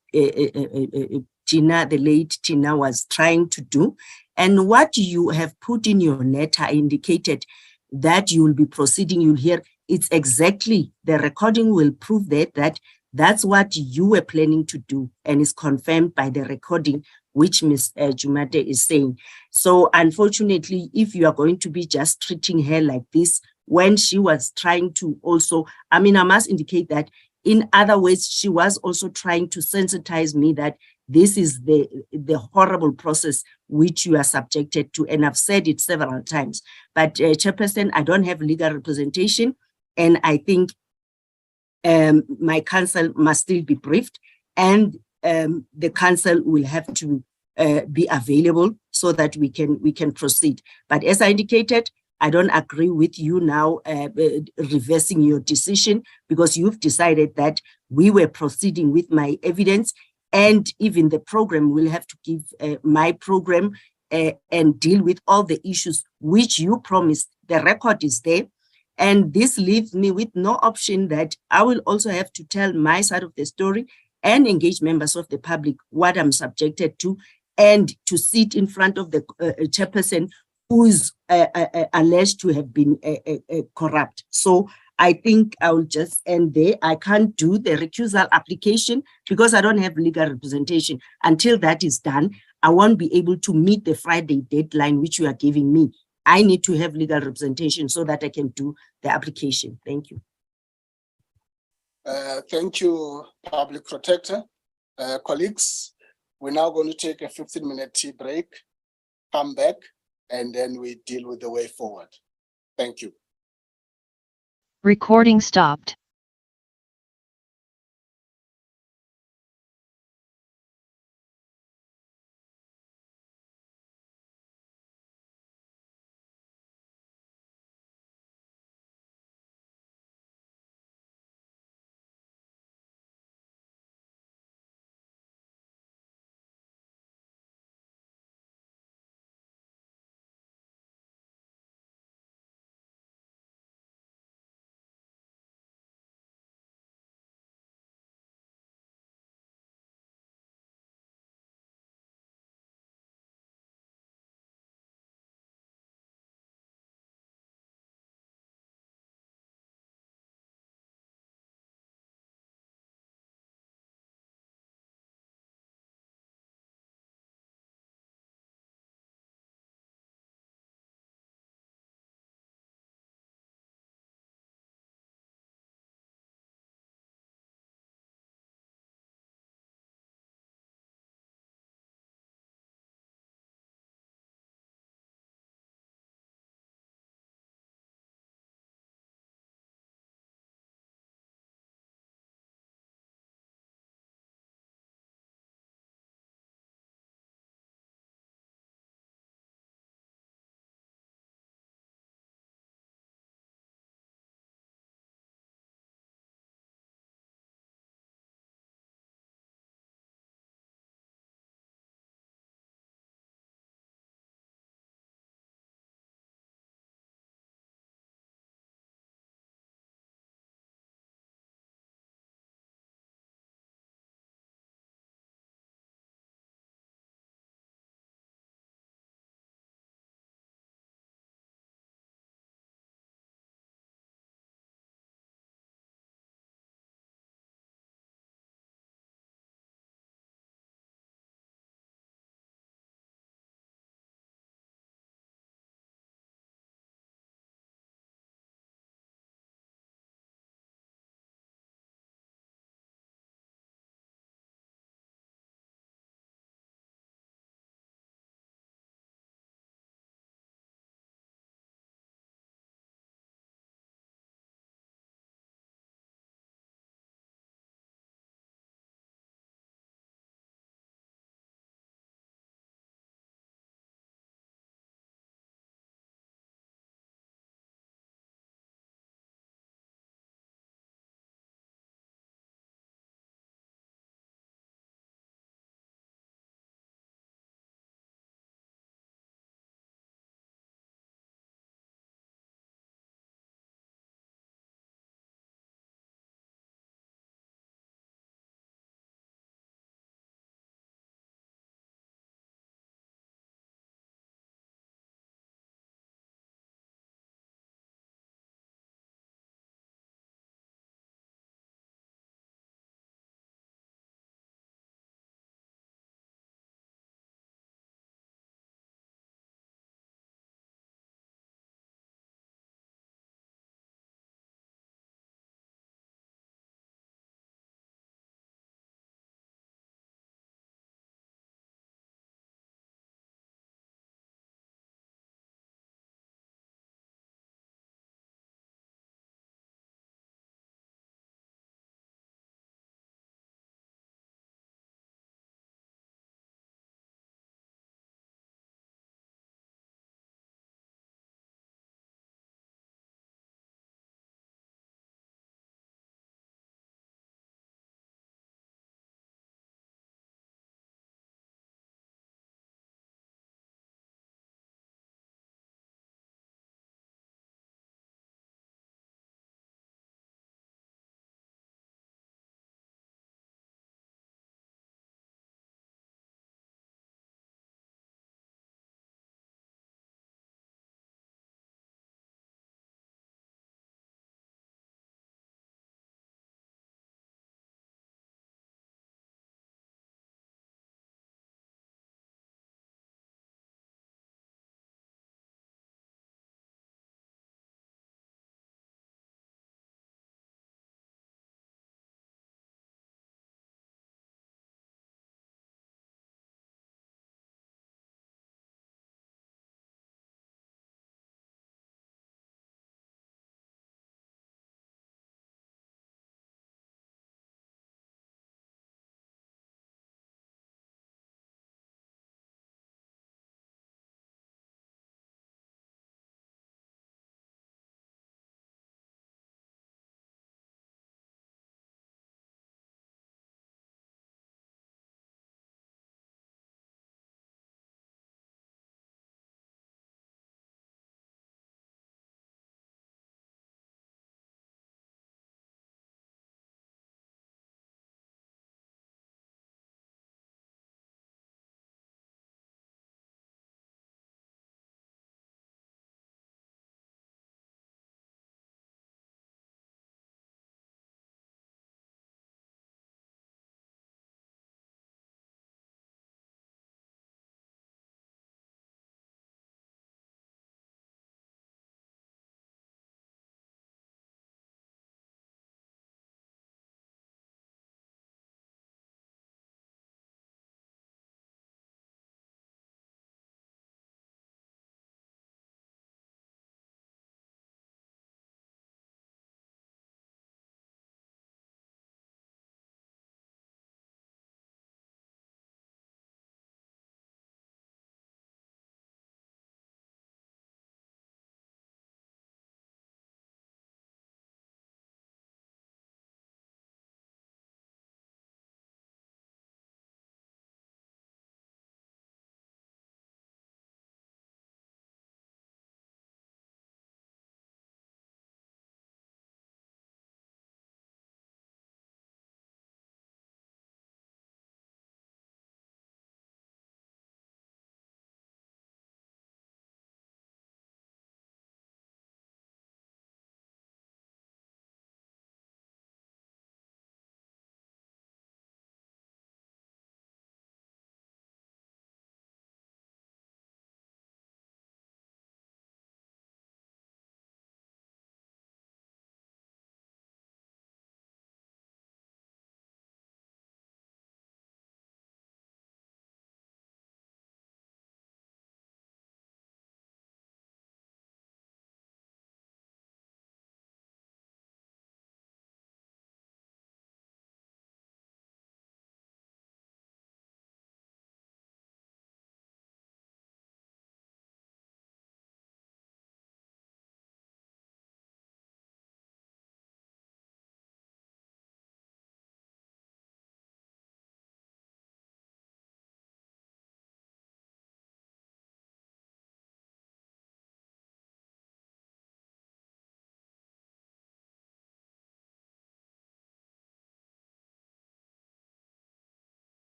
Tina, the late Tina, was trying to do, and what you have put in your letter indicated that you will be proceeding. You'll hear it's exactly, the recording will prove that's what you were planning to do, and is confirmed by the recording, which Ms. Jumate is saying. So unfortunately, if you are going to be just treating her like this, when she was trying to also, I mean, I must indicate that in other ways, she was also trying to sensitize me that this is the horrible process which you are subjected to. And I've said it several times. But Chairperson, I don't have legal representation. And I think my counsel must still be briefed, and the counsel will have to be available so that we can proceed. But as I indicated, I don't agree with you now reversing your decision, because you've decided that we were proceeding with my evidence, and even the program will have to give my program and deal with all the issues which you promised. The record is there. And this leaves me with no option that I will also have to tell my side of the story and engage members of the public what I'm subjected to, and to sit in front of the chairperson who is alleged to have been corrupt. So I think I will just end there. I can't do the recusal application because I don't have legal representation. Until that is done, I won't be able to meet the Friday deadline which you are giving me. I need to have legal representation so that I can do the application. Thank you. Thank you, Public Protector. Colleagues, we're now going to take a 15-minute tea break, come back, and then we deal with the way forward. Thank you. Recording stopped.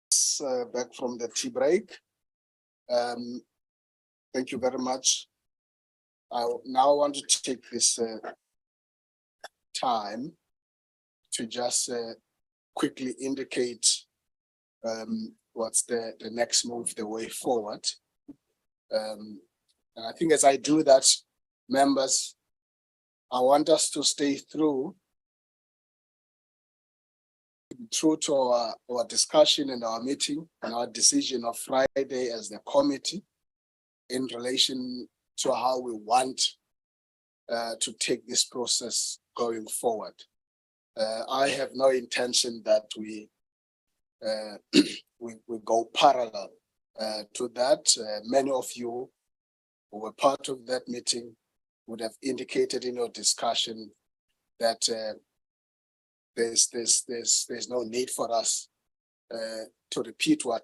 Back from the tea break. Thank you very much. I now want to take this time to just quickly indicate what's the next move, the way forward. And I think as I do that, members, I want us to stay true to our discussion and our meeting and our decision of Friday as the committee in relation to how we want to take this process going forward. I have no intention that we go parallel to that. Many of you who were part of that meeting would have indicated in your discussion that there's no need for us to repeat what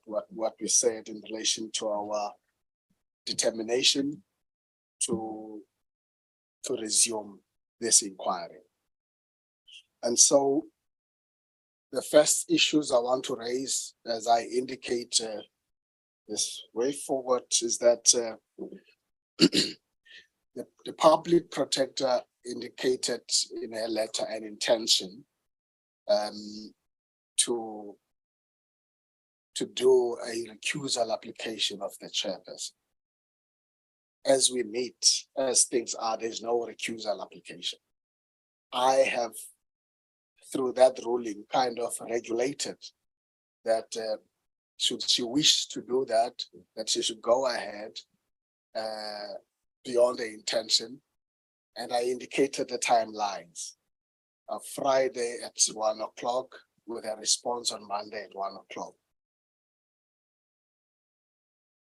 we said in relation to our determination to resume this inquiry. And so the first issues I want to raise, as I indicate this way forward, is that the public protector indicated in her letter an intention to do a recusal application of the chairperson. As we meet, as things are, there's no recusal application. I have, through that ruling, kind of regulated that should she wish to do that, that she should go ahead beyond the intention. And I indicated the timelines of Friday at 1 o'clock with a response on Monday at 1 o'clock.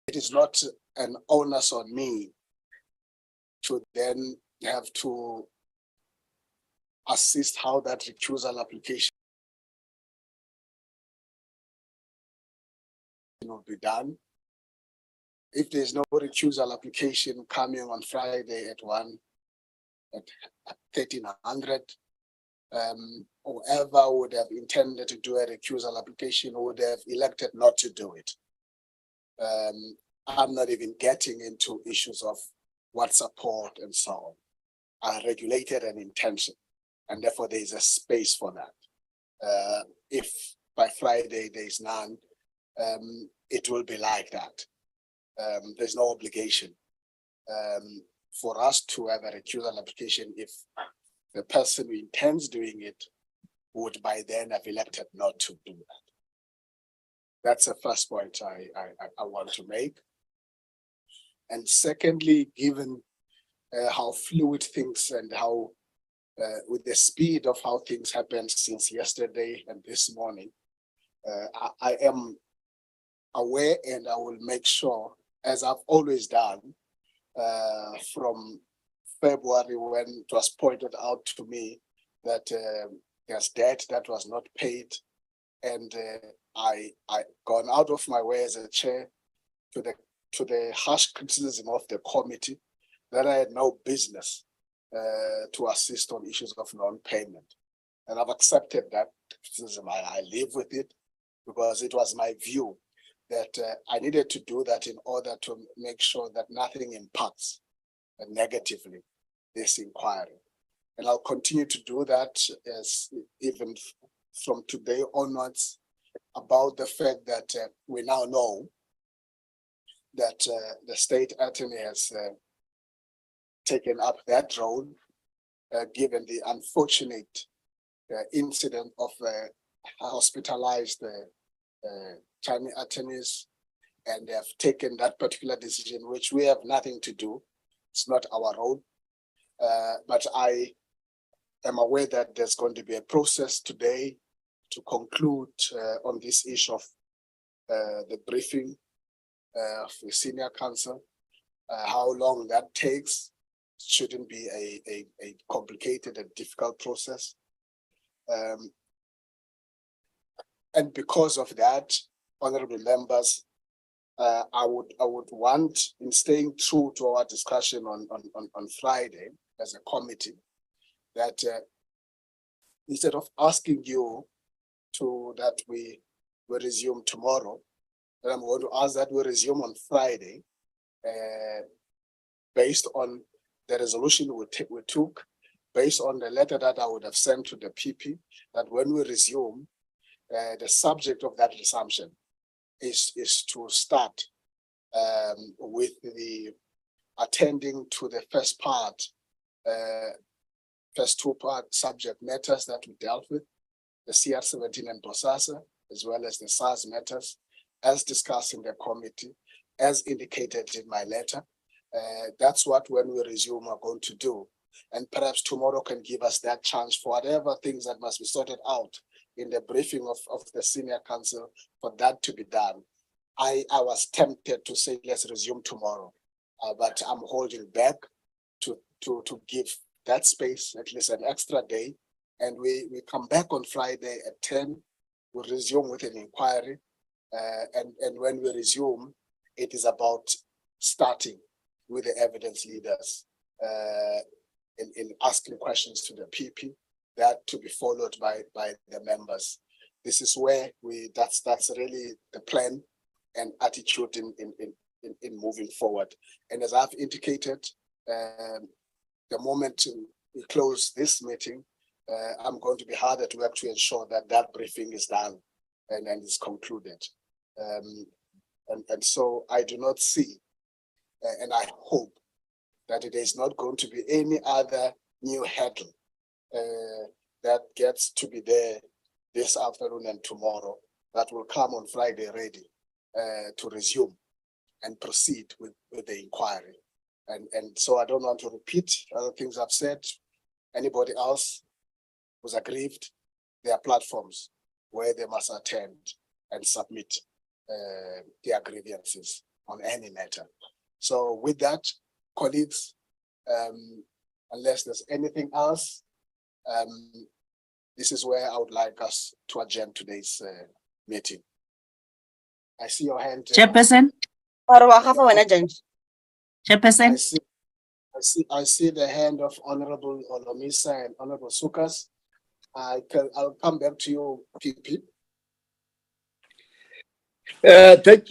It is not an onus on me to then have to assist how that recusal application will be done. If there's no recusal application coming on Friday at 1300, whoever would have intended to do a recusal application would have elected not to do it. I'm not even getting into issues of what support and so on. I regulated an intention, and therefore there is a space for that. If by Friday there is none, it will be like that. There's no obligation for us to have a recusal application if the person who intends doing it would by then have elected not to do that. That's the first point I want to make. And secondly, given how fluid things and how with the speed of how things happened since yesterday and this morning, I am aware, and I will make sure, as I've always done, from February when it was pointed out to me that there's debt that was not paid, and I gone out of my way as a chair to the harsh criticism of the committee that I had no business to assist on issues of non-payment. And I've accepted that criticism. I live with it because it was my view that I needed to do that in order to make sure that nothing impacts negatively this inquiry. And I'll continue to do that as even from today onwards, about the fact that we now know that the state attorney has taken up that role, given the unfortunate incident of hospitalized Chinese attorneys, and they have taken that particular decision, which we have nothing to do. It's not our role. But I am aware that there's going to be a process today to conclude on this issue of the briefing of the senior counsel. How long that takes shouldn't be a complicated and difficult process. And because of that, honorable members, I would want, in staying true to our discussion on Friday as a committee, that instead of asking you that we we resume tomorrow. And I'm going to ask that we resume on Friday, based on the resolution we took, based on the letter that I would have sent to the PP, that when we resume, the subject of that resumption is to start with the attending to the first two part subject matters that we dealt with, the CR17 and BOSASA, as well as the SARS matters, as discussed in the committee, as indicated in my letter. That's what when we resume are going to do. And perhaps tomorrow can give us that chance for whatever things that must be sorted out in the briefing of the senior council for that to be done. I was tempted to say, let's resume tomorrow, but I'm holding back to give that space, at least an extra day. And we come back on Friday at 10, we'll resume with an inquiry. And when we resume, it is about starting with the evidence leaders in asking questions to the PP, that to be followed by the members. This is where that's really the plan and attitude in moving forward. And as I've indicated, the moment we close this meeting, I'm going to be hard at work to ensure that that briefing is done and is concluded. And so I do not see, and I hope that it is not going to be any other new hurdle that gets to be there this afternoon and tomorrow, that will come on Friday ready to resume and proceed with the inquiry. And so I don't want to repeat other things I've said. Anybody else who's aggrieved, there are platforms where they must attend and submit their grievances on any matter. So with that, colleagues, unless there's anything else, this is where I would like us to adjourn today's meeting. I see your hand. Chairperson. Chairperson. I see the hand of Honorable Olomisa and Honorable Sukas. I'll come back to you, PP. Thank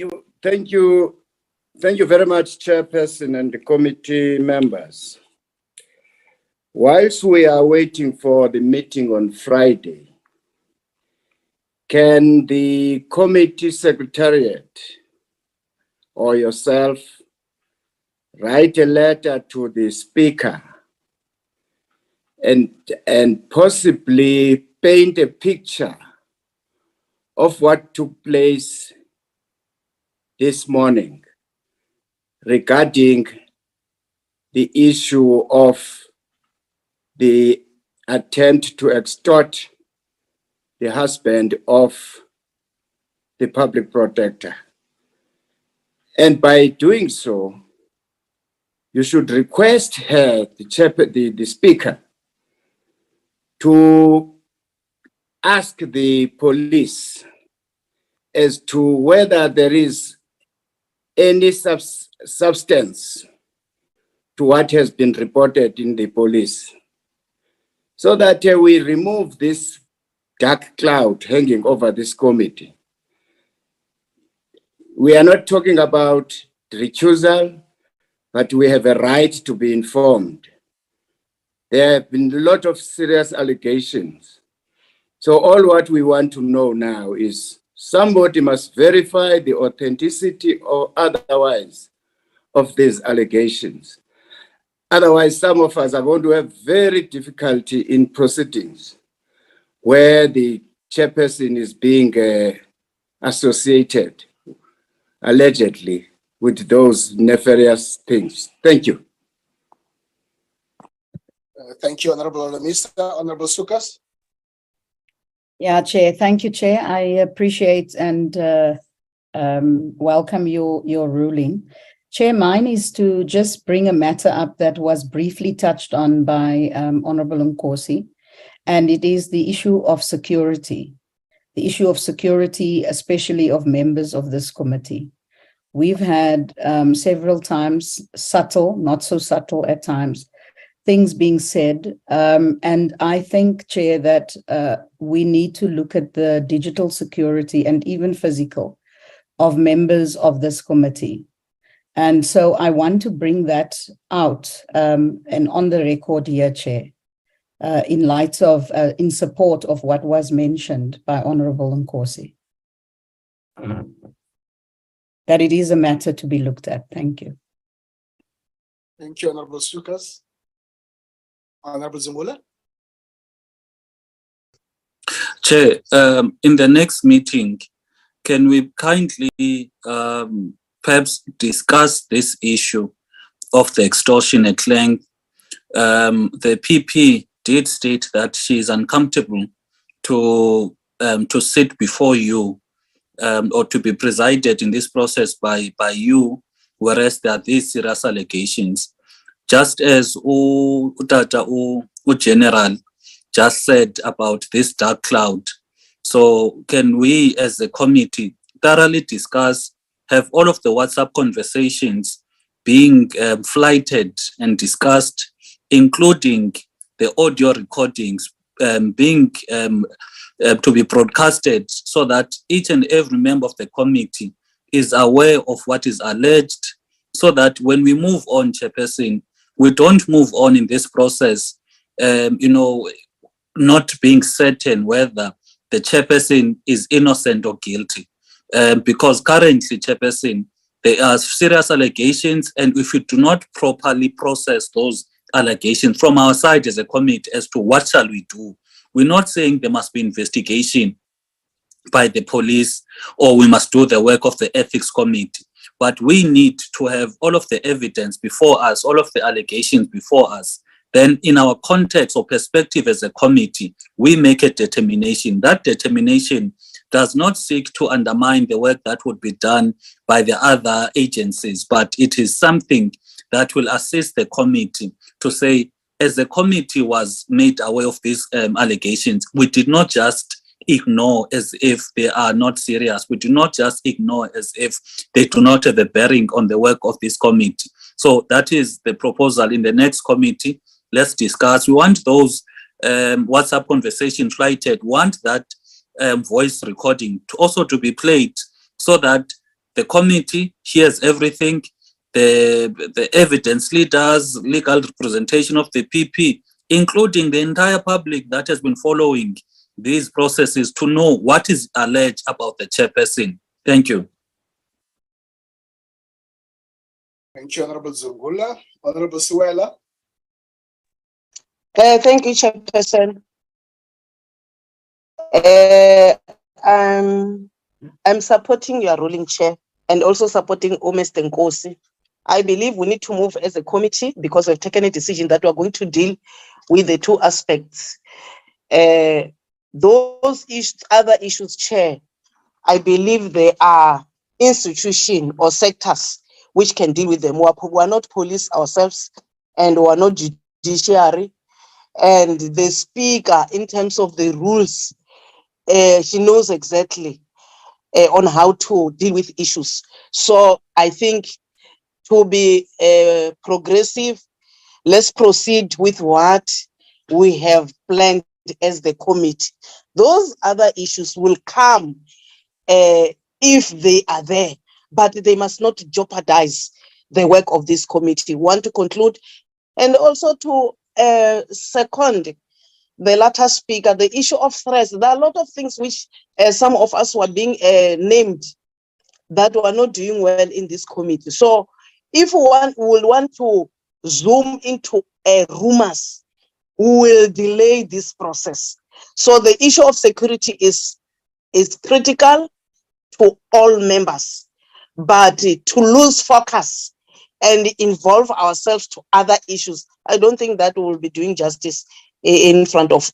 you very much, Chairperson and the committee members. Whilst we are waiting for the meeting on Friday, can the committee secretariat or yourself write a letter to the speaker and possibly paint a picture of what took place this morning regarding the issue of the attempt to extort the husband of the public protector. And by doing so, you should request her, the speaker, to ask the police as to whether there is any substance to what has been reported in the police, so that we remove this dark cloud hanging over this committee. We are not talking about recusal, but we have a right to be informed. There have been a lot of serious allegations. So all what we want to know now is somebody must verify the authenticity or otherwise of these allegations. Otherwise, some of us are going to have very difficulty in proceedings where the chairperson is being associated, allegedly, with those nefarious things. Thank you. Thank you, Honorable Olomisa. Honorable Sukas. Yeah, Chair. Thank you, Chair. I appreciate and welcome your ruling. Chair, mine is to just bring a matter up that was briefly touched on by Honorable Nkosi, and it is the issue of security. The issue of security, especially of members of this committee. We've had several times, subtle, not so subtle at times, things being said. And I think, Chair, that we need to look at the digital security and even physical of members of this committee. And so I want to bring that out and on the record here, Chair, in light of, in support of what was mentioned by Honorable Nkosi. That it is a matter to be looked at. Thank you. Thank you, Honorable Sukas. Honorable Zungula. Chair, in the next meeting, can we kindly perhaps discuss this issue of the extortion at length? The PP did state that she is uncomfortable to sit before you or to be presided in this process by you, whereas there are these serious allegations. Just as General just said about this dark cloud. So can we as a committee thoroughly discuss, have all of the WhatsApp conversations being flighted and discussed, including the audio recordings being to be broadcasted, so that each and every member of the committee is aware of what is alleged, so that when we move on, Chairperson, we don't move on in this process, not being certain whether the Chairperson is innocent or guilty. Because currently, Chairperson, there are serious allegations, and if we do not properly process those allegations from our side as a committee as to what shall we do, we're not saying there must be investigation by the police or we must do the work of the ethics committee, but we need to have all of the evidence before us, all of the allegations before us. Then in our context or perspective as a committee, we make a determination. That determination does not seek to undermine the work that would be done by the other agencies, but it is something that will assist the committee to say, as the committee was made aware of these allegations, we did not just ignore as if they are not serious. We do not just ignore as if they do not have a bearing on the work of this committee. So that is the proposal in the next committee. Let's discuss. We want those WhatsApp conversations flighted, want that voice recording to also to be played so that the committee hears everything, the evidence leaders, legal representation of the PP, including the entire public that has been following these processes, to know what is alleged about the Chairperson. Thank you. Thank you, Honorable Zungula. Honorable Suela. Thank you, Chairperson. I'm supporting your ruling, Chair, and also supporting Mr. Nkosi. I believe we need to move as a committee because we've taken a decision that we're going to deal with the two aspects. Those other issues, Chair, I believe there are institutions or sectors which can deal with them. We are not police ourselves, and we are not judiciary. And the speaker, in terms of the rules, she knows exactly on how to deal with issues. So I think to be progressive, let's proceed with what we have planned as the committee. Those other issues will come if they are there, but they must not jeopardize the work of this committee. Want to conclude and also to second the latter speaker, the issue of threats. There are a lot of things which some of us were being named that were not doing well in this committee. So if one will want to zoom into rumors, we will delay this process. So the issue of security is critical to all members, but to lose focus and involve ourselves to other issues, I don't think that we will be doing justice in front of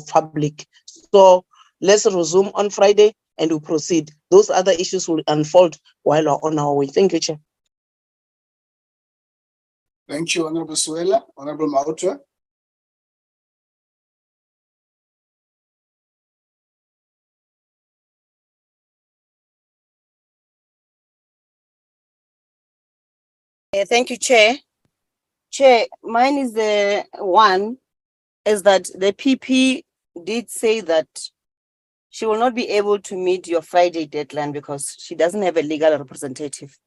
public. So let's resume on Friday and we'll proceed. Those other issues will unfold while we're on our way. Thank you, Chair. Thank you, Honorable Suela. Honorable Mautwe. Thank you, Chair. Chair, mine is the one is that the PP did say that she will not be able to meet your Friday deadline because she doesn't have a legal representative.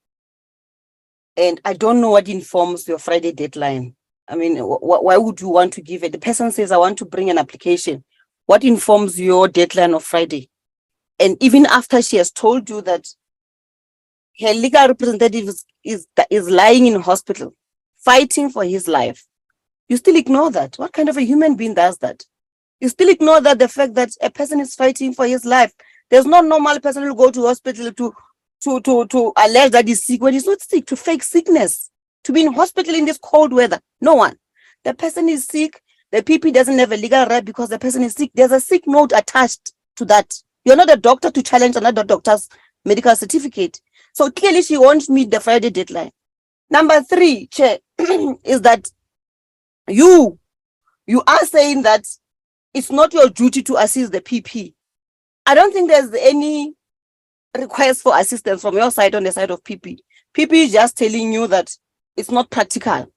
And I don't know what informs your Friday deadline. I mean, why would you want to give it? The person says, I want to bring an application. What informs your deadline of Friday? And even after she has told you that her legal representative is lying in hospital, fighting for his life, you still ignore that. What kind of a human being does that? You still ignore that the fact that a person is fighting for his life. There's no normal person who will go to hospital to allege that he's sick when he's not sick, to fake sickness, to be in hospital in this cold weather. No one. The person is sick. The PP doesn't have a legal right because the person is sick. There's a sick note attached to that. You're not a doctor to challenge another doctor's medical certificate. So clearly she won't meet the Friday deadline. Number 3, Chair, is that you are saying that it's not your duty to assist the PP. I don't think there's any request for assistance from your side on the side of PP. PP is just telling you that it's not practical.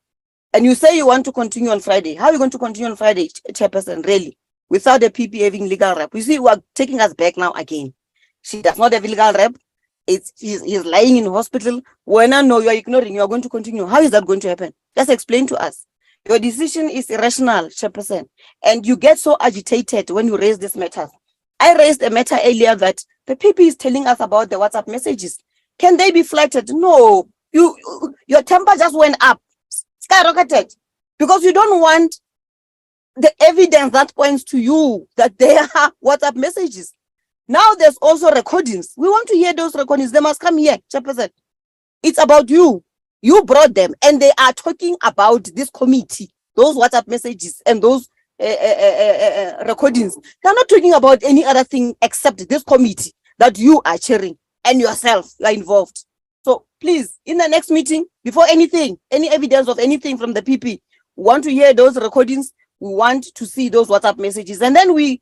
And you say you want to continue on Friday. How are you going to continue on Friday, Chairperson, really? Without the PP having legal rep. You see, we are taking us back now again. She does not have a legal rep. He's lying in hospital. When I know you are ignoring, you are going to continue. How is that going to happen? Just explain to us. Your decision is irrational, Chairperson. And you get so agitated when you raise this matter. I raised a matter earlier that the PP is telling us about the WhatsApp messages. Can they be flattered? No. Your temper just went up, skyrocketed, because you don't want the evidence that points to you that there are WhatsApp messages. Now there's also recordings. We want to hear those recordings. They must come here, Chairperson. It's about you. You brought them, and they are talking about this committee, those WhatsApp messages and those recordings. They're not talking about any other thing except this committee that you are chairing and yourself are involved. So please, in the next meeting, before anything, any evidence of anything from the PP, we want to hear those recordings. We want to see those WhatsApp messages, and then we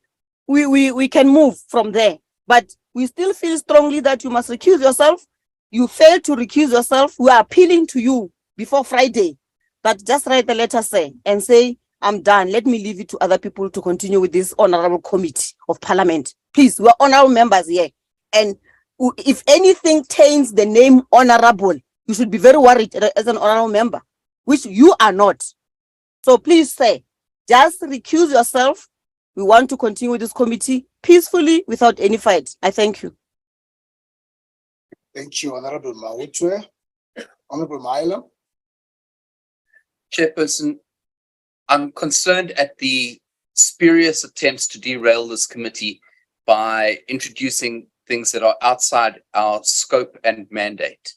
can move from there. But we still feel strongly that you must recuse yourself. You failed to recuse yourself. We are appealing to you before Friday, but just write the letter and say, I'm done. Let me leave it to other people to continue with this honorable committee of parliament. Please, we're honorable members here. And if anything taints the name honorable, you should be very worried as an honorable member, which you are not. So please just recuse yourself. We want to continue with this committee peacefully without any fight. I thank you. Thank you, Honorable Mawutwe. Honorable Maila. Chairperson, I'm concerned at the spurious attempts to derail this committee by introducing things that are outside our scope and mandate.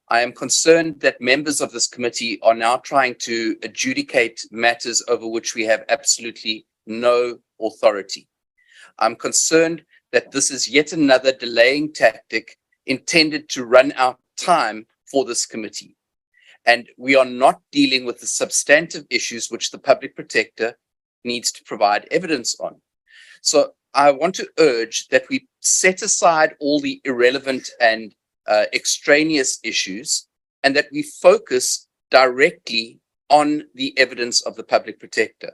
I am concerned that members of this committee are now trying to adjudicate matters over which we have absolutely no authority. I'm concerned that this is yet another delaying tactic intended to run out time for this committee. And we are not dealing with the substantive issues which the public protector needs to provide evidence on. So I want to urge that we set aside all the irrelevant and extraneous issues, and that we focus directly on the evidence of the public protector,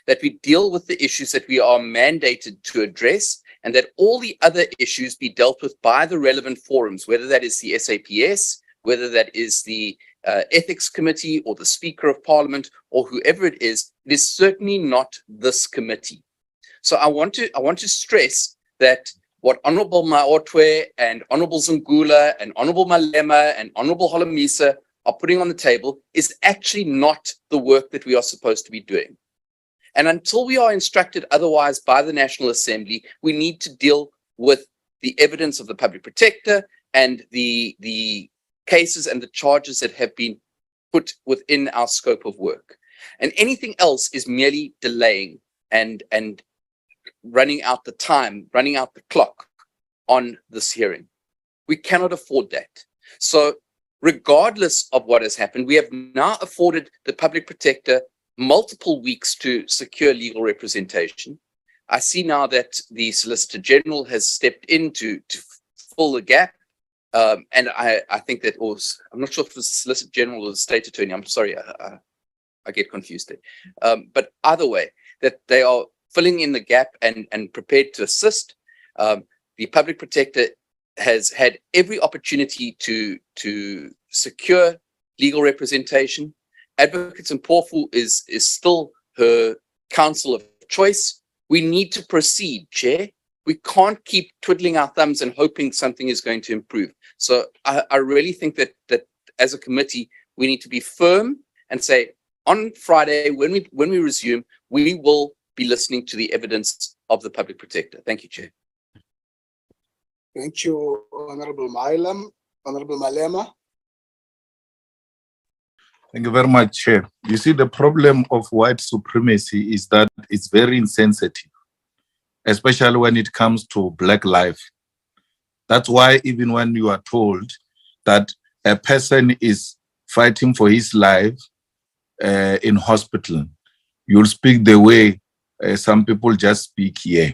that we deal with the issues that we are mandated to address, and that all the other issues be dealt with by the relevant forums, whether that is the SAPS, whether that is the Ethics Committee or the Speaker of Parliament or whoever it is certainly not this committee. So I want to stress that what Honorable Maotwe and Honorable Zungula and Honorable Malema and Honorable Holomisa are putting on the table is actually not the work that we are supposed to be doing. And until we are instructed otherwise by the National Assembly, we need to deal with the evidence of the public protector and the cases and the charges that have been put within our scope of work. And anything else is merely delaying and running out the time, running out the clock on this hearing. We cannot afford that. So regardless of what has happened, we have now afforded the public protector multiple weeks to secure legal representation. I see now that the Solicitor General has stepped in to fill the gap. And I think that was, I'm not sure if it was the Solicitor General or the State Attorney. I'm sorry. I get confused there. But either way, that they are filling in the gap and prepared to assist. The public protector has had every opportunity to secure legal representation. Advocates in Mpofu is still her counsel of choice. We need to proceed, Chair. We can't keep twiddling our thumbs and hoping something is going to improve. So I really think that as a committee, we need to be firm and say, on Friday, when we resume, we will be listening to the evidence of the public protector. Thank you, Chair. Thank you, Honorable Malema. Honorable Malema. Thank you very much, Chair. You see, the problem of white supremacy is that it's very insensitive, especially when it comes to Black life. That's why even when you are told that a person is fighting for his life in hospital, you'll speak the way some people just speak here,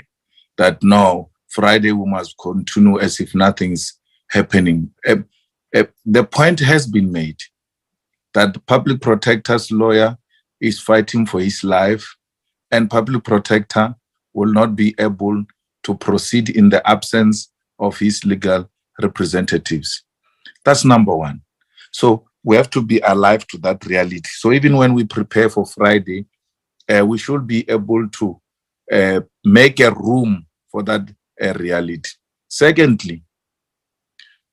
that no, Friday we must continue as if nothing's happening. The point has been made that the public protector's lawyer is fighting for his life, and public protector will not be able to proceed in the absence of his legal representatives. That's number one. So we have to be alive to that reality. So even when we prepare for Friday, we should be able to make a room for that reality. Secondly,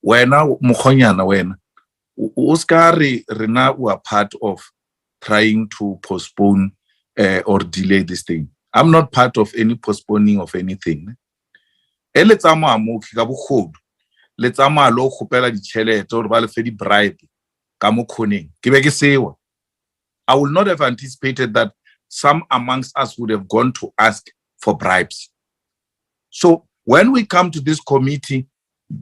wena Mukhonyana wena, Uskari Rena were part of trying to postpone or delay this thing. I'm not part of any postponing of anything. Let's lo khopela ditšhelete or ba le fe di-bribe ka mo khoneng. Ke be ke sewa. I would not have anticipated that some amongst us would have gone to ask for bribes. So when we come to this committee,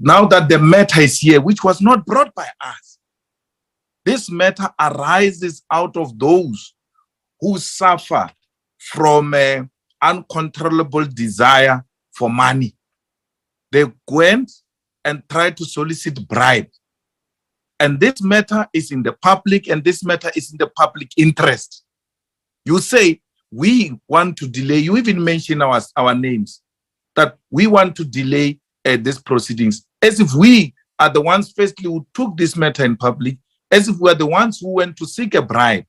now that the matter is here, which was not brought by us, this matter arises out of those who suffer from an uncontrollable desire for money. They went and tried to solicit bribe. And this matter is in the public, and this matter is in the public interest. You say, we want to delay, you even mention our names, that we want to delay these proceedings, as if we are the ones firstly who took this matter in public, as if we are the ones who went to seek a bribe.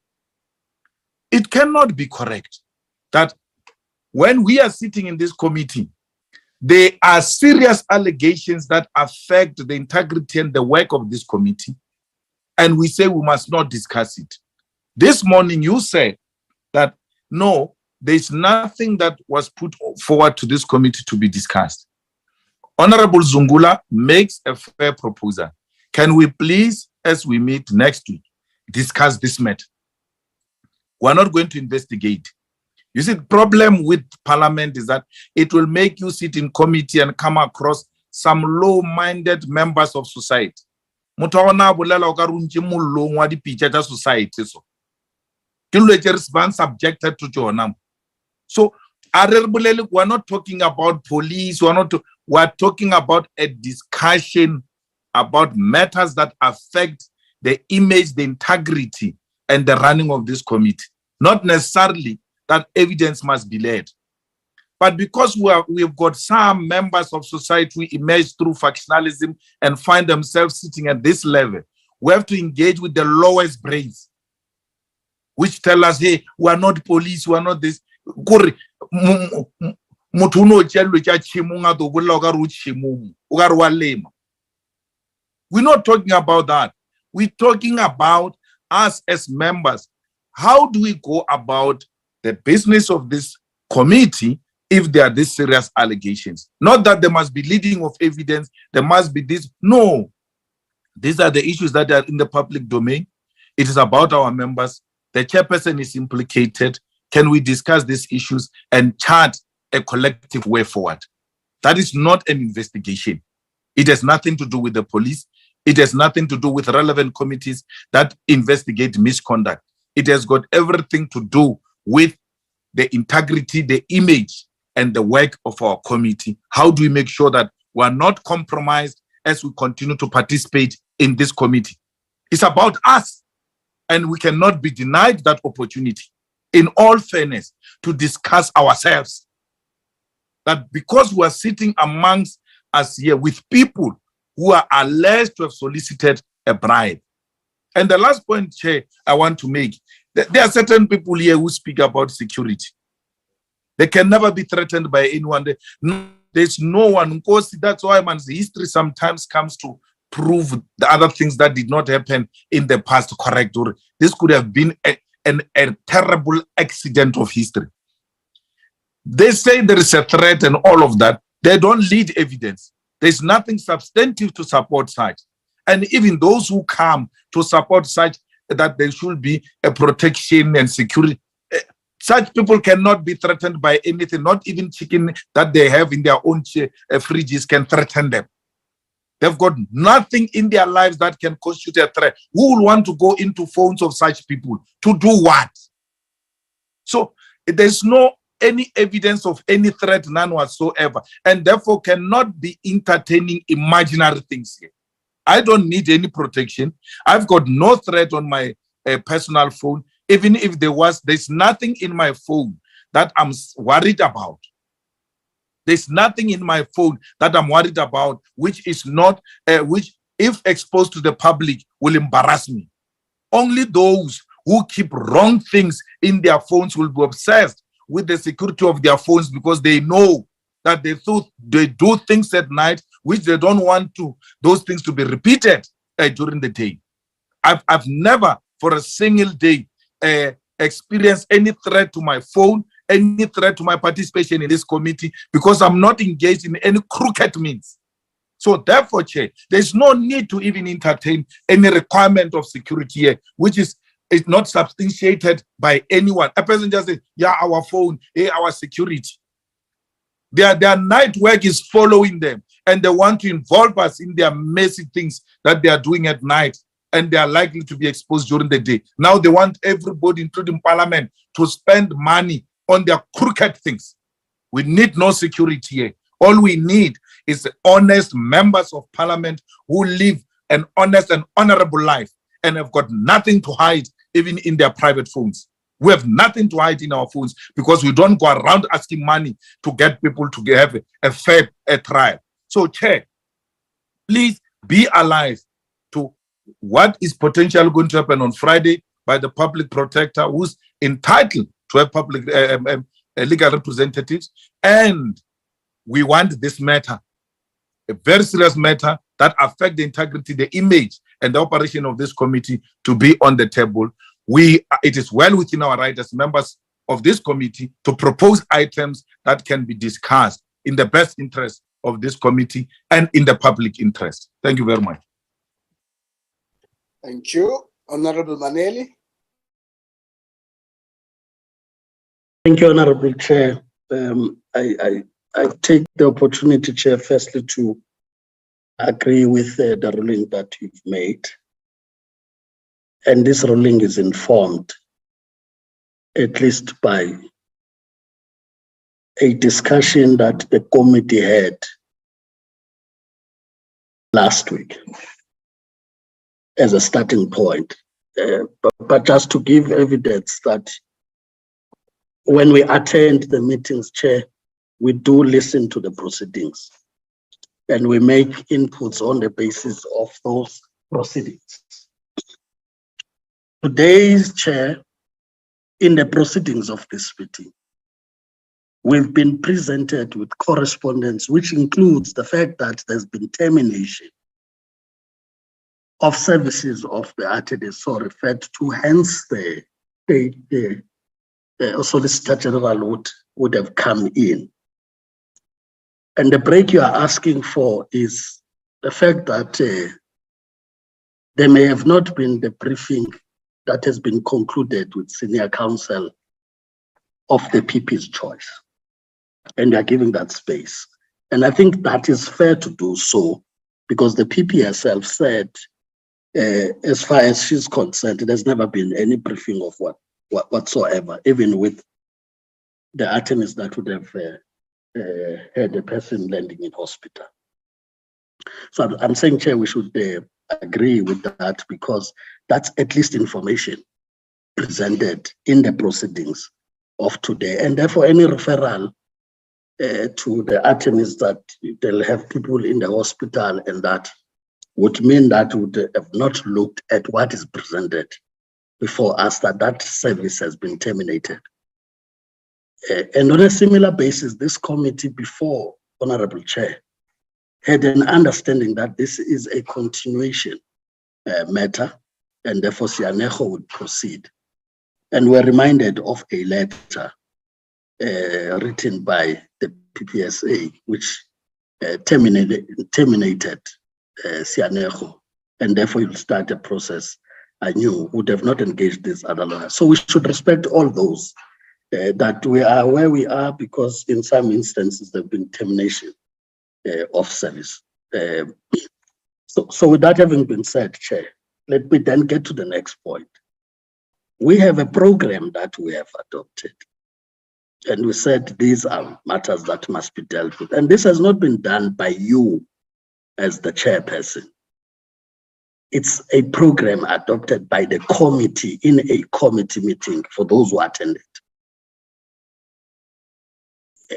It cannot be correct that when we are sitting in this committee, there are serious allegations that affect the integrity and the work of this committee, and we say we must not discuss it. This morning you said that no, there's nothing that was put forward to this committee to be discussed. Honorable Zungula makes a fair proposal. Can we please, as we meet next week, discuss this matter? We're not going to investigate. You see, the problem with Parliament is that it will make you sit in committee and come across some low-minded members of society. Society. Subjected to Jonam. So, we're not talking about police, we're talking about a discussion about matters that affect the image, the integrity, and the running of this committee. Not necessarily that evidence must be led. But because we've got some members of society who emerge through factionalism and find themselves sitting at this level, we have to engage with the lowest brains, which tell us, hey, we are not police, we are not this. We're not talking about that. We're talking about us as members. How do we go about the business of this committee if there are these serious allegations? Not that there must be leading of evidence, there must be this. No. These are the issues that are in the public domain. It is about our members. The chairperson is implicated. Can we discuss these issues and chart a collective way forward? That is not an investigation. It has nothing to do with the police. It has nothing to do with relevant committees that investigate misconduct. It has got everything to do with the integrity, the image, and the work of our committee. How do we make sure that we are not compromised as we continue to participate in this committee? It's about us. And we cannot be denied that opportunity, in all fairness, to discuss ourselves. That because we are sitting amongst us here with people who are alleged to have solicited a bribe. And the last point, Chair, I want to make, there are certain people here who speak about security. They can never be threatened by anyone. There's no one. Of course, that's why man's history sometimes comes to prove the other things that did not happen in the past, correct? Or this could have been a terrible accident of history. They say there is a threat and all of that. They don't lead evidence. There's nothing substantive to support such. And even those who come to support such, that there should be a protection and security, such people cannot be threatened by anything. Not even chicken that they have in their own fridges can threaten them. They've got nothing in their lives that can constitute a threat. Who will want to go into phones of such people to do what? So there's no any evidence of any threat, none whatsoever, and therefore cannot be entertaining imaginary things here. I don't need any protection. I've got no threat on my personal phone. Even if there was, there's nothing in my phone that I'm worried about. There's nothing in my phone that I'm worried about, which is not, which if exposed to the public will embarrass me. Only those who keep wrong things in their phones will be obsessed with the security of their phones because they know that they do things at night which they don't want those things to be repeated during the day. I've never for a single day experienced any threat to my phone, any threat to my participation in this committee, because I'm not engaged in any crooked means. So therefore, Chair, there's no need to even entertain any requirement of security here, which is not substantiated by anyone. A person just says, yeah, our phone, our security. Their night work is following them, and they want to involve us in their messy things that they are doing at night, and they are likely to be exposed during the day. Now they want everybody, including Parliament, to spend money on their crooked things. We need no security here. All we need is honest members of Parliament who live an honest and honorable life and have got nothing to hide, even in their private phones. We have nothing to hide in our phones because we don't go around asking money to get people to have a fair trial. So, Chair, please be alive to what is potentially going to happen on Friday by the public protector who's entitled to have public legal representatives. And we want this matter, a very serious matter that affects the integrity, the image, and the operation of this committee to be on the table. It is well within our right as members of this committee to propose items that can be discussed in the best interest of this committee and in the public interest. Thank you very much. Thank you. Honorable Maneli. Thank you, Honorable Chair. I take the opportunity, Chair, firstly to agree with the ruling that you've made. And this ruling is informed, at least by a discussion that the committee had last week as a starting point. But just to give evidence that when we attend the meetings, Chair, we do listen to the proceedings and we make inputs on the basis of those proceedings. Today's, Chair, in the proceedings of this meeting, we've been presented with correspondence, which includes the fact that there's been termination of services of the attorney so referred to, hence the Solicitor General would have come in. And the break you are asking for is the fact that there may have not been the briefing that has been concluded with senior counsel of the PP's choice. And they are giving that space. And I think that is fair to do so because the PP herself said, as far as she's concerned, there's never been any briefing of whatsoever, even with the attorneys that would have had a person landing in hospital. So I'm saying, Chair, we should agree with that because that's at least information presented in the proceedings of today. And therefore, any referral to the attorneys that they'll have people in the hospital and that would mean that would have not looked at what is presented before us, that service has been terminated. And on a similar basis, this committee before, Honorable Chair, had an understanding that this is a continuation matter, and therefore Sianejo would proceed. And we're reminded of a letter written by the PPSA, which terminated Sianejo, and therefore you'll start a process anew, would have not engaged this other lawyer. So we should respect all those, that we are where we are because in some instances there have been termination of service. So with that having been said, Chair, let me then get to the next point. We have a program that we have adopted. And we said these are matters that must be dealt with. And this has not been done by you as the chairperson. It's a program adopted by the committee in a committee meeting for those who attended.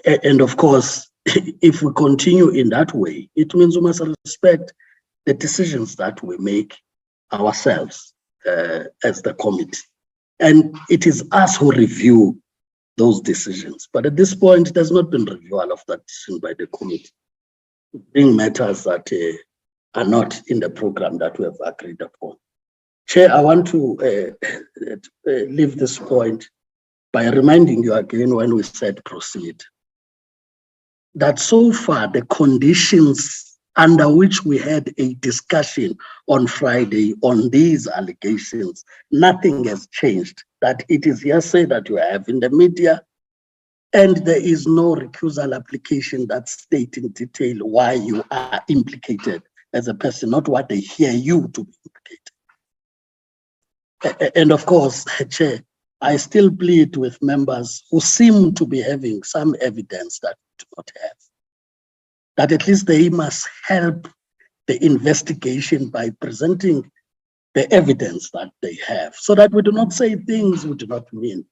And of course, if we continue in that way, it means we must respect the decisions that we make ourselves as the committee. And it is us who review those decisions. But at this point, there's not been renewal of that decision by the committee, being matters that are not in the program that we have agreed upon. Chair, I want to leave this point by reminding you again when we said proceed, that so far the conditions under which we had a discussion on Friday on these allegations, nothing has changed. That it is hearsay that you have in the media, and there is no recusal application that states in detail why you are implicated as a person, not what they hear you to be implicated. And of course, Chair, I still plead with members who seem to be having some evidence that we do not have, that at least they must help the investigation by presenting the evidence that they have, so that we do not say things we do not mean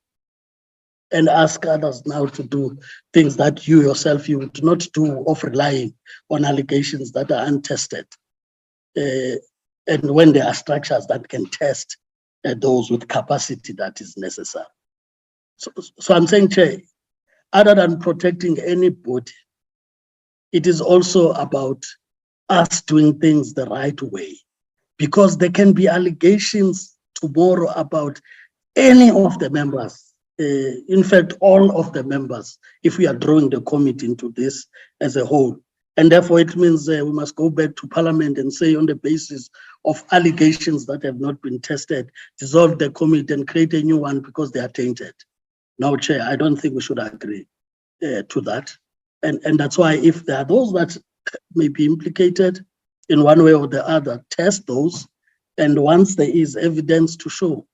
and ask others now to do things that you yourself you do not do, of relying on allegations that are untested. And when there are structures that can test those with capacity that is necessary. So I'm saying, Chair, other than protecting anybody, it is also about us doing things the right way, because there can be allegations tomorrow about any of the members, in fact, all of the members, if we are drawing the committee into this as a whole. And therefore, it means we must go back to Parliament and say, on the basis of allegations that have not been tested, dissolve the committee and create a new one because they are tainted. Now, Chair, I don't think we should agree to that. And that's why if there are those that may be implicated in one way or the other, test those. And once there is evidence to show,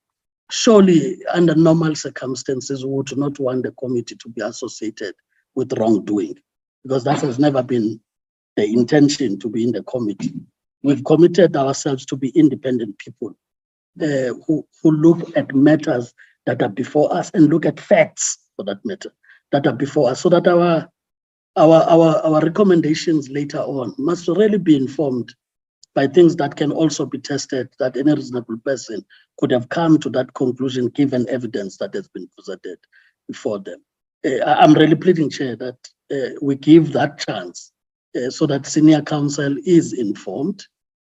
surely under normal circumstances, we would not want the committee to be associated with wrongdoing, because that has never been the intention to be in the committee. We've committed ourselves to be independent people who look at matters that are before us and look at facts, for that matter, that are before us, so that our recommendations later on must really be informed by things that can also be tested, that any reasonable person could have come to that conclusion given evidence that has been presented before them. I'm really pleading, Chair, that we give that chance so that senior counsel is informed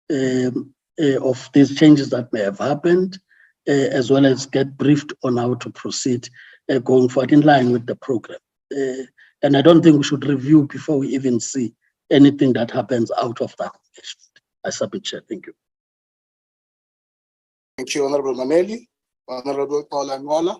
of these changes that may have happened, as well as get briefed on how to proceed going forward in line with the program. And I don't think we should review before we even see anything that happens out of that. I submit, Chair. Thank you. Thank you, Honorable Maneli. Honorable Paula Ngola.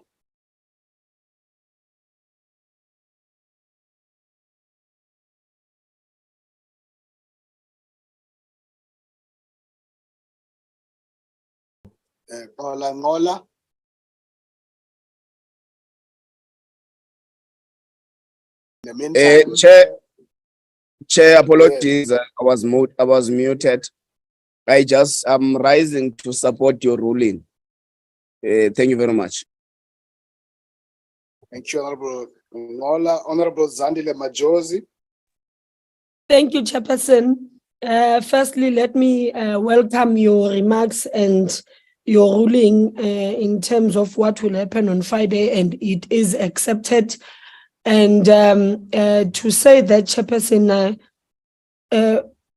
Paula Ngola. In the meantime, Chair, apologies. I was muted. I just am rising to support your ruling. Thank you very much. Thank you, Honorable Ngola. Honorable Zandile Majosi. Thank you, Chairperson. Firstly, let me welcome your remarks and your ruling in terms of what will happen on Friday, and it is accepted. And to say that, Chairperson,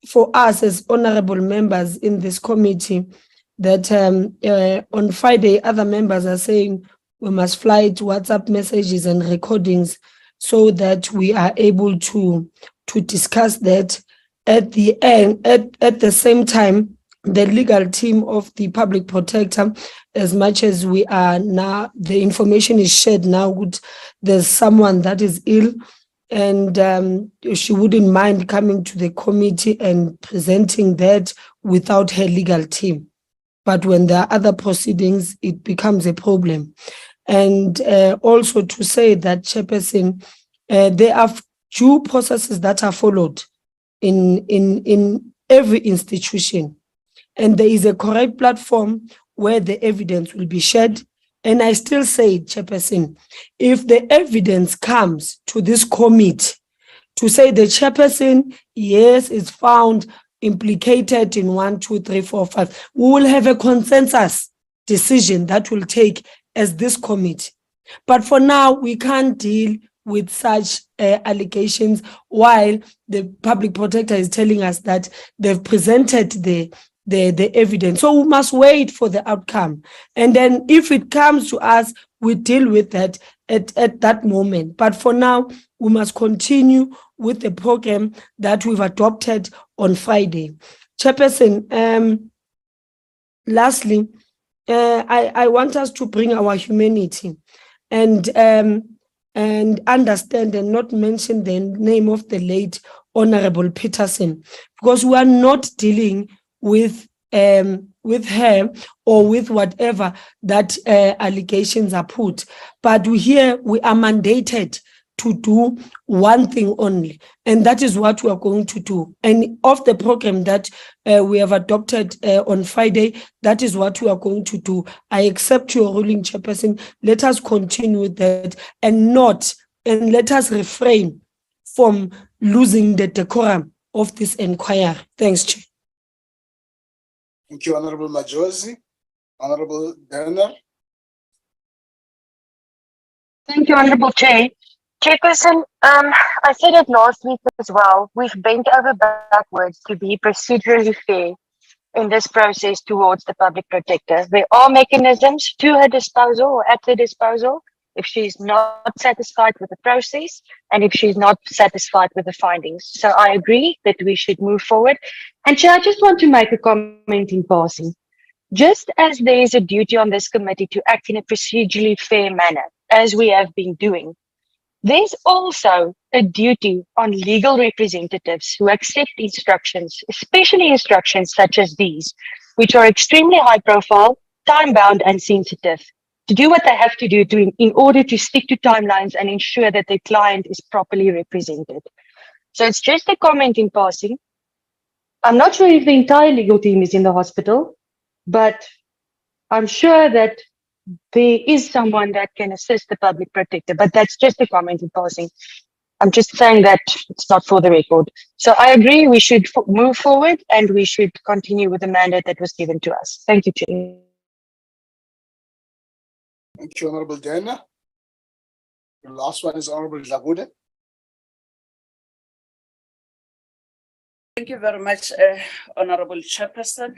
for us as honorable members in this committee, that on Friday, other members are saying we must flight WhatsApp messages and recordings so that we are able to discuss that at the end. At the same time, the legal team of the public protector, as much as we are now, the information is shared now, there's someone that is ill, and she wouldn't mind coming to the committee and presenting that without her legal team. But when there are other proceedings, it becomes a problem. And also to say that, Chairperson, there are due processes that are followed in every institution. And there is a correct platform where the evidence will be shared. And I still say, Chairperson, if the evidence comes to this committee to say the Chairperson, yes, is found implicated in 1, 2, 3, 4, 5, we will have a consensus decision that will take as this committee. But for now, we can't deal with such allegations while the public protector is telling us that they've presented the evidence. So we must wait for the outcome. And then if it comes to us, we deal with that at that moment. But for now, we must continue with the program that we've adopted on Friday. Chairperson, lastly, I want us to bring our humanity and understand and not mention the name of the late Honorable Peterson, because we are not dealing with her or with whatever that allegations are put. But we are mandated to do one thing only, and that is what we are going to do. And of the program that we have adopted on Friday, that is what we are going to do. I accept your ruling, Chairperson. Let us continue with that and let us refrain from losing the decorum of this inquiry. Thanks, Chair. Thank you, Honorable Majosi. Honorable Derner. Thank you, Honorable Chair. Chairperson, I said it last week as well. We've bent over backwards to be procedurally fair in this process towards the public protector. There are mechanisms to her disposal or at her disposal if she's not satisfied with the process and if she's not satisfied with the findings. So I agree that we should move forward. And Chair, I just want to make a comment in passing. Just as there is a duty on this committee to act in a procedurally fair manner, as we have been doing, there's also a duty on legal representatives who accept instructions, especially instructions such as these, which are extremely high profile, time-bound and sensitive, to do what they have to do in order to stick to timelines and ensure that their client is properly represented. So it's just a comment in passing. I'm not sure if the entire legal team is in the hospital, but I'm sure that there is someone that can assist the public protector, but that's just a comment in passing. I'm just saying that it's not for the record. So I agree we should move forward and we should continue with the mandate that was given to us. Thank you, Chair. Thank you, Honorable Dana. The last one is Honorable Dlagude. Thank you very much, Honorable Chairperson.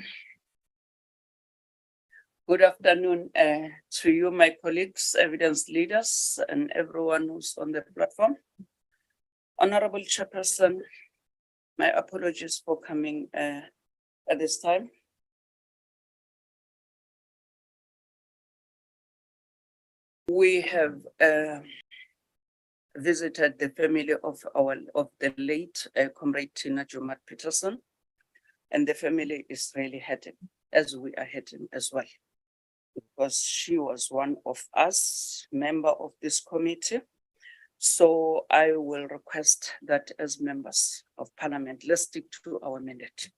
Good afternoon to you, my colleagues, evidence leaders, and everyone who's on the platform. Honorable Chairperson, my apologies for coming at this time. We have visited the family of the late Comrade Tina Jomat Peterson, and the family is really hurting, as we are hurting as well, because she was one of us, member of this committee. So I will request that as members of Parliament, let's stick to our mandate.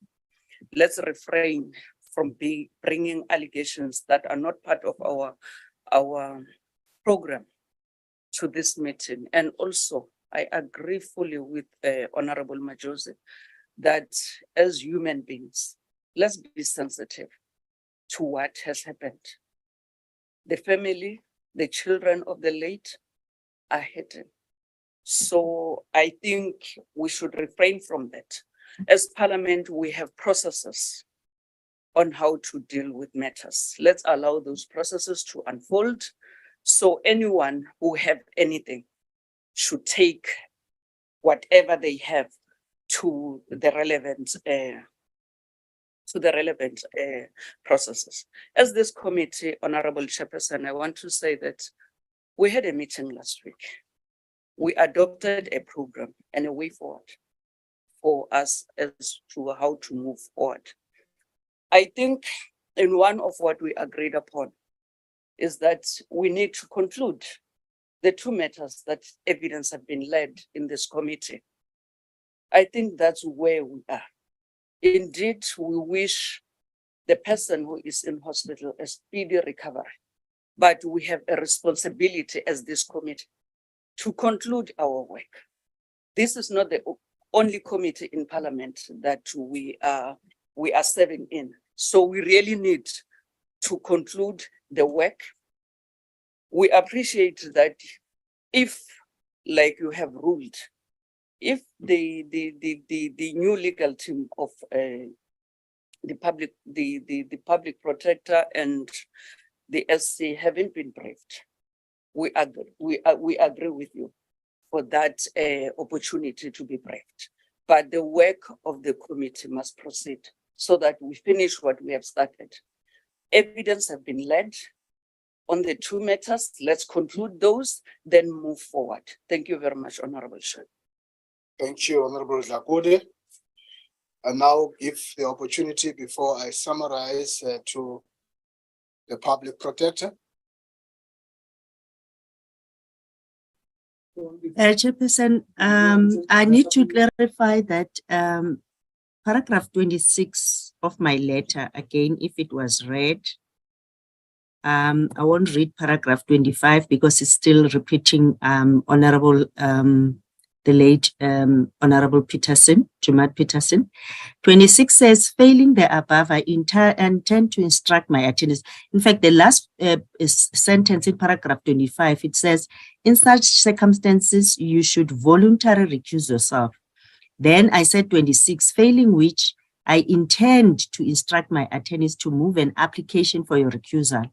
let's refrain from bringing allegations that are not part of our program to this meeting. And also, I agree fully with Honorable Majosi that as human beings, let's be sensitive to what has happened. The family, the children of the late are hidden. So I think we should refrain from that. As Parliament, we have processes on how to deal with matters. Let's allow those processes to unfold. So anyone who have anything should take whatever they have to the relevant processes. As this committee, Honorable Chairperson, I want to say that we had a meeting last week. We adopted a program and a way forward for us as to how to move forward. I think in one of what we agreed upon is that we need to conclude the two matters that evidence have been led in this committee. I think that's where we are. Indeed, we wish the person who is in hospital a speedy recovery, but we have a responsibility as this committee to conclude our work. This is not the only committee in Parliament that we are serving in. So we really need to conclude the work. We appreciate that if, like you have ruled, if the new legal team of the public protector and the SC haven't been briefed, we agree with you for that opportunity to be briefed. But the work of the committee must proceed so that we finish what we have started. Evidence have been led on the two matters. Let's conclude those, then move forward. Thank you very much, Honorable Chair. Thank you, Honorable Dlakode. I now give the opportunity before I summarize to the public protector. Chairperson, I need to clarify that paragraph 26 of my letter, again, if it was read, I won't read paragraph 25 because it's still repeating Honorable, the late Honorable Peterson, Jumat Peterson. 26 says, failing the above, I intend to instruct my attorneys. In fact, the last sentence in paragraph 25, it says, in such circumstances, you should voluntarily recuse yourself. Then I said 26, failing which, I intend to instruct my attorneys to move an application for your recusal.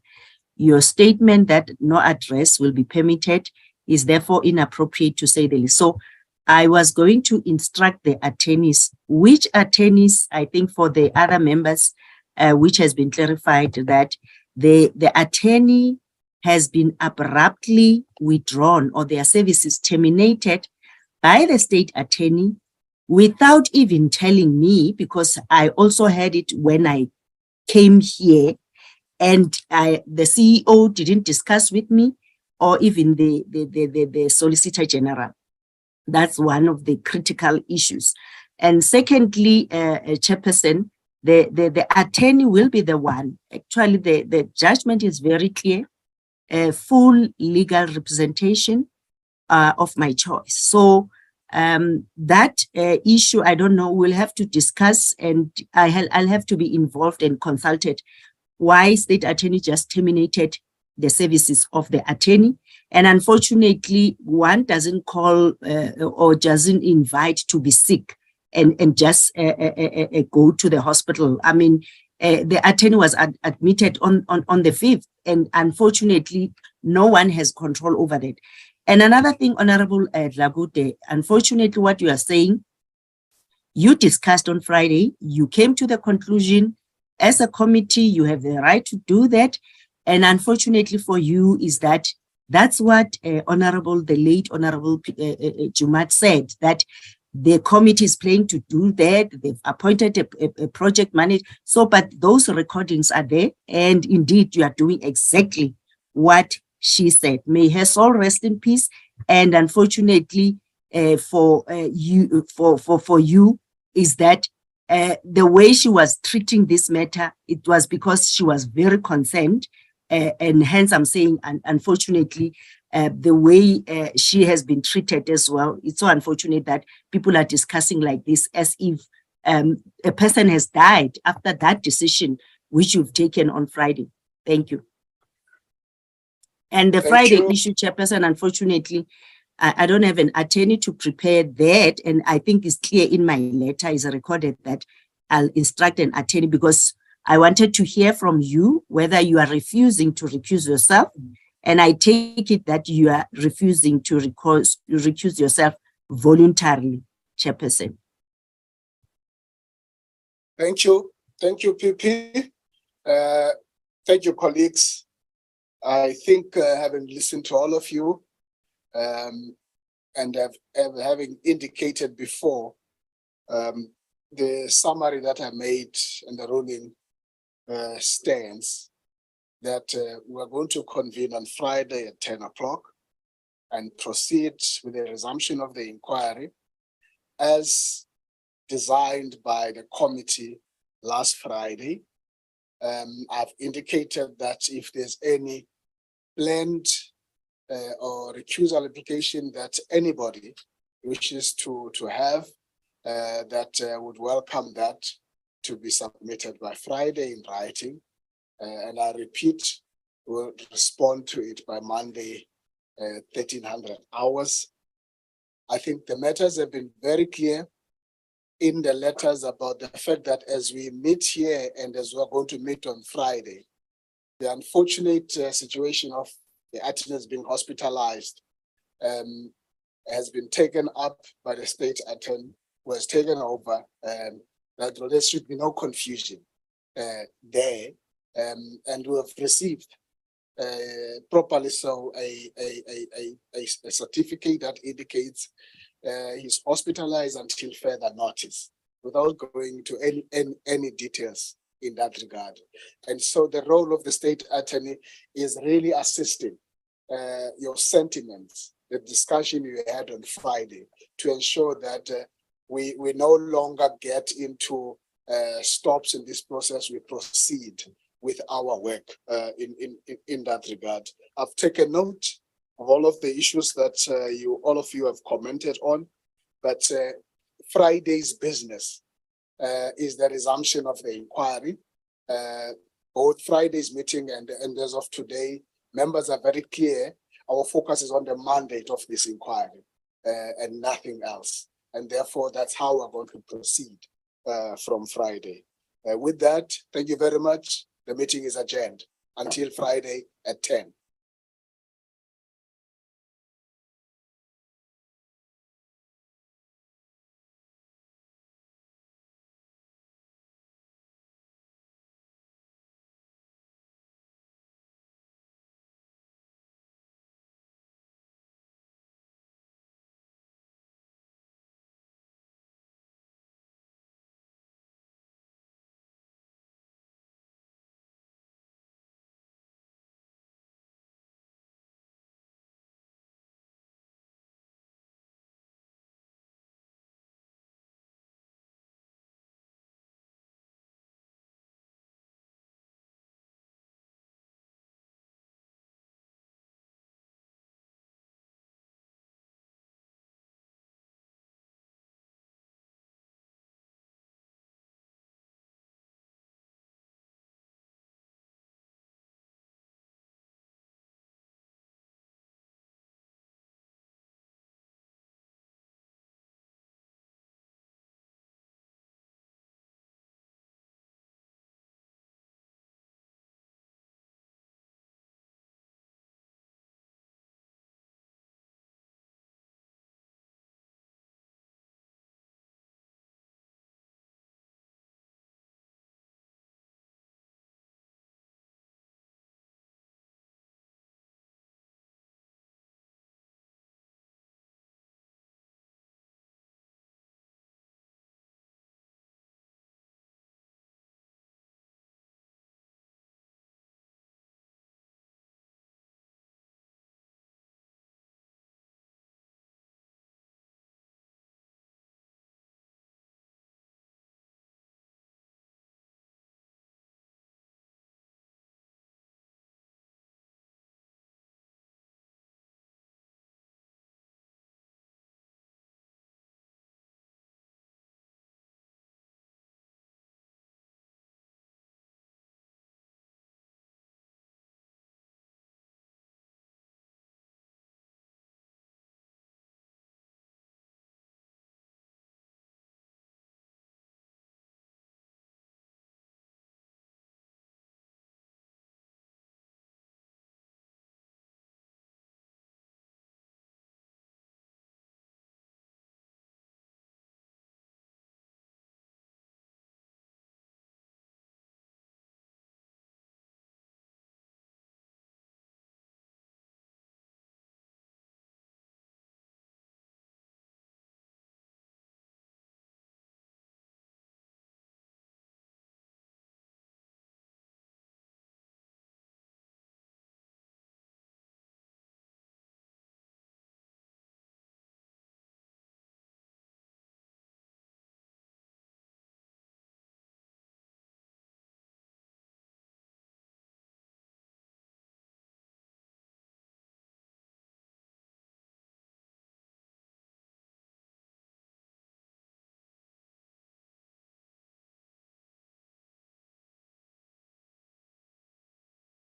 Your statement that no address will be permitted is therefore inappropriate to say the least. So I was going to instruct the attorneys, which attorneys, I think for the other members, which has been clarified that the attorney has been abruptly withdrawn or their services terminated by the state attorney without even telling me, because I also heard it when I came here, and the CEO didn't discuss with me, or even the Solicitor General. That's one of the critical issues. And secondly, Chairperson, the attorney will be the one. Actually, the judgment is very clear, full legal representation of my choice. So that issue, I don't know, we'll have to discuss, and I'll have to be involved and consulted why state attorney just terminated the services of the attorney. And unfortunately, one doesn't call or doesn't invite to be sick and just go to the hospital. I mean, the attorney was admitted on the 5th, and unfortunately, no one has control over that. And another thing, Honorable Dlakode, unfortunately, what you are saying, you discussed on Friday, you came to the conclusion as a committee, you have the right to do that. And unfortunately for you is that that's what the late Honorable Jumat said, that the committee is planning to do that. They've appointed a project manager. So, but those recordings are there. And indeed, you are doing exactly what she said. May her soul rest in peace. And unfortunately for you is that the way she was treating this matter, it was because she was very concerned. And hence I'm saying, unfortunately, the way she has been treated as well, it's so unfortunate that people are discussing like this as if a person has died after that decision which you've taken on Friday. Thank you. And the Friday issue, Chairperson, unfortunately, I don't have an attorney to prepare that. And I think it's clear in my letter, is recorded that I'll instruct an attorney, because I wanted to hear from you whether you are refusing to recuse yourself. And I take it that you are refusing to recuse yourself voluntarily, Chairperson. Thank you. Thank you, PP. Thank you, colleagues. I think having listened to all of you, and having indicated before, the summary that I made and the ruling stands that we're going to convene on Friday at 10 o'clock and proceed with the resumption of the inquiry as designed by the committee last Friday. I've indicated that if there's any planned or recusal application that anybody wishes to have, that would welcome that to be submitted by Friday in writing. And I repeat, we'll respond to it by Monday, 1300 hours. I think the matters have been very clear in the letters about the fact that as we meet here and as we're going to meet on Friday, the unfortunate situation of the attorneys being hospitalized has been taken up by the state attorney who has taken over, that there should be no confusion there. And we have received properly so a certificate that indicates he's hospitalized until further notice, without going into any details in that regard. And so the role of the state attorney is really assisting your sentiments, the discussion you had on Friday, to ensure that we no longer get into stops in this process. We proceed with our work in that regard. I've taken note of all of the issues that all of you have commented on, but Friday's business is the resumption of the inquiry. Both Friday's meeting and as of today, members are very clear. Our focus is on the mandate of this inquiry and nothing else. And therefore, that's how we're going to proceed from Friday. With that, thank you very much. The meeting is adjourned until Friday at 10.